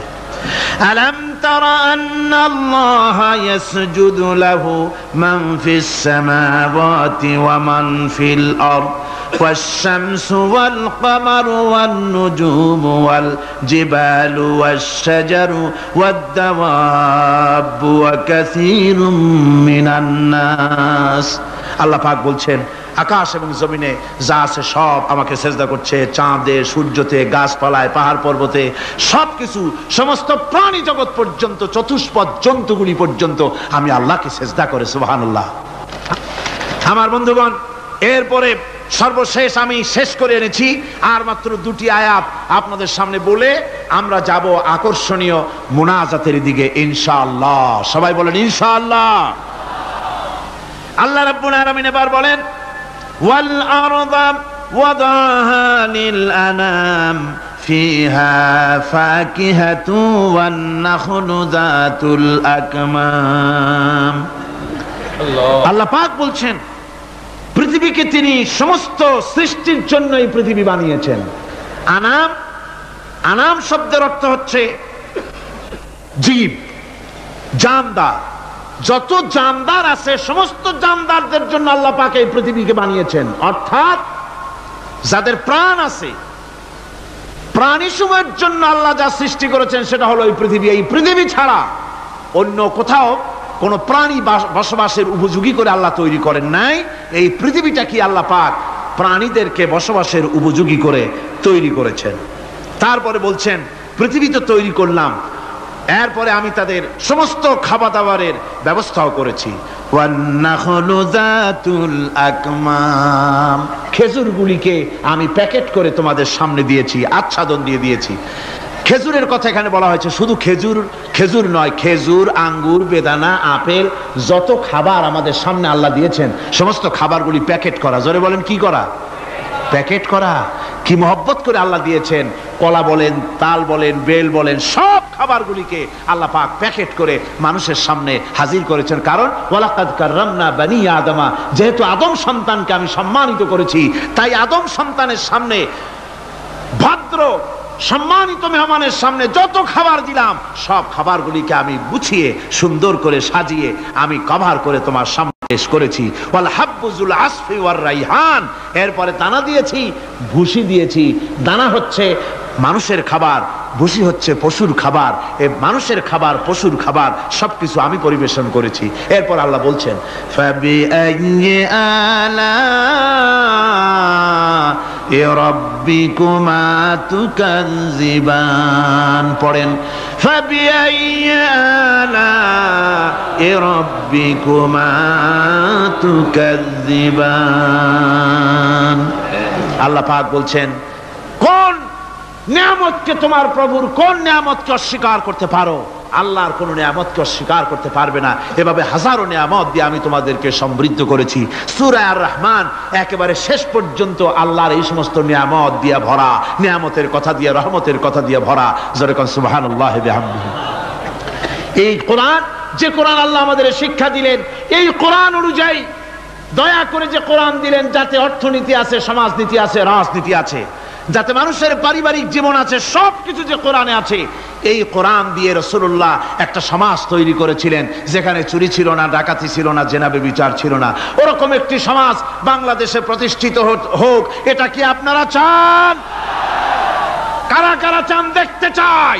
আলাম তারা আন্নাল্লাহা ইয়াসজুদু লাহু মান ফিস সামাওয়াতি ওয়া মান ফিল আরদ ওয়াশ-শামসু ওয়াল কামারু ওয়ান নুজুমু ওয়াল জিবালু ওয়াশ-শাজারু ওয়াদ-দাওয়াবু ওয়া কাসীরুম মিনান নাস। আল্লাহ পাক বলছেন আকাশ এবং জমিনে যা আছে সব আমাকে সেজদা করছে, চাঁদে, সূর্যতে, গাছপালায়, পাহাড় পর্বতে, সবকিছু, সমস্ত প্রাণী জগৎ পর্যন্ত, চতুষ্পদ জন্তুগুলি পর্যন্ত আমি আল্লাহকে সেজদা করে। সুবহানাল্লাহ। আমার বন্ধুগণ, এরপরে সর্বশেষ আমি শেষ করে এনেছি আর মাত্র দুটি আয়াত আপনাদের সামনে বলে আমরা যাব আকর্ষণীয় মুনাজাতের দিকে ইনশাআল্লাহ। সবাই বলেন ইনশাআল্লাহ। আল্লাহ রাব্বুল আলামিন এবার বলেন ওয়াল আরদা ওয়াদাহা লিল আনাম ফিহা ফাকিহাতু ওয়ান নাখলু যাতুল আকমাম। আল্লাহ পাক বলছেন পৃথিবীকে তিনি সমস্ত সৃষ্টির জন্য এই পৃথিবী বানিয়েছেন। আনাম, আনাম শব্দের অর্থ হচ্ছে জীব, জানদার। যত জানদার আছে সমস্ত জানদারদের জন্য আল্লাহ পাক এই পৃথিবীকে বানিয়েছেন। অর্থাৎ যাদের প্রাণ আছে, প্রাণী সময়ের জন্য আল্লাহ যা সৃষ্টি করেছেন সেটা হলো এই পৃথিবী। এই পৃথিবী ছাড়া অন্য কোথাও কোন প্রাণী বসবাসের উপযোগী করে আল্লাহ তৈরি করেন নাই। এই পৃথিবীটা কি আল্লাহ পাক প্রাণীদেরকে বসবাসের উপযোগী করে তৈরি করেছেন। তারপরে বলছেন পৃথিবী তো তৈরি করলাম, এরপরে আমি তাদের সমস্ত খাবার দাবারের ব্যবস্থাও করেছি। খেজুরগুলিকে আমি প্যাকেট করে তোমাদের সামনে দিয়েছি, আচ্ছাদন দিয়ে দিয়েছি। খেজুরের কথা এখানে বলা হয়েছে, শুধু খেজুর খেজুর নয়, খেজুর, আঙ্গুর, বেদানা, আপেল, যত খাবার আমাদের সামনে আল্লাহ দিয়েছেন সমস্ত খাবারগুলি প্যাকেট করা। জোরে বলেন কি করা? প্যাকেট করা। কি মহব্বত করে আল্লাহ দিয়েছেন। কলা বলেন, তাল বলেন, বেল বলেন, সব খাবারগুলিকে আল্লাহ পাক প্যাকেট করে মানুষের সামনে হাজির করেছেন। কারণ ওয়ালাকাদ কাররামনা বানি আদমা, যেহেতু আদম সন্তানকে আমি সম্মানিত করেছি, তাই আদম সন্তানের সামনে, ভদ্র সম্মানিত মেহমানের সামনে যত খাবার দিলাম সব খাবারগুলিকে আমি গুছিয়ে সুন্দর করে সাজিয়ে আমি কভার করে তোমার সামনে পেশ করেছি। ওয়াল হাব্বুজুল আসফি ওয়ার রাইহান, এরপরে দানা দিয়েছি, ভুসি দিয়েছি। দানা হচ্ছে মানুষের খাবার, ভুসি হচ্ছে পশুর খাবার। এই মানুষের খাবার, পশুর খাবার সবকিছু আমি পরিবেশন করেছি। এরপর আল্লাহ বলছেন ফাবিআইয়ি আলা'i রাব্বিকুমা তুকাযযিবান। পড়েন ফাবিআইয়ি আলা'i রাব্বিকুমা তুকাযযিবান। আল্লাহ পাক বলছেন কোন নিয়ামতকে, তোমার প্রভুর কোন নিয়ামতকে অস্বীকার করতে পারো? আল্লাহর কোন নিয়ামতকে অস্বীকার করতে পারবে না। এভাবে হাজারো নিয়ামত দিয়ে আমি তোমাদেরকে সমৃদ্ধ করেছি। সূরা আর রহমান একেবারে শেষ পর্যন্ত আল্লাহর এই সমস্ত নিয়ামত দিয়ে ভরা, নিয়ামতের কথা দিয়ে, রহমতের কথা দিয়ে ভরা। জোরে কোন সুবহানাল্লাহ বিহামদিহি। এই কোরআন, যে কোরআন আল্লাহ আমাদের শিক্ষা দিলেন, এই কোরআন অনুযায়ী দয়া করে যে কোরআন দিলেন, যাতে অর্থনীতি আছে, সমাজনীতি আছে, রাজনীতি আছে, যাতে মানুষের পারিবারিক জীবন আছে, সবকিছু যে কোরআনে আছে। এই কোরআন দিয়ে রাসূলুল্লাহ একটা সমাজ তৈরি করেছিলেন যেখানে চুরি ছিল না, ডাকাতি ছিল না, জেনা ব্যভিচার ছিল না। ওরকম একটি সমাজ বাংলাদেশে প্রতিষ্ঠিত হোক, এটা কি আপনারা চান? কারা কারা চান? দেখতে চাই।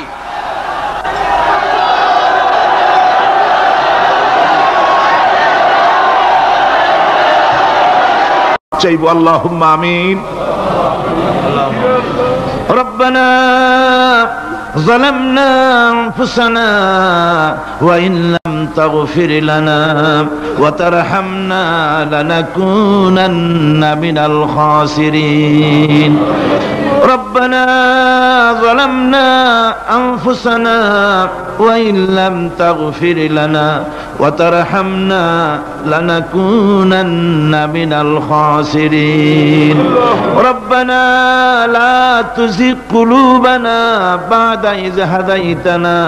চাইবো আল্লাহুম্মা আমিন। ربنا ظلمنا أنفسنا وإن لم تغفر لنا وترحمنا لنكونن من الخاسرين. ربنا ظلمنا أنفسنا وإن لم تغفر لنا وترحمنا لنكونن من الخاسرين. ربنا لا تزغ قلوبنا بعد إذ هديتنا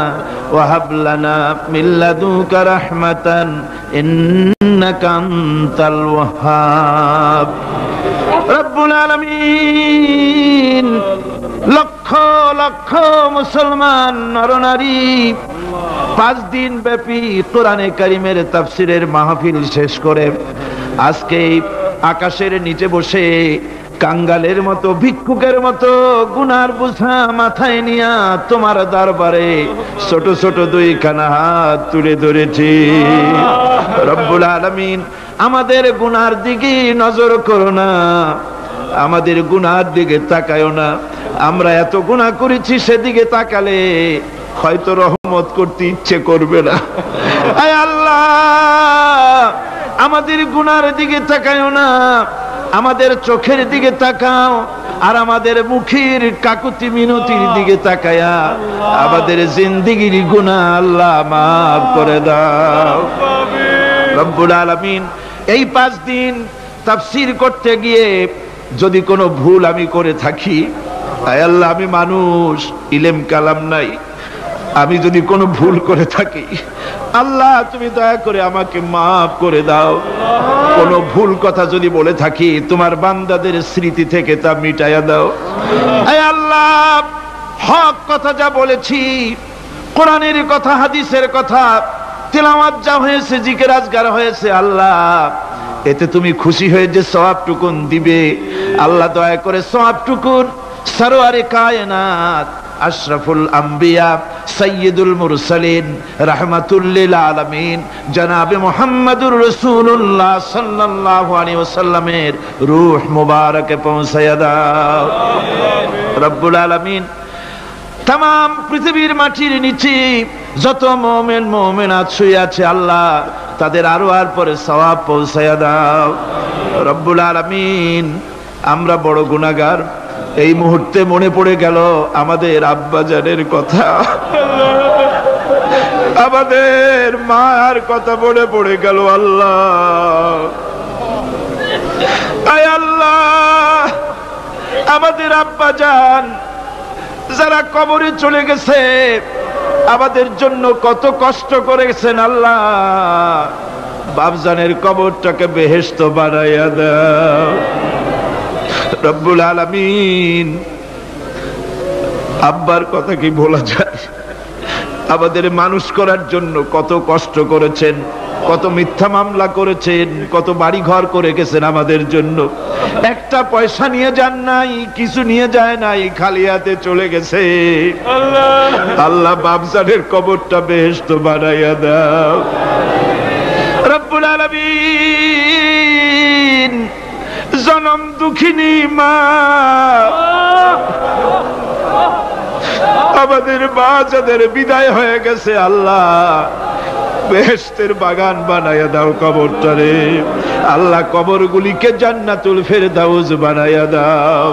وهب لنا من لدنك رحمة إنك أنت الوهاب. রব্বুল আলামিন লক্ষ লক্ষ মুসলমান নরনারী 5 দিন ব্যাপী কোরআনে কারীমের তাফসীরের মাহফিল শেষ করে আজকে আকাশের নিচে বসে কাঙ্গালের মতো, ভিক্ষুকের মতো গুনার বোঝা মাথায় নিয়া তোমার দরবারে ছোট ছোট 2খানা হাত তুলে ধরেছি। রব্বুল আলামিন আমাদের গুনার দিকে নজর করো না, আমাদের গুনার দিকে তাকায়ও না। আমরা এত গুনাহ করেছি, সেদিকে তাকালে হয়তো রহমত করতে ইচ্ছে করবে না। আয় আল্লাহ, আমাদের গুনার দিকে তাকায়ও না, আমাদের চোখের দিকে তাকাও, আর আমাদের মুখের কাকুতি মিনতির দিকে তাকায়া আমাদের জিন্দেগির গুনাহ আল্লাহ মাফ করে দাও। রব্বুল আলামিন, এই 5 দিন তাফসীর করতে গিয়ে যদি কোনো ভুল আমি করে থাকি, আয় আল্লাহ, আমি মানুষ, ইলম কালাম নাই, আমি যদি কোনো ভুল করে থাকি আল্লাহ তুমি দয়া করে আমাকে মাফ করে দাও। কোনো ভুল কথা যদি বলে থাকি তোমার বান্দাদের স্মৃতি থেকে তা মিটাইয়া দাও। আয় আল্লাহ, হক কথা যা বলেছি, কোরআনের কথা, হাদিসের কথা, তেলাওয়াত যা হয়েছে, জিকির আজকার হয়েছে, আল্লাহ এতে তুমি খুশি হয়ে যে সওয়াবটুকুন দিবে, আল্লাহ দয়া করে সওয়াবটুকুন সরওয়ারে কায়নাত আশরাফুল আম্বিয়া সাইয়্যিদুল মুরসালিন রাহমাতুল লিল আলামিন জনাবে মুহাম্মদুর রাসূলুল্লাহ সাল্লাল্লাহু আলাইহি ওয়াসাল্লামের রূহ মুবারকে পৌঁছায়া দাও। রব্বুল আলামিন, तमाम পৃথিবীর মাটির নিচে যত মুমিন মুমিনাত শুয়ে আছে আল্লাহ তাদের আরওয়ার পরে সওয়াব পৌঁছায়া দাও। রব্বুল আলামিন, আমরা বড় গুনাহগার। এই মুহূর্তে মনে পড়ে গেল আমাদের আব্বাজানের কথা, আমাদের মার কথা মনে পড়ে গেল। আল্লাহ, আয় আল্লাহ, আমাদের আব্বাজান যারা কবরে চলে গেছে আমাদের জন্য কত কষ্ট করেছেন আল্লাহ, বাপজানের কবরটাকে বেহেশত বানাইয়া দাও। রব্বুল আলামিন, আব্বার কথা কি বলা যায়? আমাদের মানুষ করার জন্য কত কষ্ট করেছেন, কত মিথ্যা মামলা করেছেন, কত বাড়ি ঘর করে গেছেন আমাদের জন্য। একটা পয়সা নিয়ে যান নাই, কিছু নিয়ে যায় নাই, খালি হাতে চলে গেছে। আল্লাহ, বাপজানের কবরটা বেহেশত বানাইয়া দাও। রব্বুল আলামিন, জনম দুঃখিনী মা, আমাদের মা যাদের বিদায় হয়ে গেছে আল্লাহ বেহেশতের বাগান বানায়া দাও কবরটারে। আল্লাহ, কবরগুলিকে জান্নাতুল ফেরদাউস বানায়া দাও।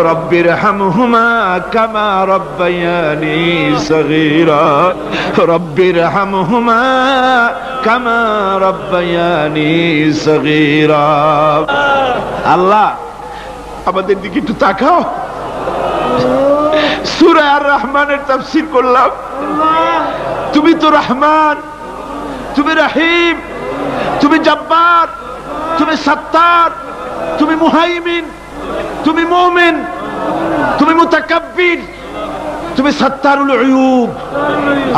রব্বির হামহুমা কামা রব্বায়ানি সগীরা, রব্বির হামহুমা কামা রব্বায়ানি সগীরা। আল্লাহ, আমাদের দিকে একটু তাকাও। সূরা আর রহমানের তাফসীর করলাম। তুমি তো রহমান, তুমি রহিম, তুমি জব্বার, তুমি সত্তার, তুমি মুহাইমিন, তুমি মুমিন, তুমি মুতাকাব্বির, তুমি সত্তারুল উয়ুব।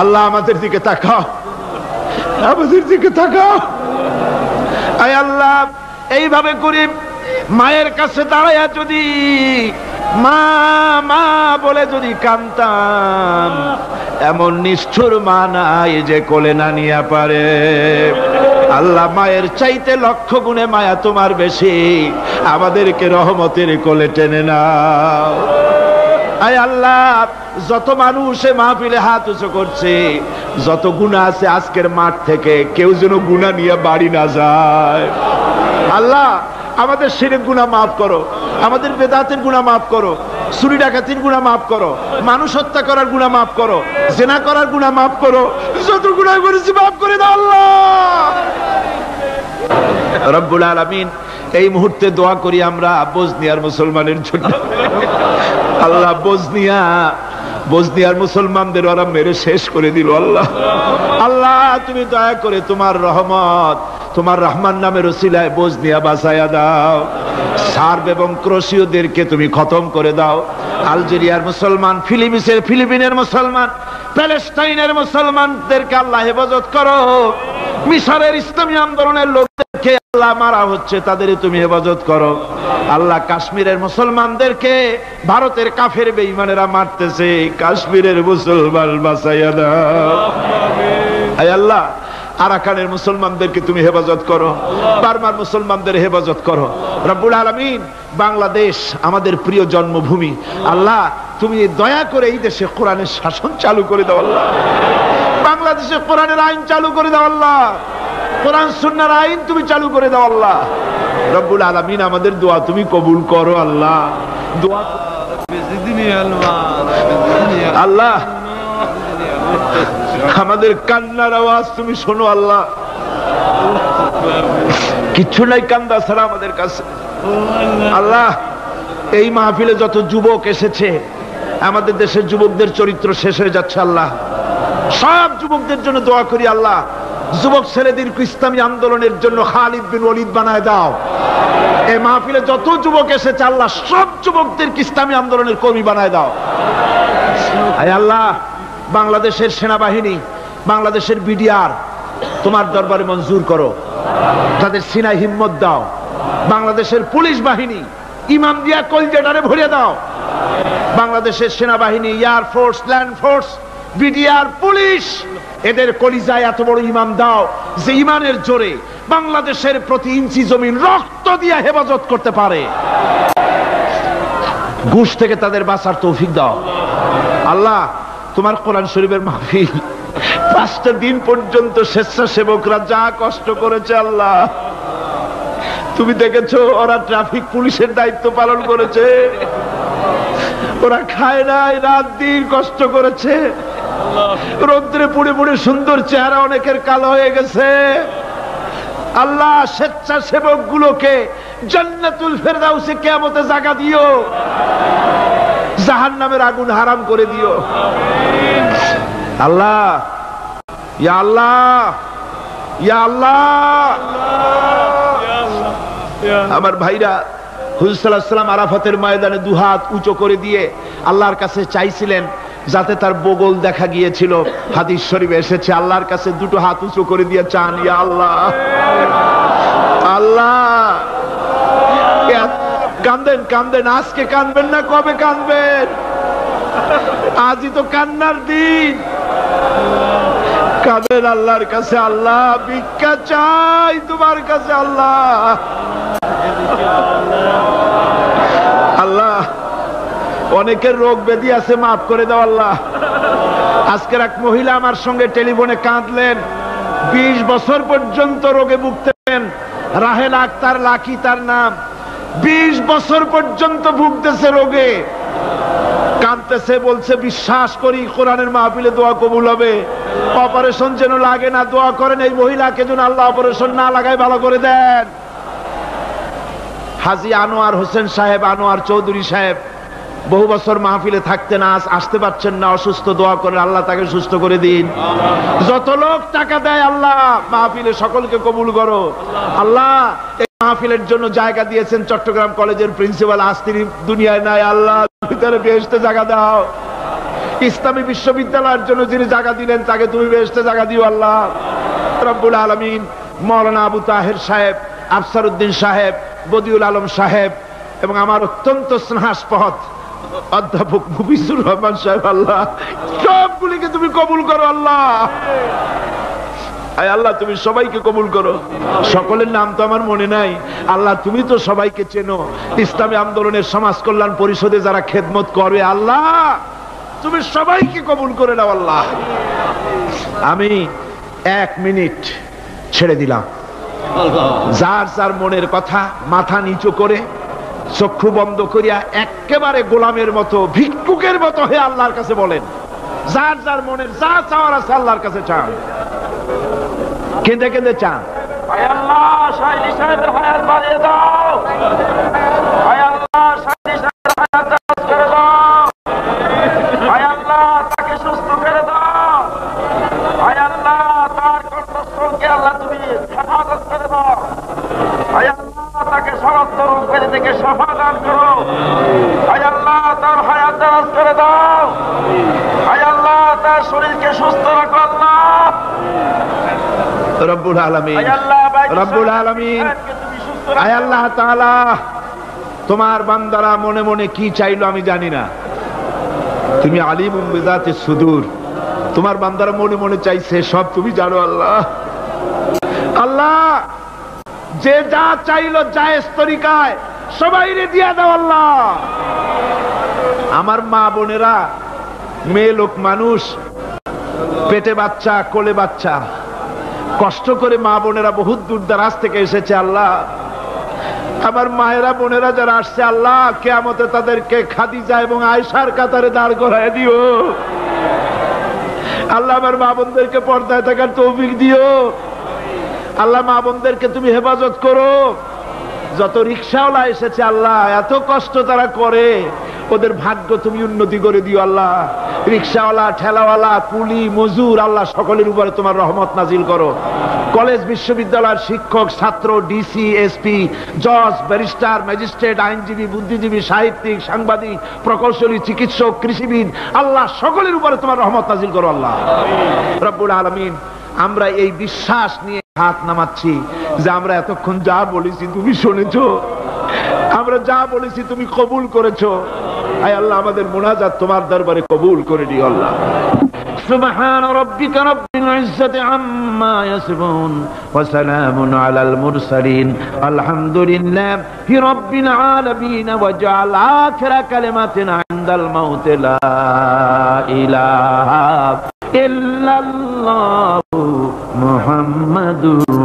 আল্লাহ, আমাদের দিকে তাকাও, আমাদের দিকে তাকাও। আয় আল্লাহ, এইভাবে করে মায়ের কাছে দাঁড়ায়া যদি মা মা বলে যদি কাঁদতাম, এমন নিষ্ঠুর মা নাই যে কোলে না নিয়ে পারে। আল্লাহ, মায়ের চাইতে লক্ষ গুণে মায়া তোমার বেশি, আমাদেরকে রহমতের কোলে টেনে নাও। আয় আল্লাহ, যত মানুষ মাহফিলে হাত উঁচু করছে, যত গুনাহ আছে আজকের মাঠ থেকে কেউ যেন গুনাহ নিয়ে বাড়ি না যায়। আল্লাহ, আমাদের শিরক গুনাহ মাফ করো, আমাদের বেদাতের গুনাহ মাফ করো, চুরি ডাকাতির গুনাহ মাফ করো, মানুষ হত্যা করার গুনাহ মাফ করো, জিনা করার গুনাহ মাফ করো, যত গুনাহ করেছি মাফ করে দাও আল্লাহ। রব্বুল আলামিন, এই মুহূর্তে দোয়া করি আমরা বসনিয়ার মুসলমানের জন্য। আল্লাহ, বসনিয়ার মুসলমানদের ওরা মেরে শেষ করে দিল। আল্লাহ, আল্লাহ তুমি দয়া করে তোমার রহমত, তোমার রহমান নামের ওসিলায় বসনিয়া বাঁচায়া দাও। সার্ব এবং ক্রোশীয়দেরকে তুমি খতম করে দাও। আলজেরিয়ার মুসলমান, ফিলিপিনের মুসলমান, প্যালেস্টাইনের মুসলমানদেরকে আল্লাহ হেফাজত করো। মিশরের ইসলামী আন্দোলনের লোকদেরকে আল্লাহ মারা হচ্ছে, তাদের তুমি হেফাজত করো। আল্লাহ, কাশ্মীরের মুসলমানদেরকে ভারতের কাফের বেঈমানেরা মারতেছে, কাশ্মীরের মুসলমান বাঁচাইয়া দাও। আয় আল্লাহ, আরাকানের মুসলমানদেরকে তুমি হেফাজত করো, বার্মার মুসলমানদের হেফাজত করো। রব্বুল আলামিন, বাংলাদেশ আমাদের প্রিয় জন্মভূমি, আল্লাহ তুমি দয়া করে এই দেশে কোরআনের শাসন চালু করে দাও আল্লাহ, বাংলাদেশে কোরআনের আইন চালু করে দাও আল্লাহ, কোরআন সুন্নাহর আইন তুমি চালু করে দাও আল্লাহ। রব্বুল আলামিন, আমাদের দোয়া তুমি কবুল করো আল্লাহ, দোয়া আল্লাহ, আমাদের কান্নার আওয়াজ তুমি শোনো আল্লাহ, কিচ্ছু নাই কান্দা ছাড়া আমাদের কাছে আল্লাহ। এই মাহফিলে যত যুবক এসেছে, আমাদের দেশের যুবকদের চরিত্র শেষ হয়ে যাচ্ছে আল্লাহ, সব যুবকদের জন্য দোয়া করি আল্লাহ, যুবক ছেলেদেরকে ইসলামী আন্দোলনের জন্য খালিদ বিন ওয়ালিদ বানায় দাও। এই মাহফিলে যত যুবক এসেছে আল্লাহ, সব যুবকদেরকে ইসলামী আন্দোলনের কর্মী বানায় দাও। আয় আল্লাহ, বাংলাদেশের সেনাবাহিনী, বাংলাদেশের বিডিআর তোমার দরবারে মঞ্জুর করো, তাদের সিনায় হিম্মত দাও। বাংলাদেশের পুলিশ বাহিনী ইমাম দিয়া কলজেটারে ভরে দাও। বাংলাদেশের সেনাবাহিনী, air force, land force, BDR, police, এদের কলিজায় এত বড় ইমাম দাও যে ইমানের জোরে বাংলাদেশের প্রতি ইঞ্চি জমিন রক্ত দিয়ে হেফাজত করতে পারে। ঘুষ থেকে তাদের বাঁচার তৌফিক দাও আল্লাহ। তোমার কোরআন শরীফের মাহফিল 5টা দিন পর্যন্ত স্বেচ্ছাসেবকরা যা কষ্ট করেছে আল্লাহ, তুমি দেখেছো, ওরা ট্রাফিক পুলিশের দায়িত্ব পালন করেছে, ওরা খায় নাই, রাত দিন কষ্ট করেছে, রৌদ্রে পুড়ে পুড়ে সুন্দর চেহারা অনেকের কালো হয়ে গেছে আল্লাহ। স্বেচ্ছাসেবক গুলোকে জান্নাতুল ফেরদাউসে কিয়ামতে জায়গা দিও, জাহান্নামের আগুন হারাম করে দিও আল্লাহ। ইয়া আল্লাহ, ইয়া আল্লাহ। আমার ভাইরা, হুজুর সাল্লাল্লাহু আলাইহি ওয়াসাল্লাম আরাফাতের ময়দানে দুহাত উঁচু করে দিয়ে আল্লাহর কাছে চাইছিলেন, যাতে তার বগল দেখা গিয়েছিল, হাদিস শরীফে এসেছে, আল্লাহর কাছে দুটো হাত উঁচু করে দিয়ে চান, ইয়া আল্লাহ, আল্লাহ। কান্দেন কান্দেন, আজকে কাঁদবেন না, কবে কাঁদবেন? আজই তো কান্নার দিন। কাঁদেন আল্লাহর কাছে, আল্লাহ ভিক্ষা চাই তোমার কাছে আল্লাহ। আল্লাহ, অনেকের রোগ ব্যাধি আছে, মাফ করে দাও আল্লাহ। আজকের এক মহিলা আমার সঙ্গে টেলিফোনে কাঁদলেন, 20 বছর পর্যন্ত রোগে ভুগতেন, রাহেলা আক্তার লাকি তার নাম, 20 বছর পর্যন্ত ভুগতেছে রোগে, কাঁদতেছে, বলছে বিশ্বাস করি কোরআনের মাহফিলে দোয়া কবুল হবে, অপারেশন যেন লাগে না, দোয়া করেন এই মহিলাকে যেন আল্লাহ অপারেশন না লাগায় ভালো করে দেন। হাজী আনোয়ার হোসেন সাহেব, আনোয়ার চৌধুরী সাহেব, বহু বছর মাহফিলে থাকতেন, আজ আসতে পারছেন না, অসুস্থ, দোয়া করেন আল্লাহ তাকে সুস্থ করে দিন। যত লোক টাকা দেয় আল্লাহ মাহফিলে সকলকে কবুল করো আল্লাহ। এই মাহফিলের জন্য জায়গা দিয়েছেন চট্টগ্রাম কলেজের প্রিন্সিপাল, আজ তিনি দুনিয়ায় নাই, আল্লাহ ভিতরে বেহেশতে জায়গা দাও। ইসলামী বিশ্ববিদ্যালয়ের জন্য যিনি জায়গা দিলেন তাকে তুমি বেহেশতে জায়গা দিও আল্লাহ। রব্বুল আলামিন, মাওলানা আবু তাহের সাহেব, আফসার উদ্দিন সাহেব, বদিউল আলম সাহেব এবং আমার অত্যন্ত স্নেহাস্পদ অধ্যাপক মুফিজুর রহমান সাহেব, আল্লাহ সবগুলিকে তুমি কবুল করো আল্লাহ। আয় আল্লাহ, তুমি সবাইকে কবুল করো। সকলের নাম তো আমার মনে নাই আল্লাহ, তুমি তো সবাইকে চেনো। ইসলামী আন্দোলনের সমাজ কল্যাণ পরিষদে যারা খেদমত করবে আল্লাহ, তুমি সবাইকে কবুল করে নাও আল্লাহ। আমি 1 মিনিট ছেড়ে দিলাম, যার যার মনের কথা মাথা নিচু করে চক্ষু বন্ধ করিয়া একেবারে গোলামের মতো, ভিক্ষুকের মতো হে আল্লাহর কাছে বলেন, যার যার মনের যা চাওয়ার আছে আল্লাহর কাছে চান, কেঁদে কেঁদে চান। আয় আল্লাহ, শাহিদ সাহেবের হায়াত বাড়িয়ে দাও, আয় আল্লাহ শাহিদ সাহেবের হায়াত দারাজ করে দাও, আয় আল্লাহ তাকে সুস্থ করে দাও, আয় আল্লাহ তার কণ্ঠস্বরকে আল্লাহ তুমি হেফাজত করে দাও, আয় আল্লাহ তাকে সমস্ত রোগ ব্যাধি থেকে শিফা দান করো, আয় আল্লাহ তার হায়াত দারাজ করে দাও, আয় আল্লাহ তার শরীরকে সুস্থ রাখো আল্লাহ। রব্বুল আলামিন, রব্বুল আলামিন, আয় আল্লাহ তাআলা, তোমার বান্দারা মনে মনে কি চাইলো আমি জানি না, তুমি আলিমুম বিযাতিস সুদূর, তোমার বান্দারা মনে মনে চাইছে সব তুমি জানো আল্লাহ। আল্লাহ যে যা চাইলো জায়েজ তরিকায় সবাইরে দিয়া দাও আল্লাহ। আমার মা বোনেরা, মেয়ে লোক মানুষ, পেটে বাচ্চা, কোলে বাচ্চা, কষ্ট করে মা বোনেরা বহুত দূর দারাজ থেকে এসেছে আল্লাহ। আমার মায়েরা বোনেরা যারা আসছে আল্লাহ, কিয়ামতে তাদেরকে খাদিজা এবং আয়েশার কাতারে দাঁড় করায় দিও আল্লাহ। আমার মা বোনদেরকে পর্দায় থাকার তৌফিক দিও আল্লাহ। মা বোনদেরকে তুমি হেফাজত করো। যত রিকশাওয়ালা এসেছে আল্লাহ, এত কষ্ট তারা করে, ওদের ভাগ্য তুমি উন্নতি করে দিও আল্লাহ। রিকশাওয়ালা, ঠেলাওয়ালা, কুলি, মজুর আল্লাহ, সকলের উপরে তোমার রহমত নাজিল করো। কলেজ বিশ্ববিদ্যালয়ের শিক্ষক, ছাত্র, ডিসি, এসপি, জজ, ব্যারিস্টার, ম্যাজিস্ট্রেট, আইনজীবী, বুদ্ধিজীবী, সাহিত্যিক, সাংবাদিক, প্রকৌশলী, চিকিৎসক, কৃষিবিদ আল্লাহ, সকলের উপরে তোমার রহমত নাজিল করো আল্লাহ রব্বুল আলামিন। আমরা এই বিশ্বাস নিয়ে হাত নামাচ্ছি যে আমরা এতক্ষণ যা বলেছি তুমি শুনেছো, আমরা যা বলেছি তুমি কবুল করেছো। আয় আল্লাহ, আমাদের মুনাজাত তোমার দরবারে কবুল করে দিও আল্লাহ। সুবহান রাব্বিকা রাব্বিল ইজ্জাতি আম্মা ইয়াসিফুন ওয়া সালামুন আলাল মুরসালিন আলহামদুলিল্লাহি রাব্বিল আলামিন। ওয়াজআল আখিরা কালিমাতিনা ইনদাল মাউত লা ইলাহা ইল্লাল্লাহু মুহাম্মাদুর